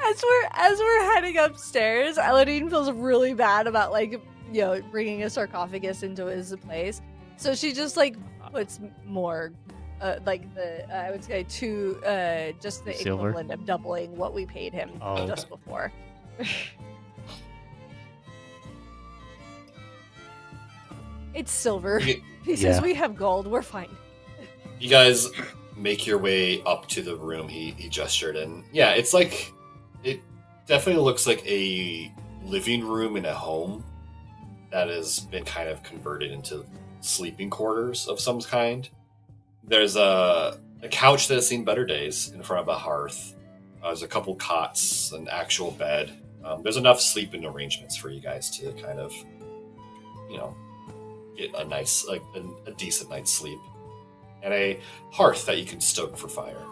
S2: As we're heading upstairs, Eladine feels really bad about like, you know, bringing a sarcophagus into his place. So she just like puts more, like the I would say just the
S5: Silver?
S2: equivalent of doubling what we paid him
S5: Oh.
S2: just before. It's silver.
S1: You,
S2: He says
S5: Yeah.
S2: we have gold. We're fine.
S1: you guys make your way up to the room he gestured in. Yeah, it's like it definitely looks like a living room in a home that has been kind of converted into sleeping quarters of some kind. There's a couch that has seen better days in front of a hearth. There's a couple cots, an actual bed. There's enough sleeping arrangements for you guys to kind of, you know, get a nice, like a decent night's sleep. And a hearth that you can stoke for fire.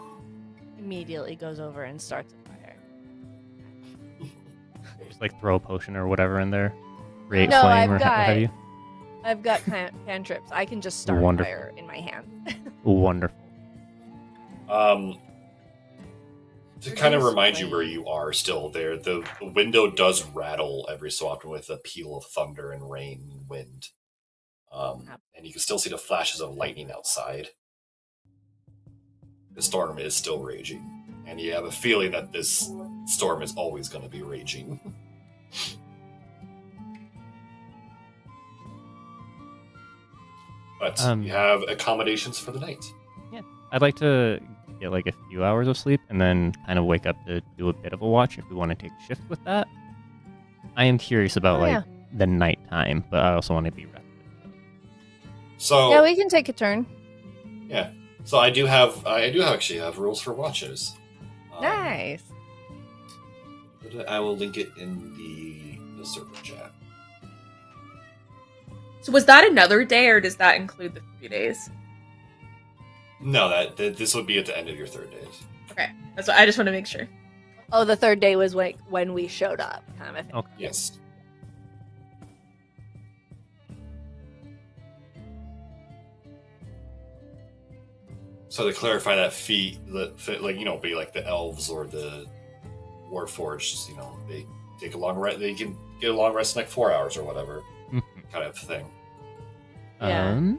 S2: Immediately goes over and starts a fire.
S5: Just like throw a potion or whatever in there. Create
S2: No,
S5: flame
S2: I've
S5: or what
S2: got-
S5: have you.
S2: I've got cantrips. I can just start a
S5: Wonderful.
S2: fire in my hand.
S5: Wonderful.
S1: To kind of remind you where you are still there, the window does rattle every so often with a peal of thunder and rain and wind. And you can still see the flashes of lightning outside. The storm is still raging. And you have a feeling that this storm is always going to be raging. But you have accommodations for the night.
S5: I'd like to get like a few hours of sleep and then kind of wake up to do a bit of a watch if we want to take shift with that. I am curious about
S2: Oh,
S5: like the nighttime, but I also want to be rested.
S1: So
S2: Yeah, we can take a turn.
S1: So I do actually have rules for watches.
S2: Nice.
S1: I will link it in the server chat.
S3: So was that another day, or does that include the 3 days?
S1: No, that this would be at the end of your 3rd days.
S3: Okay, that's what I just want to make sure.
S2: Oh, the 3rd day was like when we showed up, kind of a thing.
S5: Okay.
S1: Yes. So to clarify that feat, like be like the elves or the warforged, they take a long rest. They can get a long rest in like 4 hours or whatever, kind of thing.
S2: Yeah.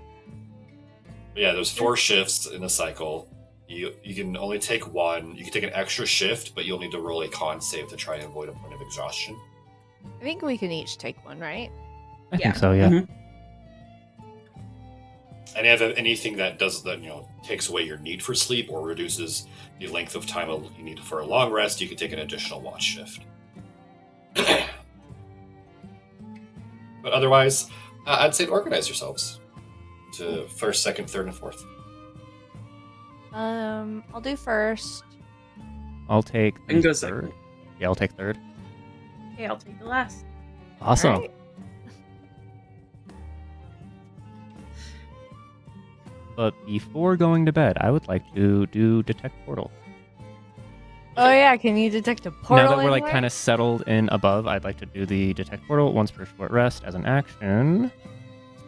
S1: But yeah, there's 4 shifts in a cycle. You can only take one. You can take an extra shift, but you'll need to roll a con save to try and avoid a point of exhaustion.
S2: I think we can each take one, right?
S5: I
S3: Yeah.
S5: think so, yeah.
S4: Mhm.
S1: And if anything that does that, takes away your need for sleep or reduces the length of time you need for a long rest, you can take an additional watch shift. But otherwise, I'd say organize yourselves to 1st, 2nd, 3rd, and 4th.
S2: I'll do first.
S5: I'll take
S4: I can go
S5: 3rd.
S4: second.
S5: Yeah, I'll take 3rd.
S3: Okay, I'll take the last.
S5: Awesome.
S2: Alright.
S5: But before going to bed, I would like to do Detect Portal.
S2: Oh yeah, can you detect a portal?
S5: Now that we're like
S2: anywhere?
S5: kind of settled in above, I'd like to do the Detect Portal once per short rest as an action.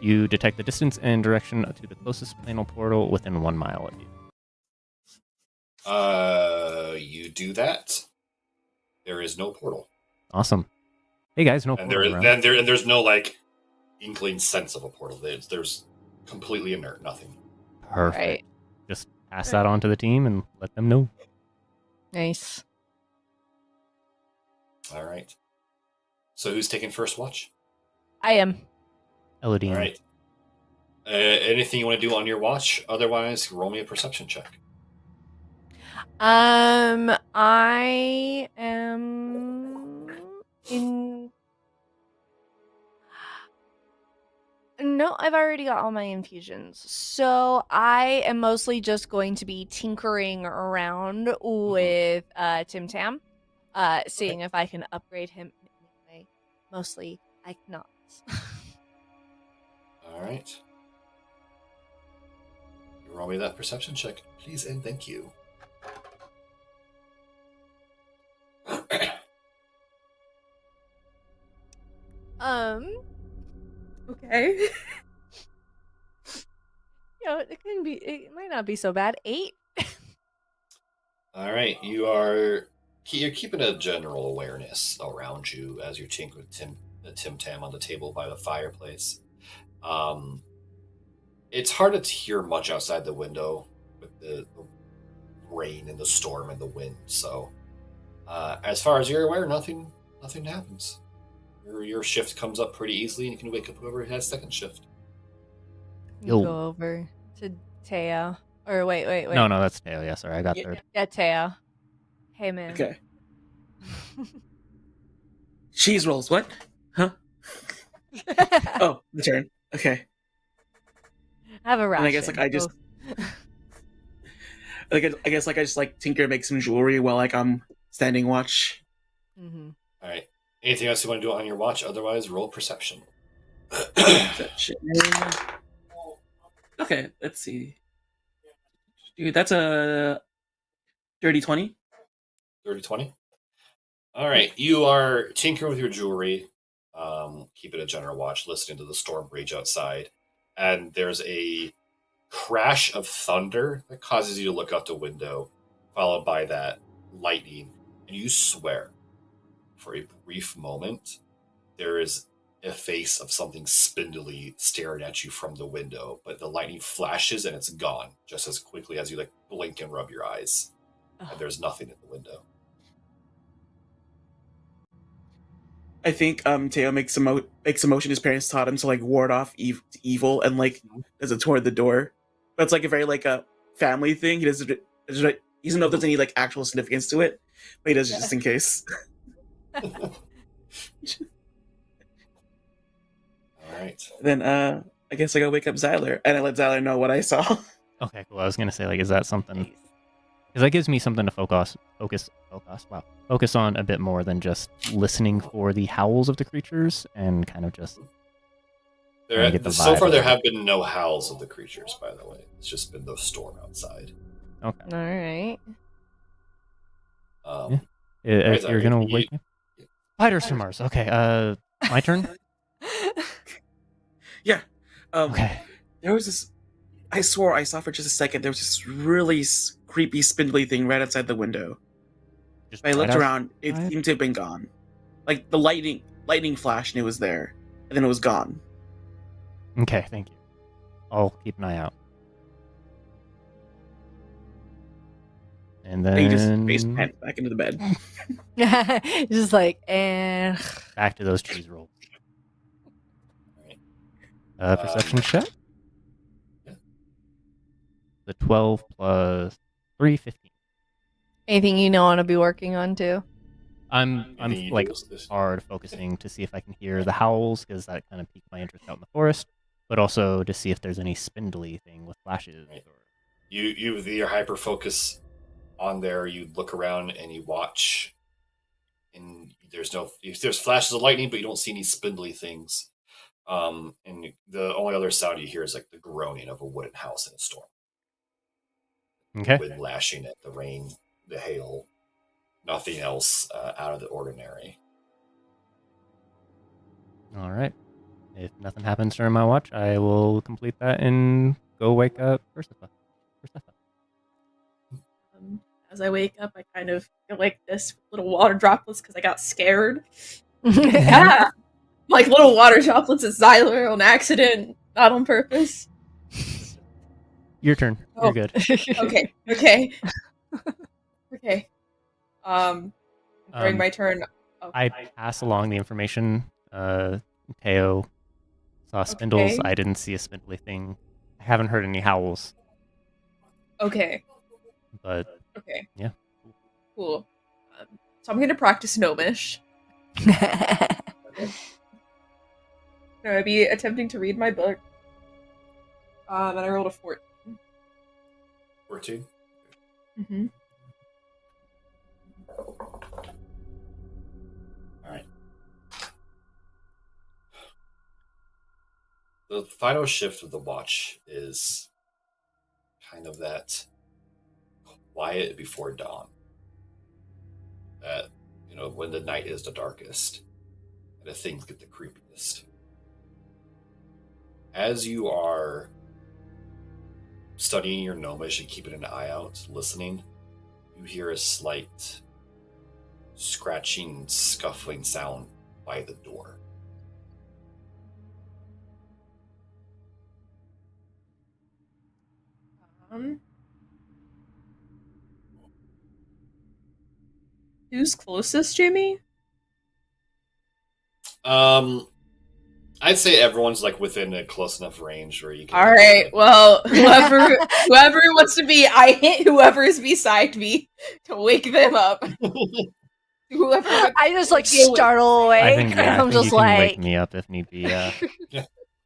S5: You detect the distance and direction to the closest planal portal within 1 mile of you.
S1: You do that. There is no portal,
S5: Awesome. Hey guys, no
S1: and
S5: portal around.
S1: there's no like inkling sense of a portal. There's completely inert, nothing.
S5: Perfect.
S2: Right.
S5: Just pass that on to the team and let them know.
S2: Nice.
S1: All right. So who's taking first watch?
S2: I am.
S5: Elodine.
S1: All right. Anything you want to do on your watch? Otherwise, roll me a perception check.
S2: I am in. No, I've already got all my infusions. So I am mostly just going to be tinkering around with Tim Tam, seeing if I can upgrade him in any way. Mostly, I cannot.
S1: All right. Roll me that perception check, please, and thank you.
S3: Okay.
S2: It might not be so bad. 8.
S1: All right, you're keeping a general awareness around you as you tink with Tim Tam on the table by the fireplace. It's hard to hear much outside the window with the rain and the storm and the wind. So, as far as you're aware, nothing happens. Your shift comes up pretty easily, and you can wake up whoever has second shift.
S5: Yo.
S2: Go over to Teo. Or wait.
S5: No, that's Teo. Yeah, sorry, I got
S4: Yeah.
S5: 3rd.
S2: Yeah, Teo. Hey, man.
S4: Okay. Cheese rolls. What? Huh? Oh, the turn. Okay.
S2: Have a ration.
S4: And I guess I just tinker, make some jewelry while I'm standing watch.
S2: Mm-hmm.
S1: All right. Anything else you want to do on your watch? Otherwise, roll perception.
S4: Perception. Okay, let's see. Dude, that's a dirty 20.
S1: 30-20. All right. You are tinkering with your jewelry, keeping a general watch, listening to the storm rage outside. And there's a crash of thunder that causes you to look out the window, followed by that lightning. And you swear, for a brief moment, there is a face of something spindly staring at you from the window. But the lightning flashes and it's gone just as quickly as you blink and rub your eyes. And there's nothing in the window.
S4: I think Teo makes a motion his parents taught him to ward off evil and does it toward the door. But it's a very a family thing. He doesn't know if there's any actual significance to it, but he does it just in case.
S1: All right.
S4: Then I guess I go wake up Zyler, and I let Zyler know what I saw.
S5: Okay, cool. I was gonna say, like, is that something?
S2: Nice.
S5: Because that gives me something to focus on a bit more than just listening for the howls of the creatures and kind of just trying to get the
S1: So
S5: vibe
S1: far,
S5: of
S1: there
S5: it.
S1: have been no howls of the creatures. By the way, it's just been the storm outside.
S5: Okay.
S2: All right.
S1: Right,
S5: You're gonna wake me up? Spiders from Mars. Okay, my turn?
S4: Yeah.
S5: Okay.
S4: There was this. I swore I saw for just a second. There was this really creepy, spindly thing right outside the window.
S5: Just
S4: I looked
S5: right
S4: around. It
S5: outside?
S4: seemed to have been gone. Like the lightning flashed and it was there, and then it was gone.
S5: Okay, thank you. I'll keep an eye out. And
S4: And he just
S5: then
S4: face plant back into the bed.
S2: Just like, eh.
S5: back to those cheese rolls.
S1: Alright.
S5: Perception check?
S1: Yeah.
S5: The 12 plus 3, 15.
S2: Anything you know want to be working on too?
S5: I'm
S1: Anything you
S5: like
S1: do is-
S5: hard focusing to see if I can hear the howls because that kind of piqued my interest out in the forest, but also to see if there's any spindly thing with flashes.
S1: Right. You with your hyper focus on there, you look around and you watch, and there's flashes of lightning, but you don't see any spindly things. And the only other sound you hear is like the groaning of a wooden house in a storm.
S5: Okay.
S1: Wind lashing at the rain, the hail. Nothing else out of the ordinary.
S5: All right. If nothing happens during my watch, I will complete that and go wake up Persephone.
S3: As I wake up, I kind of feel like this little water droplets because I got scared.
S2: Yeah.
S3: Yeah, like little water droplets at Xyler on accident, not on purpose.
S5: Your turn.
S3: Oh.
S5: You're good.
S3: Okay. Okay. During my turn,
S5: I pass along the information. Teo saw spindles.
S3: Okay.
S5: I didn't see a spindly thing. I haven't heard any howls,
S3: Okay.
S5: but
S3: Okay.
S5: Yeah.
S3: Cool. So I'm gonna practice Gnomish. I'll be attempting to read my book. And I rolled a 14.
S1: 14.
S3: Mm-hmm.
S1: All right. The final shift of the watch is kind of that quiet before dawn. That, when the night is the darkest and the things get the creepiest. As you are studying your gnomish and keeping an eye out, listening, you hear a slight scratching, scuffling sound by the door.
S3: Who's closest, Jamie?
S1: I'd say everyone's like within a close enough range where you can.
S3: All right. Well, whoever wants to be, I hit whoever is beside me to wake them up. Whoever.
S2: I just like
S3: deal with-
S2: startle awake.
S5: I think,
S2: I'm
S5: you
S2: just
S5: can
S2: like,
S5: wake me up if need be.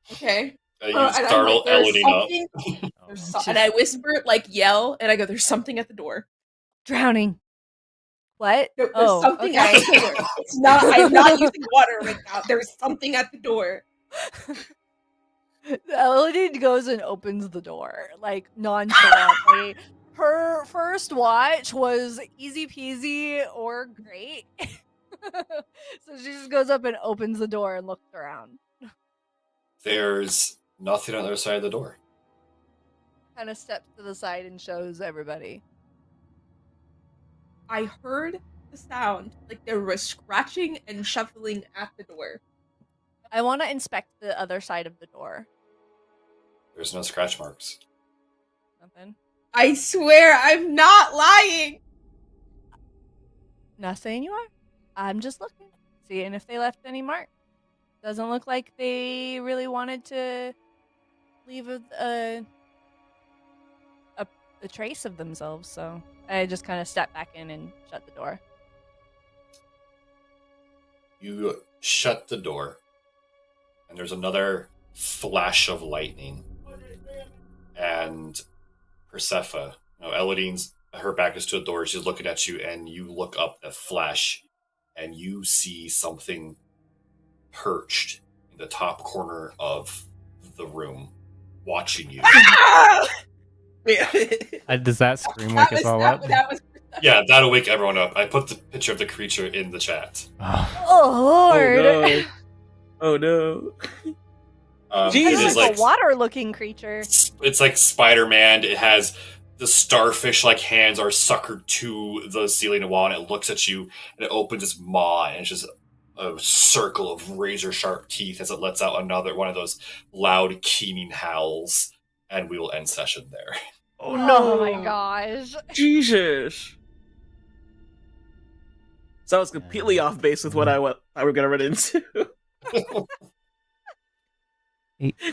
S3: Okay.
S1: You
S3: And I'm
S1: startle
S3: like, "There's
S1: Elodie up.
S3: something-" And I whisper, like yell, and I go, "There's something at the door."
S2: drowning. What?
S3: No, there's
S2: Oh,
S3: something
S2: okay.
S3: at the door. It's not. I'm not using water right now. There's something at the door.
S2: Elodie goes and opens the door, like nonchalantly. Her first watch was easy peasy or great. So she just goes up and opens the door and looks around.
S1: There's nothing on the other side of the door.
S2: Kind of steps to the side and shows everybody.
S3: I heard the sound like there was scratching and shuffling at the door.
S2: I want to inspect the other side of the door.
S1: There's no scratch marks.
S2: Nothing.
S3: I swear, I'm not lying.
S2: Not saying you are. I'm just looking, seeing if they left any mark. Doesn't look like they really wanted to leave a trace of themselves, so I just kind of step back in and shut the door.
S1: You shut the door, and there's another flash of lightning, and Persephone. Elodine's her back is to the door. She's looking at you, and you look up the flash, and you see something perched in the top corner of the room, watching you.
S5: Does that scream wake us all up?
S1: Yeah, that'll wake everyone up. I put the picture of the creature in the chat.
S2: Oh Lord!
S4: Oh no!
S2: It
S4: Jesus.
S2: is like a water-looking creature.
S1: It's like Spider-Man. It has the starfish-like hands are suckered to the ceiling and wall, and it looks at you, and it opens its maw, and it's just a circle of razor-sharp teeth as it lets out another one of those loud, keening howls, and we will end session there.
S4: Oh no!
S2: Oh my gosh!
S4: Jesus! So I was completely off base with what I were gonna run into.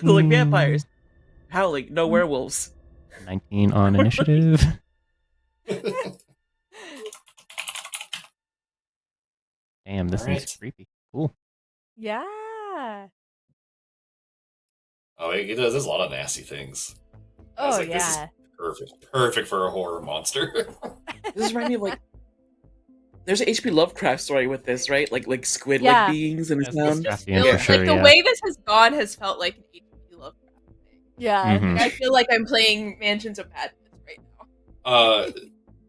S4: Like vampires, howling, no werewolves.
S5: 19 on initiative. Damn, this thing's
S1: Alright.
S5: creepy. Cool.
S2: Yeah.
S1: Oh, it does. There's a lot of nasty things. I was
S2: Oh
S1: like, this is
S2: yeah.
S1: perfect for a horror monster.
S4: This reminds me of like, there's an H.P. Lovecraft story with this, right? Like squid-like
S2: Yeah.
S4: beings in his
S5: Yes,
S4: town.
S5: yes.
S3: Feels-
S5: for sure,
S3: like the
S5: yeah.
S3: way this has gone has felt like an HP Lovecraft thing.
S2: Yeah.
S5: Mhm.
S3: I feel like I'm playing Mansions of Madness right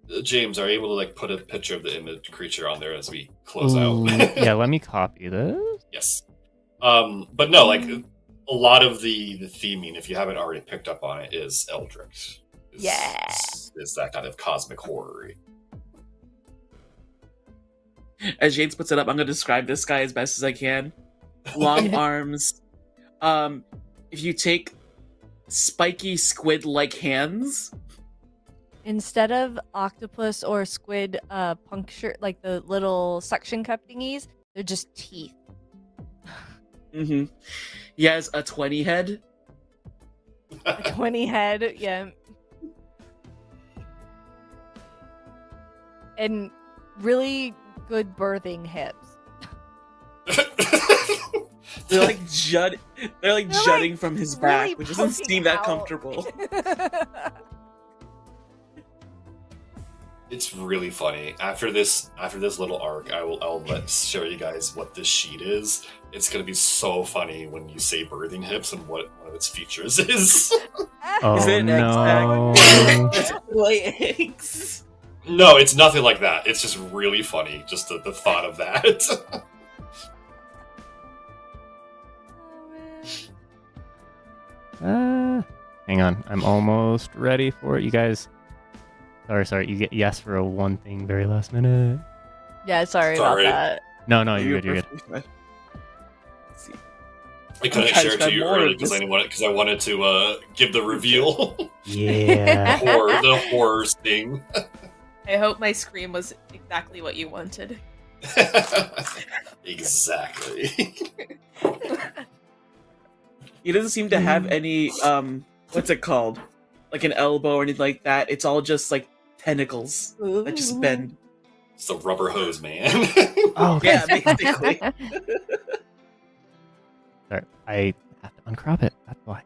S3: now.
S1: James, are you able to like put a picture of the image creature on there as we close
S5: Ooh,
S1: out?
S5: yeah, let me copy this.
S1: Yes. But no, like a lot of the theming, if you haven't already picked up on it, is Eldritch.
S2: Yeah.
S1: Is that kind of cosmic horror.
S4: As James puts it up, I'm gonna describe this guy as best as I can. Long arms. If you take spiky squid-like hands,
S2: Instead of octopus or squid puncture, like the little suction cup thingies, they're just teeth.
S4: he has a 20 head.
S2: A 20 head, yeah. And really good birthing hips.
S4: They're like jutting from his back,
S2: really
S4: which doesn't
S2: poking
S4: seem that
S2: out.
S4: comfortable.
S1: It's really funny. After this little arc, I'll show you guys what this sheet is. It's gonna be so funny when you say birthing hips and what one of its features is.
S5: Oh
S4: Is it an
S5: no.
S4: Legs.
S1: No, it's nothing like that. It's just really funny, just the thought of that.
S5: Hang on, I'm almost ready for it. You guys. Sorry. You get yes for a one thing very last minute.
S2: Yeah, sorry
S1: Sorry.
S2: about that.
S5: No, you're good. You're good.
S4: Let's see.
S1: I couldn't
S4: trying to
S1: share it to
S4: describe
S1: you
S4: more
S1: early
S4: of
S1: because
S4: this.
S1: I wanted to give the reveal.
S5: Yeah.
S1: the horror thing.
S3: I hope my scream was exactly what you wanted.
S1: Exactly.
S4: He doesn't seem to have any what's it called? Like an elbow or anything like that. It's all just like tentacles that just bend.
S1: It's the rubber hose man.
S5: Oh, okay.
S4: Yeah, basically.
S5: Sorry, I have to uncrop it. That's why.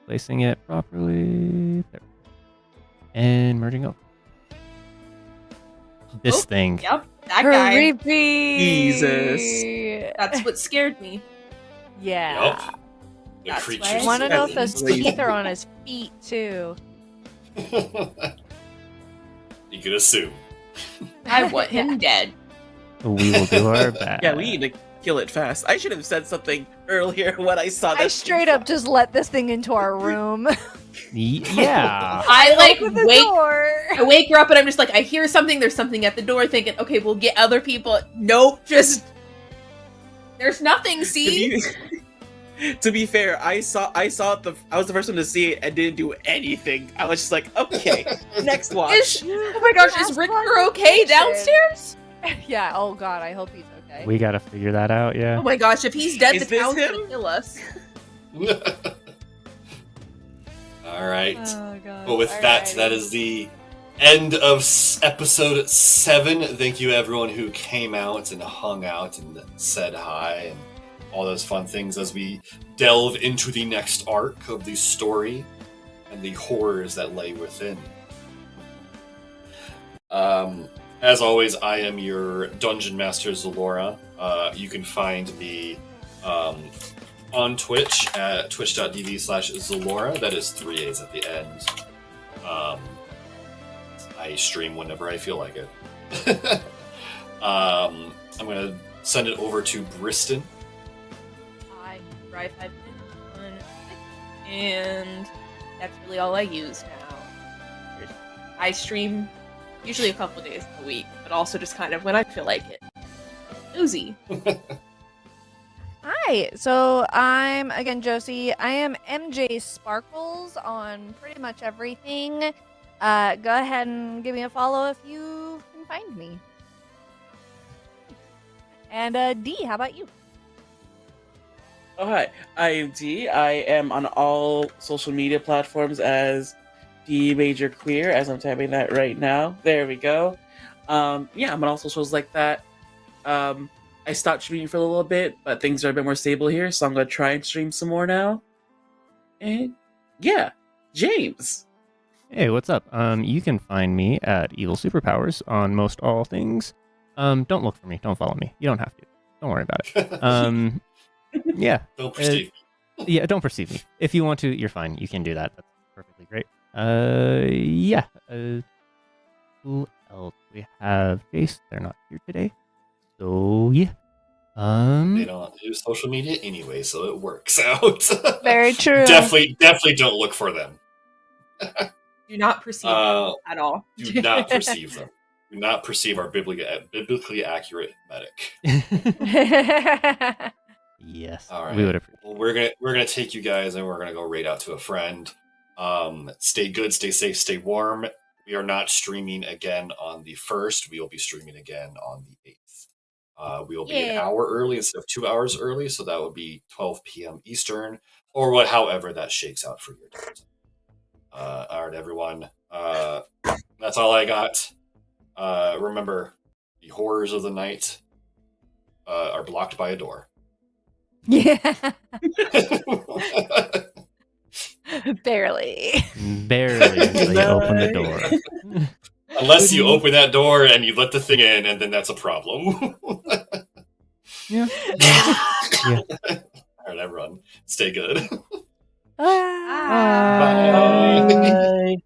S5: Placing it properly. There. And merging up. This
S3: Oh,
S5: thing.
S3: Yep, that guy.
S2: Creepy.
S4: Jesus.
S3: That's what scared me.
S2: Yeah.
S1: Yup. The
S3: That's
S1: creatures.
S3: right.
S2: I want to know if those
S4: Crazy.
S2: teeth are on his feet too.
S1: You could assume.
S3: I want him dead.
S5: We will do our best.
S4: Yeah, we need to kill it fast. I should have said something earlier when I saw that.
S2: I straight up just let this thing into our room.
S5: Yeah.
S3: I like
S2: Open the
S3: wake.
S2: door.
S3: I wake her up and I'm just like, I hear something. There's something at the door. Thinking, okay, we'll get other people. Nope, just there's nothing. See,
S4: To be fair, I saw it. I was the first one to see it and didn't do anything. I was just like, okay, next watch.
S3: oh my gosh, is Richter okay downstairs?
S2: Yeah. Oh God, I hope he's okay.
S5: We gotta figure that out,
S3: Oh
S5: yeah.
S3: my gosh, if he's dead,
S4: Is
S3: the
S4: this
S3: town's
S4: him?
S3: gonna kill us.
S1: All right.
S2: Oh God.
S1: But with that, that is the end of episode 7. Thank you everyone who came out and hung out and said hi and all those fun things as we delve into the next arc of the story and the horrors that lay within. As always, I am your Dungeon Master, Zalora. You can find me on Twitch at twitch.tv/Zalora. That is 3 A's at the end. I stream whenever I feel like it. I'm going to send it over to Briston.
S3: I drive 5 minutes, and that's really all I use now. I stream usually a couple days a week, but also just kind of when I feel like it. Uzi.
S2: Hi, so I'm again Josie. I am MJ Sparkles on pretty much everything. Go ahead and give me a follow if you can find me. And D, how about you?
S4: Oh, hi. I am D. I am on all social media platforms as D Major Queer, as I'm typing that right now. There we go. Yeah, I'm on all socials like that. I stopped streaming for a little bit, but things are a bit more stable here, so I'm going to try and stream some more now. And yeah, James.
S5: Hey, what's up? You can find me at Evil Superpowers on most all things. Don't look for me. Don't follow me. You don't have to. Don't worry about it. Yeah.
S1: Don't perceive.
S5: Yeah, don't perceive me. If you want to, you're fine. You can do that. That's perfectly great. Yeah. Who else? We have Jace. They're not here today. So yeah.
S1: They don't use social media anyway, so it works out.
S2: Very true.
S1: Definitely don't look for them.
S3: Do not perceive them at all.
S1: Do not perceive them. Do not perceive our biblically accurate medic.
S5: Yes.
S1: All right.
S5: We would appreciate.
S1: Well, we're gonna take you guys and we're gonna go raid out to a friend. Stay good, stay safe, stay warm. We are not streaming again on the 1st. We will be streaming again on the 8th. We will be an hour early instead of 2 hours early, so that would be 12 p.m. Eastern, or however that shakes out for your time. All right, everyone. That's all I got. Remember, the horrors of the night are blocked by a door.
S2: Yeah. Barely.
S5: Barely until you open the door.
S1: Unless you open that door and you let the thing in, and then that's a problem.
S5: Yeah.
S1: All right, everyone. Stay good.
S2: Ah.
S1: Bye.
S4: Bye.